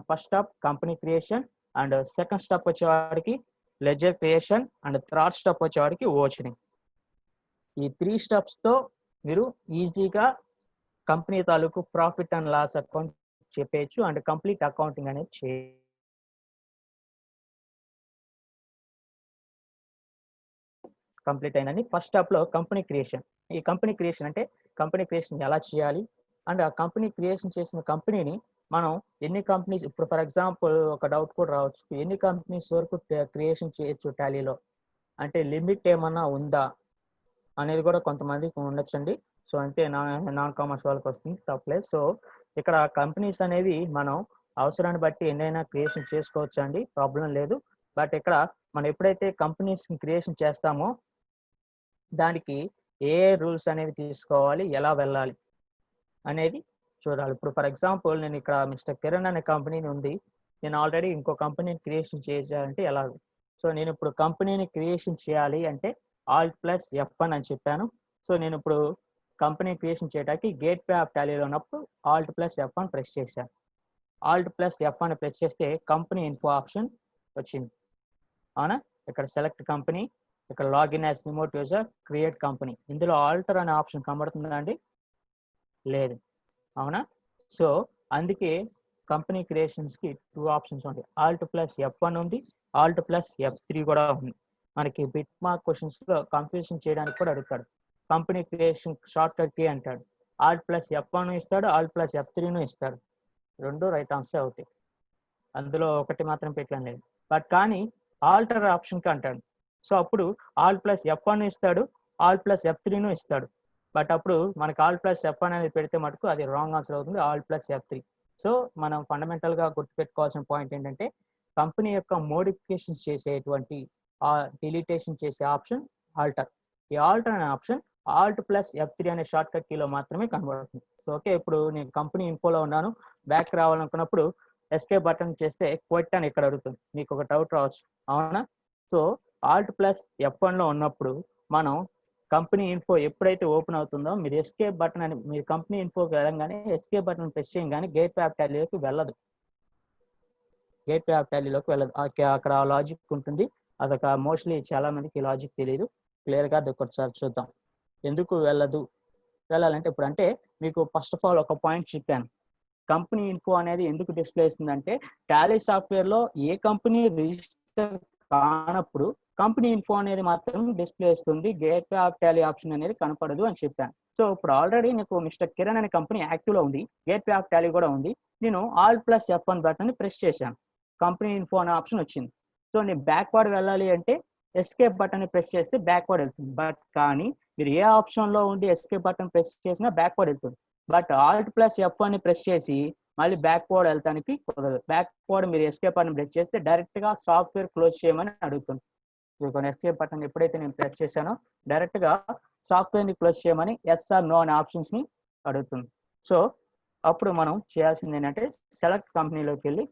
first step company creation, and second step వచ్చేవాడికి ledger creation, and third step వచ్చేవాడికి ఓచనింగ్. ఈ 3 స్టెప్స్తో మీరు ఈజీగా కంపెనీ తాలూకు ప్రాఫిట్ అండ్ లాస్ అకౌంట్ చెప్పేయచ్చు అండ్ కంప్లీట్ అకౌంటింగ్ అనేది కంప్లీట్ అయిందని. ఫస్ట్ స్టెప్ లో కంపెనీ క్రియేషన్. ఈ కంపెనీ క్రియేషన్ అంటే కంపెనీ క్రియేషన్ ఎలా చేయాలి అండ్ ఆ కంపెనీ క్రియేషన్ చేసిన కంపెనీని మనం ఎన్ని కంపెనీస్, ఇప్పుడు ఫర్ ఎగ్జాంపుల్ ఒక డౌట్ కూడా రావచ్చు, ఎన్ని కంపెనీస్ వరకు క్రియేషన్ చేయొచ్చు టాలీలో, అంటే లిమిట్ ఏమన్నా ఉందా అనేది కూడా కొంతమందికి ఉండొచ్చండి. సో అంటే నాన్ కామర్స్ వాళ్ళకి వస్తుంది, తప్పలేదు. సో ఇక్కడ కంపెనీస్ అనేవి మనం అవసరాన్ని బట్టి ఎన్నైనా క్రియేషన్ చేసుకోవచ్చు అండి, ప్రాబ్లం లేదు. బట్ ఇక్కడ మనం ఎప్పుడైతే కంపెనీస్ క్రియేషన్ చేస్తామో దానికి ఏ రూల్స్ అనేవి తీసుకోవాలి, ఎలా వెళ్ళాలి అనేది చూడాలి. ఇప్పుడు ఫర్ ఎగ్జాంపుల్ నేను ఇక్కడ మిస్టర్ కిరణ్ అనే కంపెనీని ఉంది, నేను ఆల్రెడీ ఇంకో కంపెనీని క్రియేషన్ చేయాలంటే ఎలాగో. సో నేను ఇప్పుడు కంపెనీని క్రియేషన్ చేయాలి అంటే Alt+F1 అని చెప్పాను. సో నేను ఇప్పుడు కంపెనీ క్రియేషన్ చేయడానికి గేట్వే ఆఫ్ టాలీలో ఉన్నప్పుడు Alt+F1 ప్రెస్ చేశాను. Alt+F1 ప్రెస్ చేస్తే కంపెనీ ఇన్ఫో ఆప్షన్ వచ్చింది, అవునా? ఇక్కడ సెలెక్ట్ కంపెనీ, ఇక్కడ login as remote user, create company, ఇందులో ఆల్టర్ అనే ఆప్షన్ కనబడుతుందా అండి? లేదు, అవునా? సో అందుకే కంపెనీ క్రియేషన్స్కి 2 ఆప్షన్స్ ఉంటాయి, Alt+F1 ఉంది, Alt+F3 కూడా ఉంది. మనకి బిట్ మార్క్ క్వశ్చన్స్లో కన్ఫ్యూజన్ చేయడానికి కూడా అడుగుతాడు. Company creation shortcut key అంటాడు, Alt+F1 ఇస్తాడు, Alt+F3 ఇస్తాడు, రెండు రైట్ ఆన్సర్ అవుతాయి, అందులో ఒకటి మాత్రం పెట్టడం లేదు. బట్ కానీ ఆల్టర్ ఆప్షన్కి అంటాడు, సో అప్పుడు Alt+F1 ఇస్తాడు, Alt+F3 ఇస్తాడు. బట్ అప్పుడు మనకి Alt+F1 అనేది పెడితే మటుకు అది రాంగ్ ఆన్సర్ అవుతుంది, Alt+F3. సో మనం ఫండమెంటల్గా గుర్తుపెట్టుకోవాల్సిన పాయింట్ ఏంటంటే కంపెనీ యొక్క మోడిఫికేషన్స్ చేసేటువంటి డిలీటేషన్ చేసే ఆప్షన్ ఆల్టర్. ఈ ఆల్టర్ అనే ఆప్షన్ Alt+F3 అనే షార్ట్ కట్ కీలో మాత్రమే కనబడుతుంది. సో ఓకే, ఇప్పుడు నేను కంపెనీ ఇన్ఫోలో ఉన్నాను, బ్యాక్ రావాలనుకున్నప్పుడు ఎస్కేప్ బటన్ చేస్తే క్విట్ అని ఇక్కడ అడుగుతుంది. మీకు ఒక డౌట్ రావచ్చు, అవునా? సో Alt+F1 లో ఉన్నప్పుడు మనం కంపెనీ ఇన్ఫో ఎప్పుడైతే ఓపెన్ అవుతుందో మీరు ఎస్కేప్ బటన్ అని మీరు కంపెనీ ఇన్ఫోకి వెళ్ళగానే ఎస్కేప్ బటన్ ప్రెస్ చేయగానే గేట్వే ఆఫ్ టాలీలోకి వెళ్ళదు, గేట్వే ఆఫ్ టాలీలోకి వెళ్ళదు. అక్కడ లాజిక్ ఉంటుంది, అదొక మోస్ట్లీ చాలా మందికి లాజిక్ తెలియదు. క్లియర్గా అది ఒకసారి చూద్దాం. ఎందుకు వెళ్ళాలంటే ఇప్పుడు అంటే మీకు ఫస్ట్ ఆఫ్ ఆల్ ఒక పాయింట్ చెప్పాను. కంపెనీ ఇన్ఫో అనేది ఎందుకు డిస్ప్లే ఇస్తుందంటే టాలీ సాఫ్ట్వేర్ లో ఏ కంపెనీ రిజిస్టర్ కానప్పుడు కంపెనీ ఇన్ఫో అనేది మాత్రం డిస్ప్లే ఇస్తుంది, గేట్వే ఆఫ్ టాలీ ఆప్షన్ అనేది కనపడదు అని చెప్పాను. సో ఇప్పుడు ఆల్రెడీ నీకు మిస్టర్ కిరణ్ అనే కంపెనీ యాక్టివ్ లో ఉంది, గేట్వే ఆఫ్ టాలీ కూడా ఉంది. నేను Alt+F1 బటన్ ప్రెస్ చేశాను, కంపెనీ ఇన్ఫో అనే ఆప్షన్ వచ్చింది. సో నేను బ్యాక్వర్డ్ వెళ్ళాలి అంటే ఎస్కేప్ బటన్ ప్రెస్ చేస్తే బ్యాక్వర్డ్ వెళ్తుంది. బట్ కానీ మీరు ఏ ఆప్షన్ లో ఉండి ఎస్కేప్ బటన్ ప్రెస్ చేసినా బ్యాక్వర్డ్ వెళ్తుంది. బట్ Alt+F1 ని ప్రెస్ చేసి మళ్ళీ బ్యాక్వర్డ్ వెళ్తానికి కుదరదు. బ్యాక్వర్డ్ మీరు ఎస్కేప్ బటన్ ప్రెస్ చేస్తే డైరెక్ట్ గా సాఫ్ట్వేర్ క్లోజ్ చేయమని అడుగుతుంది. ఎస్కేప్ బటన్ ఎప్పుడైతే నేను ప్రెస్ చేశానో డైరెక్ట్ గా సాఫ్ట్వేర్ ని క్లోజ్ చేయమని ఎస్ ఆర్ నో అనే ఆప్షన్స్ ని అడుగుతుంది. సో అప్పుడు మనం చేయాల్సింది ఏంటంటే సెలెక్ట్ కంపెనీలోకి వెళ్ళి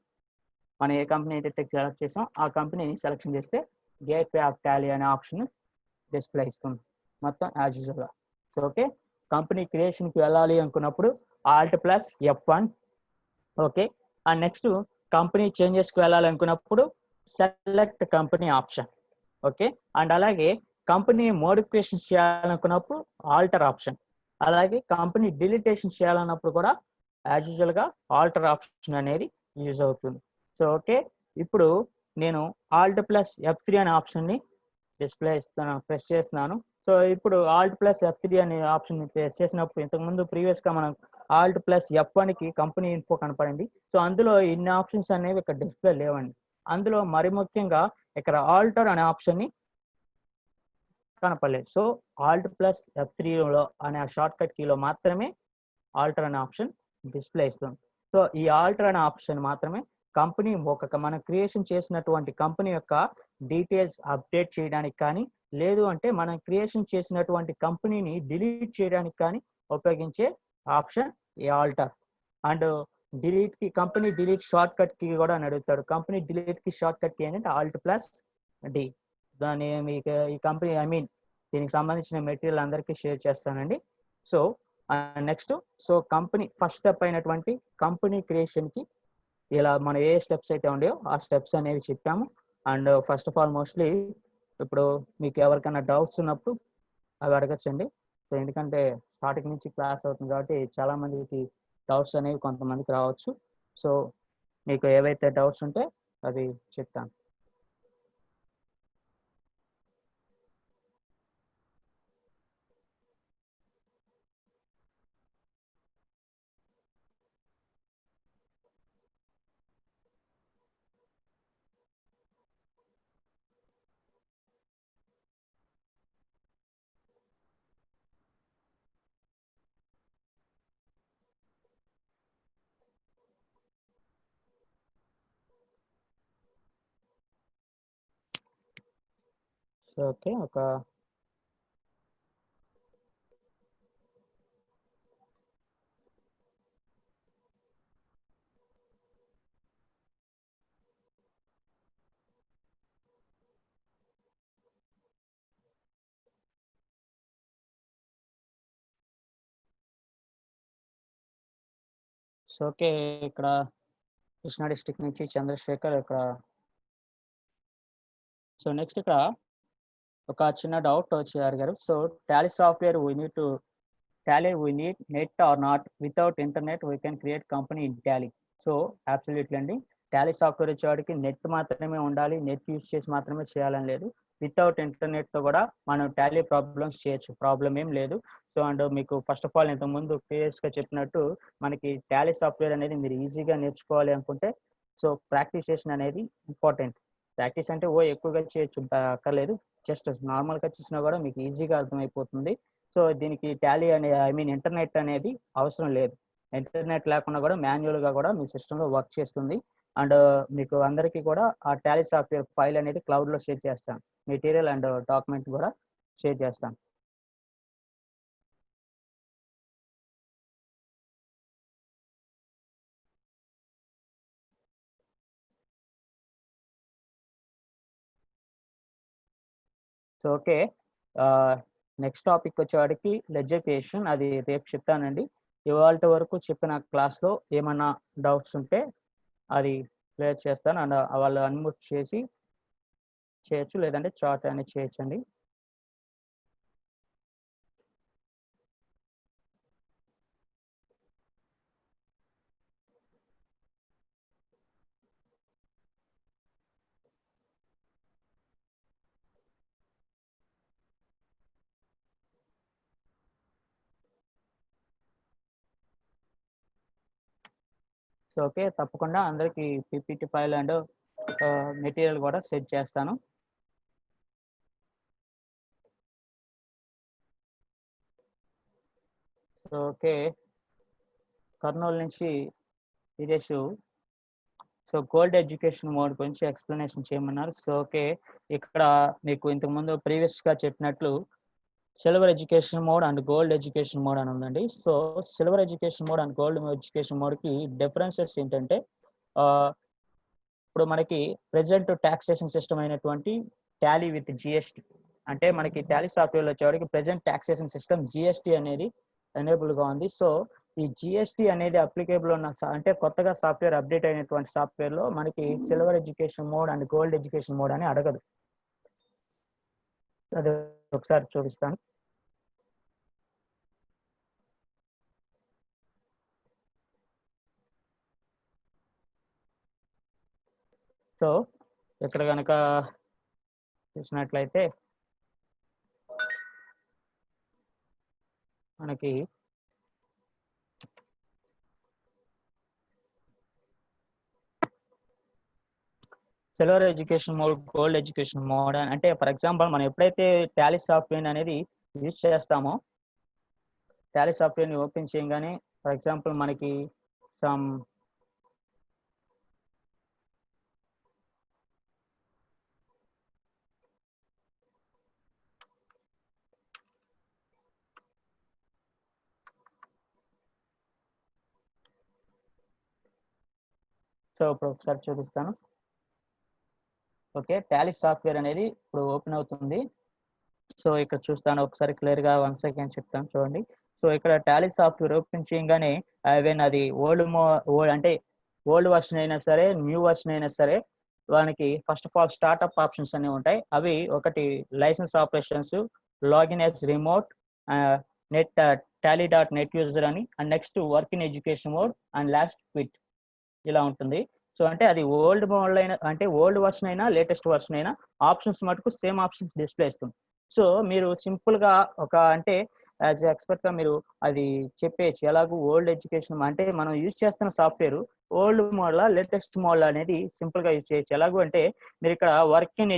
మనం ఏ కంపెనీ అయితే సెలెక్ట్ చేసాం ఆ కంపెనీని సెలెక్షన్ చేస్తే గేట్వే ఆఫ్ టాలీ అనే ఆప్షన్ డిస్ప్లే ఇస్తుంది మొత్తం యాజ్ యూజువల్ గా. సో ఓకే, కంపెనీ క్రియేషన్ కి వెళ్ళాలి అనుకున్నప్పుడు Alt+F1. Okay, and next company changes కి వెళ్ళాలి అనుకున్నప్పుడు select company option. Okay, and అలాగే కంపెనీ మోడిఫికేషన్ చేయాలనుకున్నప్పుడు ఆల్టర్ ఆప్షన్. అలాగే కంపెనీ డిలీటేషన్ చేయాలన్నప్పుడు కూడా యాజ్ యూజువల్ గా ఆల్టర్ ఆప్షన్ అనేది యూజ్ అవుతుంది. సో ఓకే, ఇప్పుడు నేను Alt+F3 అనే ఆప్షన్ ని డిస్ప్లే ప్రెస్ చేస్తున్నాను. సో ఇప్పుడు Alt+F3 అనే ఆప్షన్ ప్రెస్ చేసినప్పుడు ఇంతకుముందు ప్రీవియస్ గా మనం Alt+F1 కి కంపెనీ ఇన్ఫో కనపడింది. సో అందులో ఇన్ని ఆప్షన్స్ అనేవి ఇక్కడ డిస్ప్లే లేవండి. అందులో మరి ముఖ్యంగా ఇక్కడ ఆల్టర్ అనే ఆప్షన్ ని కనపడలేదు. సో Alt+F3 అనే షార్ట్ కట్ కీలో మాత్రమే ఆల్టర్ అనే ఆప్షన్ డిస్ప్లే ఇస్తుంది. సో ఈ ఆల్టర్ అనే ఆప్షన్ మాత్రమే కంపెనీ మనం క్రియేషన్ చేసినటువంటి కంపెనీ యొక్క డీటెయిల్స్ అప్డేట్ చేయడానికి కానీ, లేదు అంటే మనం క్రియేషన్ చేసినటువంటి కంపెనీని డిలీట్ చేయడానికి కానీ ఉపయోగించే ఆప్షన్ ఈ ఆల్టర్. అండ్ డిలీట్ కి కంపెనీ డిలీట్ షార్ట్ కట్ కి కూడా అడుగుతాడు. కంపెనీ డిలీట్ కి షార్ట్ కట్ కి ఏంటంటే Alt+D. దాని మీకు ఈ కంపెనీ దీనికి సంబంధించిన మెటీరియల్ అందరికీ షేర్ చేస్తానండి. So next company first step అయినటువంటి కంపెనీ క్రియేషన్ కి ఇలా మనం ఏ స్టెప్స్ అయితే ఉండేవో ఆ స్టెప్స్ అనేవి చెప్పాము. And first of all mostly ఇప్పుడు మీకు ఎవరికైనా డౌట్స్ ఉన్నప్పుడు అవి అడగచ్చండి. సో ఎందుకంటే స్టార్టింగ్ నుంచి క్లాస్ అవుతుంది కాబట్టి చాలా మందికి డౌట్స్ అనేవి కొంతమందికి రావచ్చు. సో మీకు ఏవైతే డౌట్స్ ఉంటే అది చెప్తాను. సో ఓకే, ఓకే ఇక్కడ కృష్ణా డిస్ట్రిక్ట్ నుంచి చంద్రశేఖర్ ఇక్కడ. సో నెక్స్ట్ ఇక్కడ ఒక చిన్న డౌట్ వచ్చి అడిగారు. So Tally software we need net or not, without internet we can create company in Tally. So absolutely అండి, టాలీ సాఫ్ట్వేర్ వచ్చేవాడికి నెట్ మాత్రమే ఉండాలి, నెట్ యూజ్ చేసి మాత్రమే చేయాలని లేదు. వితౌట్ ఇంటర్నెట్ తో కూడా మనం టాలీ ప్రాబ్లమ్స్ చేయొచ్చు, ప్రాబ్లం ఏం లేదు. సో అండ్ మీకు ఫస్ట్ ఆఫ్ ఆల్ ఇంతకుముందు ప్రీవియస్ గా చెప్పినట్టు మనకి టాలీ సాఫ్ట్వేర్ అనేది మీరు ఈజీగా నేర్చుకోవాలి అనుకుంటే సో ప్రాక్టీసేషన్ అనేది ఇంపార్టెంట్. ప్రాక్టీస్ అంటే ఎక్కువగా చేయొచ్చు అక్కర్లేదు, జస్ట్ నార్మల్ గా చేసినా కూడా మీకు ఈజీగా అర్థమైపోతుంది. సో దీనికి టాలీ ఇంటర్నెట్ అనేది అవసరం లేదు. ఇంటర్నెట్ లేకుండా కూడా మాన్యువల్ గా కూడా మీ సిస్టమ్ లో వర్క్ చేస్తుంది. అండ్ మీకు అందరికీ కూడా ఆ టాలీ సాఫ్ట్వేర్ ఫైల్ అనేది క్లౌడ్ లో షేర్ చేస్తాను, మెటీరియల్ అండ్ డాక్యుమెంట్ కూడా షేర్ చేస్తాను. సో ఓకే, నెక్స్ట్ టాపిక్ వచ్చేవాడికి లెడ్జర్ క్రియేషన్, అది రేపు చెప్తానండి. ఇవాళ వరకు చెప్పిన క్లాస్లో ఏమన్నా డౌట్స్ ఉంటే అది క్లియర్ చేస్తాను. అండ్ వాళ్ళు అన్మ్యూట్ చేసి చేయొచ్చు, లేదంటే చాట్ అనేది చేయొచ్చండి. సో ఓకే, తప్పకుండా అందరికి పీపీటీ ఫైల్ అండ్ మెటీరియల్ కూడా సెట్ చేస్తాను. సో ఓకే, కర్నూలు నుంచి Veeresh so gold education mode గురించి ఎక్స్ప్లెనేషన్ చేయమన్నారు. సో ఓకే, ఇక్కడ మీకు ఇంతకుముందు ప్రీవియస్గా చెప్పినట్లు silver education mode and gold education mode అని ఉందండి. So silver education mode and gold education మోడ్కి డిఫరెన్సెస్ ఏంటంటే, ఇప్పుడు మనకి ప్రెజెంట్ టాక్సేషన్ సిస్టమ్ అయినటువంటి టాలీ విత్ జిఎస్టీ, అంటే మనకి టాలీ సాఫ్ట్వేర్లో వచ్చేవాడికి ప్రెజెంట్ టాక్సేషన్ సిస్టమ్ జిఎస్టీ అనేది ఎనేబుల్గా ఉంది. సో ఈ జిఎస్టీ అనేది అప్లికేబుల్ ఉన్న అంటే కొత్తగా సాఫ్ట్వేర్ అప్డేట్ అయినటువంటి సాఫ్ట్వేర్లో మనకి silver education mode and gold education mode అని అడగదు. అది ఒకసారి చూపిస్తాను. సో ఇక్కడ కనుక చూసినట్లయితే మనకి silver education mode, gold education mode అంటే ఫర్ ఎగ్జాంపుల్ మనం ఎప్పుడైతే టాలీ సాఫ్ట్వేర్ అనేది యూజ్ చేస్తామో, టాలీ సాఫ్ట్వేర్ని ఓపెన్ చేయగానే ఫర్ ఎగ్జాంపుల్ మనకి సమ్ సో ఇప్పుడు ఒకసారి చూపిస్తాను. ఓకే, టాలీ సాఫ్ట్వేర్ అనేది ఇప్పుడు ఓపెన్ అవుతుంది. సో ఇక్కడ చూస్తాను ఒకసారి క్లియర్గా 1 సెకండ్ చెప్తాను చూడండి. సో ఇక్కడ టాలీ సాఫ్ట్వేర్ ఓపెన్ చేయగానే ఈవెన్ అది అంటే ఓల్డ్ వర్షన్ అయినా సరే, న్యూ వర్షన్ అయినా సరే, వానికి first of all startup options అనేవి ఉంటాయి. అవి ఒకటి license operations, login as remote, net Tally net user అని, and next work in education mode and last quit ఇలా ఉంటుంది. సో అంటే అది ఓల్డ్ మోడల్ అయినా, అంటే ఓల్డ్ వర్షన్ అయినా లేటెస్ట్ వర్షన్ అయినా ఆప్షన్స్ మటుకు సేమ్ ఆప్షన్స్ డిస్ప్లే ఇస్తుంది. సో మీరు సింపుల్గా ఒక అంటే యాజ్ ఎక్స్పర్ట్గా మీరు అది చెప్పేయచ్చు ఎలాగో ఓల్డ్ ఎడ్యుకేషన్ అంటే మనం యూజ్ చేస్తున్న software old model latest model అనేది సింపుల్గా యూజ్ చేయొచ్చు. ఎలాగో అంటే మీరు ఇక్కడ వర్క్ ఇన్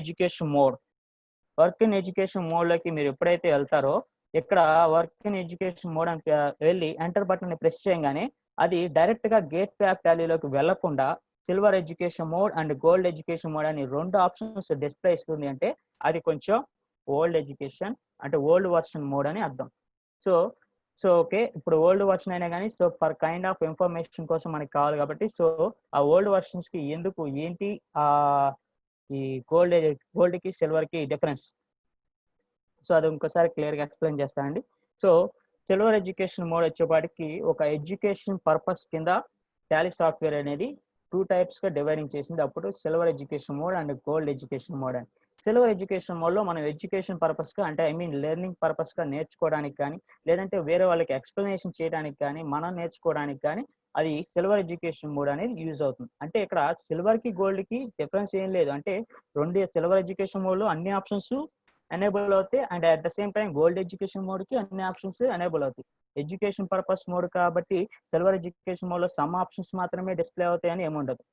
ఎడ్యుకేషన్ మోడ్లోకి మీరు ఎప్పుడైతే వెళ్తారో, ఇక్కడ వర్క్ ఇన్ ఎడ్యుకేషన్ మోడ్ అని వెళ్ళి ఎంటర్ బటన్ ప్రెస్ చేయగానే అది డైరెక్ట్గా గేట్ వే ఆఫ్ టాలీలోకి వెళ్లకుండా silver education mode and gold education mode అని 2 ఆప్షన్స్ డిస్ప్లే ఇస్తుంది. అంటే అది కొంచెం ఓల్డ్ ఎడ్యుకేషన్ అంటే ఓల్డ్ వర్షన్ మోడ్ అని అర్థం. సో సో ఓకే, ఇప్పుడు ఓల్డ్ వర్షన్ అయినా కానీ so for kind of information కోసం మనకి కావాలి కాబట్టి, సో ఆ ఓల్డ్ వర్షన్స్కి ఎందుకు ఏంటి ఈ గోల్డ్కి సిల్వర్కి డిఫరెన్స్, సో అది ఇంకోసారి క్లియర్గా ఎక్స్ప్లెయిన్ చేస్తానండి. సో సిల్వర్ ఎడ్యుకేషన్ మోడ్ వచ్చేపాటికి ఒక ఎడ్యుకేషన్ పర్పస్ కింద టాలీ సాఫ్ట్వేర్ అనేది 2 టైప్స్గా డివైడింగ్ చేసింది. అప్పుడు silver education mode and gold education mode అని. సిల్వర్ ఎడ్యుకేషన్ మోడ్లో మనం ఎడ్యుకేషన్ పర్పస్గా అంటే లెర్నింగ్ పర్పస్గా నేర్చుకోవడానికి కానీ, లేదంటే వేరే వాళ్ళకి ఎక్స్ప్లెనేషన్ చేయడానికి కానీ, మనం నేర్చుకోవడానికి కానీ అది సిల్వర్ ఎడ్యుకేషన్ మోడ్ అనేది యూజ్ అవుతుంది. అంటే ఇక్కడ సిల్వర్కి గోల్డ్కి డిఫరెన్స్ ఏం లేదు. అంటే సిల్వర్ ఎడ్యుకేషన్ మోడ్లో అన్ని ఆప్షన్స్ ఎనేబుల్ అవుతాయి and at the same time gold education మోడ్కి అన్ని ఆప్షన్స్ ఎనేబుల్ అవుతాయి. ఎడ్యుకేషన్ పర్పస్ మోడ్ కాబట్టి సిల్వర్ ఎడ్యుకేషన్ మోడ్లో సమ్ ఆప్షన్స్ మాత్రమే డిస్ప్లే అవుతాయని ఏముండదు.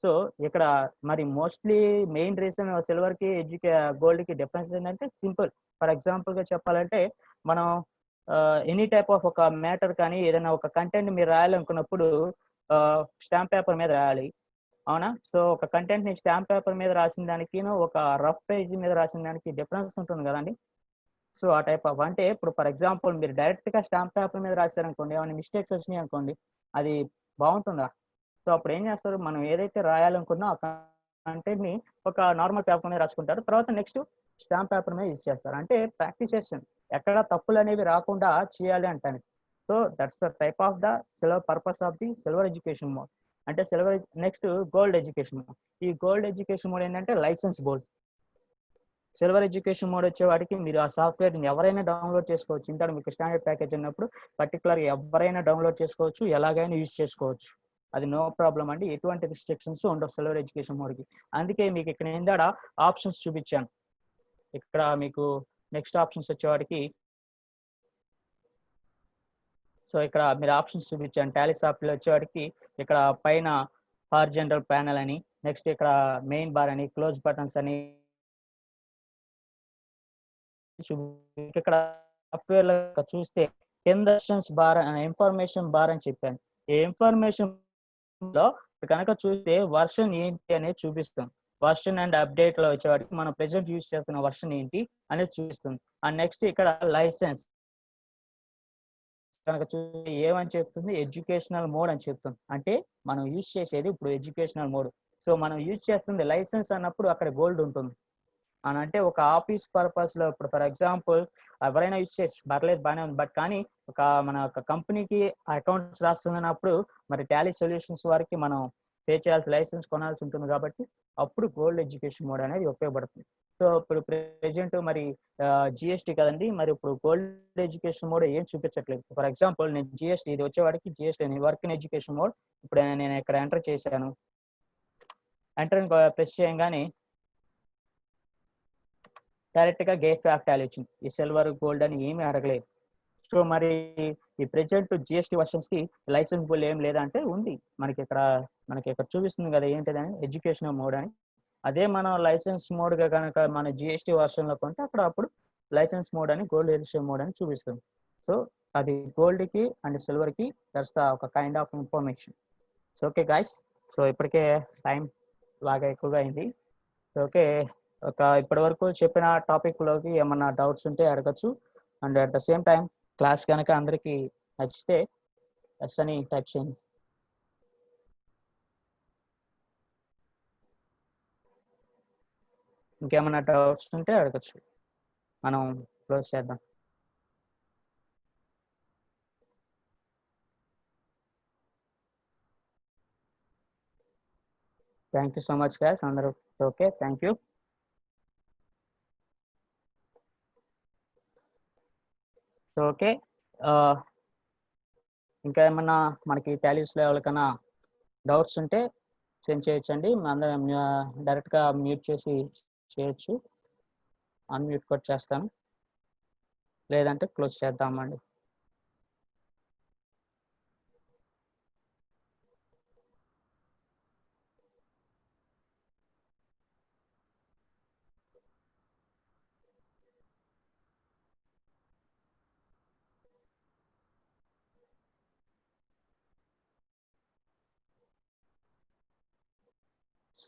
సో ఇక్కడ మరి మోస్ట్లీ మెయిన్ రీజన్ సిల్వర్కి గోల్డ్కి డిఫరెన్స్ ఏంటంటే సింపుల్. ఫర్ ఎగ్జాంపుల్గా చెప్పాలంటే మనం ఎనీ టైప్ ఆఫ్ ఒక మ్యాటర్ కానీ ఏదైనా ఒక కంటెంట్ మీరు రాయాలనుకున్నప్పుడు స్టాంప్ పేపర్ మీద రాయాలి, అవునా? సో ఒక కంటెంట్ని స్టాంప్ పేపర్ మీద రాసిన దానికి ఒక రఫ్ పేజ్ మీద రాసిన దానికి డిఫరెన్స్ ఉంటుంది కదండి. సో ఆ టైప్ ఆఫ్ అంటే ఇప్పుడు ఫర్ ఎగ్జాంపుల్ మీరు డైరెక్ట్గా స్టాంప్ పేపర్ మీద రాశారనుకోండి, ఏమైనా మిస్టేక్స్ వచ్చినాయి అనుకోండి, అది బాగుంటుందా? సో అప్పుడు ఏం చేస్తారు, మనం ఏదైతే రాయాలనుకున్నా ఆ కంటెంట్ని ఒక నార్మల్ పేపర్ మీద రాసుకుంటారు, తర్వాత నెక్స్ట్ స్టాంప్ పేపర్ మీద యూజ్ చేస్తారు. అంటే ప్రాక్టీస్ చేస్తాను ఎక్కడ తప్పులు అనేవి రాకుండా చేయాలి అంటాను. So that's the type of the silver purpose of the silver education mode. అంటే silver next gold education mode. ఈ గోల్డ్ ఎడ్యుకేషన్ మోడ్ ఏంటంటే license gold. Silver education mode వచ్చేవాడికి మీరు ఆ సాఫ్ట్వేర్ని ఎవరైనా డౌన్లోడ్ చేసుకోవచ్చు. ఇంకా మీకు స్టాండర్డ్ ప్యాకేజ్ ఉన్నప్పుడు పర్టికులర్గా ఎవరైనా డౌన్లోడ్ చేసుకోవచ్చు, ఎలాగైనా యూజ్ చేసుకోవచ్చు. అది నో ప్రాబ్లం అండి, ఎటువంటి రిస్ట్రిక్షన్స్ ఉండవు సిల్వర్ ఎడ్యుకేషన్ మోడ్కి. అందుకే మీకు ఇక్కడ ఏందాడ ఆప్షన్స్ చూపించాను. ఇక్కడ మీకు నెక్స్ట్ ఆప్షన్స్ వచ్చేవాడికి సో ఇక్కడ మీరు ఆప్షన్స్ చూపించాను. టాలీ సాఫ్ట్వేర్ వచ్చేవాడికి ఇక్కడ పైన హారిజాంటల్ ప్యానెల్ అని, నెక్స్ట్ ఇక్కడ మెయిన్ బార్ అని, క్లోజ్ బటన్స్ అని ఇక్కడ సాఫ్ట్వేర్ లో చూస్తే కింద బార్ ఇన్ఫర్మేషన్ బార్ అని చెప్పాను. ఈ ఇన్ఫర్మేషన్ లో కనుక చూస్తే వర్షన్ ఏంటి అనేది చూపిస్తుంది. వర్షన్ అండ్ అప్డేట్ లో వచ్చేవాడికి మనం ప్రెసెంట్ యూజ్ చేస్తున్న వర్షన్ ఏంటి అనేది చూపిస్తుంది. అండ్ నెక్స్ట్ ఇక్కడ లైసెన్స్ కనుక చూస్తే ఏమని చెప్తుంది, ఎడ్యుకేషనల్ మోడ్ అని చెప్తుంది. అంటే మనం యూజ్ చేసేది ఇప్పుడు ఎడ్యుకేషనల్ మోడ్. సో మనం యూజ్ చేస్తుంది లైసెన్స్ అన్నప్పుడు అక్కడ గోల్డ్ ఉంటుంది. అని అంటే ఒక ఆఫీస్ పర్పస్ లో ఇప్పుడు ఫర్ ఎగ్జాంపుల్ ఎవరైనా యూజ్ చేయొచ్చు, పర్లేదు బాగానే ఉంది. బట్ కానీ మన ఒక కంపెనీకి అకౌంట్స్ రాస్తున్నప్పుడు మరి టాలీ సొల్యూషన్స్ వారికి మనం పే చేయాల్సి లైసెన్స్ కొనాల్సి ఉంటుంది. కాబట్టి అప్పుడు గోల్డ్ ఎడ్యుకేషన్ మోడ్ అనేది ఉపయోగపడుతుంది. సో ఇప్పుడు ప్రెజెంట్ మరి జిఎస్టీ కదండి, మరి ఇప్పుడు గోల్డ్ ఎడ్యుకేషన్ మోడ్ ఏం చూపించట్లేదు. ఫర్ ఎగ్జాంపుల్ నేను జిఎస్టీ ఇది వచ్చేవాడికి GST work in education mode ఇప్పుడు నేను ఇక్కడ ఎంటర్ చేశాను. ఎంటర్ ప్రెస్ చేయగానే డైరెక్ట్ గా గేట్ ఆఫ్ టాలీ వచ్చింది. ఈ సిల్వర్ గోల్డ్ అని ఏమీ అడగలేదు. సో మరి ఈ ప్రెజెంట్ జిఎస్టీ వర్షన్స్ కి లైసెన్స్ బుల్ ఏం లేదంటే ఉంది. మనకి ఇక్కడ చూపిస్తుంది కదా ఏంటిదని, ఎడ్యుకేషనల్ మోడ్ అని. అదే మనం లైసెన్స్ మోడ్ గా కనుక మన జిఎస్టీ వర్షన్ లో కొంటే అప్పుడు లైసెన్స్ మోడ్ అని, గోల్డ్ ఎడిషన్ మోడ్ అని చూపిస్తుంది. సో అది గోల్డ్ కి అండ్ సిల్వర్ కి దట్స్ ఒక kind of information. So okay guys, so ఇప్పటికే టైం బాగా ఎక్కువగా అయింది. ఓకే, ఇప్పటి వరకు చెప్పిన టాపిక్ లోకి ఏమన్నా డౌట్స్ ఉంటే అడగచ్చు. And at the same time class కనుక అందరికి నచ్చితే ఎస్ అని టైప్ చేయండి. ఇంకేమన్నా డౌట్స్ ఉంటే అడగచ్చు, మనం క్లోజ్ చేద్దాం. Thank you so much guys అందరూ. Okay, thank you. So okay, ఇంకా ఏమన్నా మనకి టాలీస్ లో ఎవరికైనా డౌట్స్ ఉంటే సెండ్ చేయొచ్చండి. అందరం డైరెక్ట్గా మ్యూట్ చేసి చేయొచ్చు. అన్మ్యూట్ కూడా చేస్తాను, లేదంటే క్లోజ్ చేద్దామండి.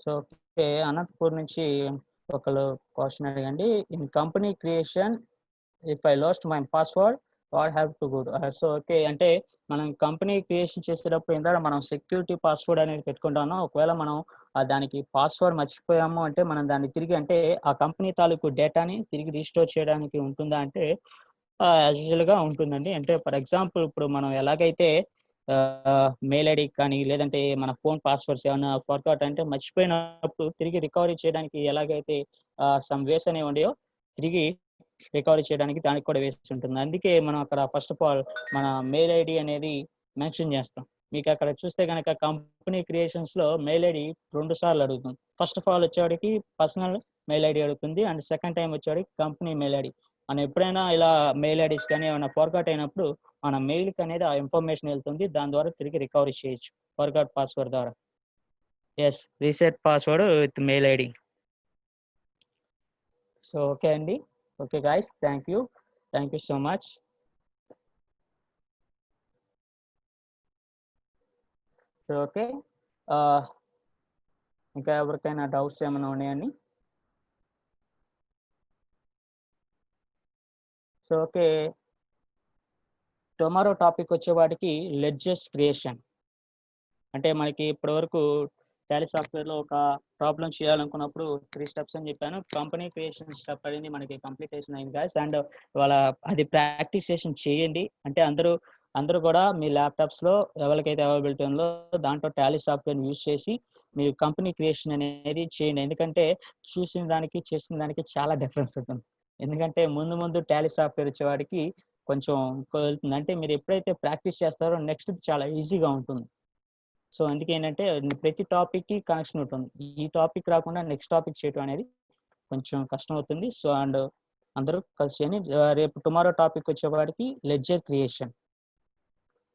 సో ఓకే, అనంతపూర్ నుంచి ఒకళ్ళు క్వశ్చన్ అడగండి. In company creation if I lost my password what have to go. So okay, అంటే మనం కంపెనీ క్రియేషన్ చేసేటప్పుడు ఏంటంటే మనం సెక్యూరిటీ పాస్వర్డ్ అనేది పెట్టుకుంటాము. ఒకవేళ మనం దానికి పాస్వర్డ్ మర్చిపోయాము అంటే మనం దాన్ని తిరిగి, అంటే ఆ కంపెనీ తాలూకు డేటాని తిరిగి రీస్టోర్ చేయడానికి ఉంటుందా అంటే యాజ్ యూజువల్గా ఉంటుందండి. అంటే ఫర్ ఎగ్జాంపుల్ ఇప్పుడు మనం ఎలాగైతే మెయిల్ ఐడి కానీ లేదంటే మన ఫోన్ పాస్వర్డ్స్ ఏమైనా ఫర్గాట్ అంటే మర్చిపోయినప్పుడు తిరిగి రికవరీ చేయడానికి ఎలాగైతే సమ్ వేస్ అనేవి ఉండేవో తిరిగి రికవరీ చేయడానికి దానికి కూడా వేసి ఉంటుంది. అందుకే మనం అక్కడ ఫస్ట్ ఆఫ్ ఆల్ మన మెయిల్ ఐడి అనేది మెన్షన్ చేస్తాం. మీకు అక్కడ చూస్తే కనుక కంపెనీ క్రియేషన్స్ లో మెయిల్ ఐడి 2 సార్లు అడుగుతుంది. ఫస్ట్ ఆఫ్ ఆల్ వచ్చేవాడికి పర్సనల్ మెయిల్ ఐడి అడుగుతుంది, అండ్ సెకండ్ టైం వచ్చేవాడికి కంపెనీ మెయిల్ ఐడి. మనం ఎప్పుడైనా ఇలా మెయిల్ ఐడీస్ కానీ ఏమైనా ఫర్గాట్ అయినప్పుడు మన మెయిల్కి అనేది ఆ ఇన్ఫర్మేషన్ వెళ్తుంది, దాని ద్వారా తిరిగి రికవరీ చేయొచ్చు ఫర్గాట్ పాస్వర్డ్ ద్వారా. Yes, reset password with mail ID. So okay అండి. Okay guys, thank you so much. So okay, ఇంకా ఎవరికైనా డౌట్స్ ఏమైనా ఉన్నాయండి? సో ఓకే, టుమారో టాపిక్ వచ్చేవాడికి లెడ్జెస్ క్రియేషన్. అంటే మనకి ఇప్పటివరకు టాలీ సాఫ్ట్వేర్లో ఒక ప్రాబ్లం చేయాలనుకున్నప్పుడు 3 స్టెప్స్ అని చెప్పాను. కంపెనీ క్రియేషన్ స్టెప్ అనేది మనకి కంప్లీటేషన్ అయింది గాయస్. అండ్ వాళ్ళ అది ప్రాక్టీస్ సెషన్ చేయండి. అంటే అందరూ కూడా మీ ల్యాప్టాప్స్లో ఎవరికైతే అవైలబిలిటీ ఉందో దాంట్లో టాలీ సాఫ్ట్వేర్ యూజ్ చేసి మీరు కంపెనీ క్రియేషన్ అనేది చేయండి. ఎందుకంటే చూసిన దానికి చేసిన దానికి చాలా డిఫరెన్స్ ఉంటుంది. ఎందుకంటే ముందు టాలీ సాఫ్ట్వేర్ వచ్చేవాడికి కొంచెం వెళ్తుంది. అంటే మీరు ఎప్పుడైతే ప్రాక్టీస్ చేస్తారో నెక్స్ట్ చాలా ఈజీగా ఉంటుంది. సో అందుకే ఏంటంటే ప్రతి టాపిక్ కి కనెక్షన్ ఉంటుంది. ఈ టాపిక్ రాకుండా నెక్స్ట్ టాపిక్ చేయడం అనేది కొంచెం కష్టం అవుతుంది. సో అండ్ అందరూ కలిసి రేపు టుమారో టాపిక్ వచ్చేవాడికి లెడ్జర్ క్రియేషన్.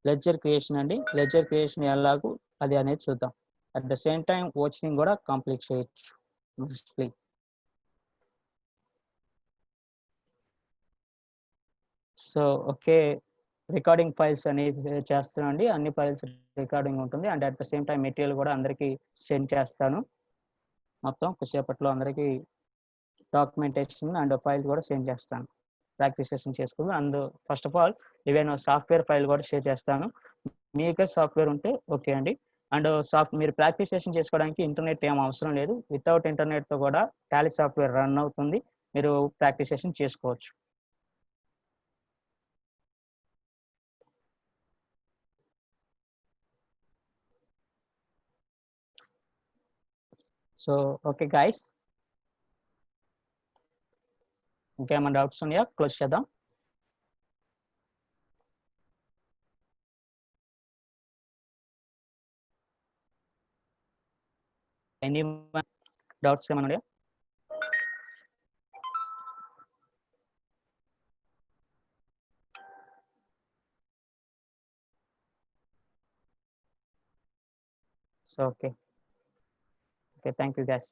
లెడ్జర్ క్రియేషన్ అండి. లెడ్జర్ క్రియేషన్ ఎలాగో అది అనేది చూద్దాం. At the same time watching కూడా కంప్లీట్ చేయొచ్చు mostly. So okay, recording files అనేది చేస్తానండి. అన్ని ఫైల్స్ రికార్డింగ్ ఉంటుంది. And at the same time material కూడా అందరికీ సెండ్ చేస్తాను. మొత్తం కొద్దిసేపట్లో అందరికీ డాక్యుమెంటేషన్ అండ్ ఫైల్ కూడా సెండ్ చేస్తాను. ప్రాక్టీస్ సెషన్ చేసుకుని అండ్ ఫస్ట్ ఆఫ్ ఆల్ ఏవైనా సాఫ్ట్వేర్ ఫైల్ కూడా షేర్ చేస్తాను. మీకే సాఫ్ట్వేర్ ఉంటే ఓకే అండి. అండ్ మీరు ప్రాక్టీస్ సెషన్ చేసుకోవడానికి ఇంటర్నెట్ ఏం అవసరం లేదు. వితౌట్ ఇంటర్నెట్తో కూడా టాలీ సాఫ్ట్వేర్ రన్ అవుతుంది. మీరు ప్రాక్టీస్ సెషన్ చేసుకోవచ్చు. సో ఓకే గైస్, ఇంకేమైనా డౌట్స్ ఉన్నాయా? క్లోజ్ చేద్దాం. ఎనీ డౌట్స్ ఏమైనా ఉన్నాయా? So okay, thank you guys.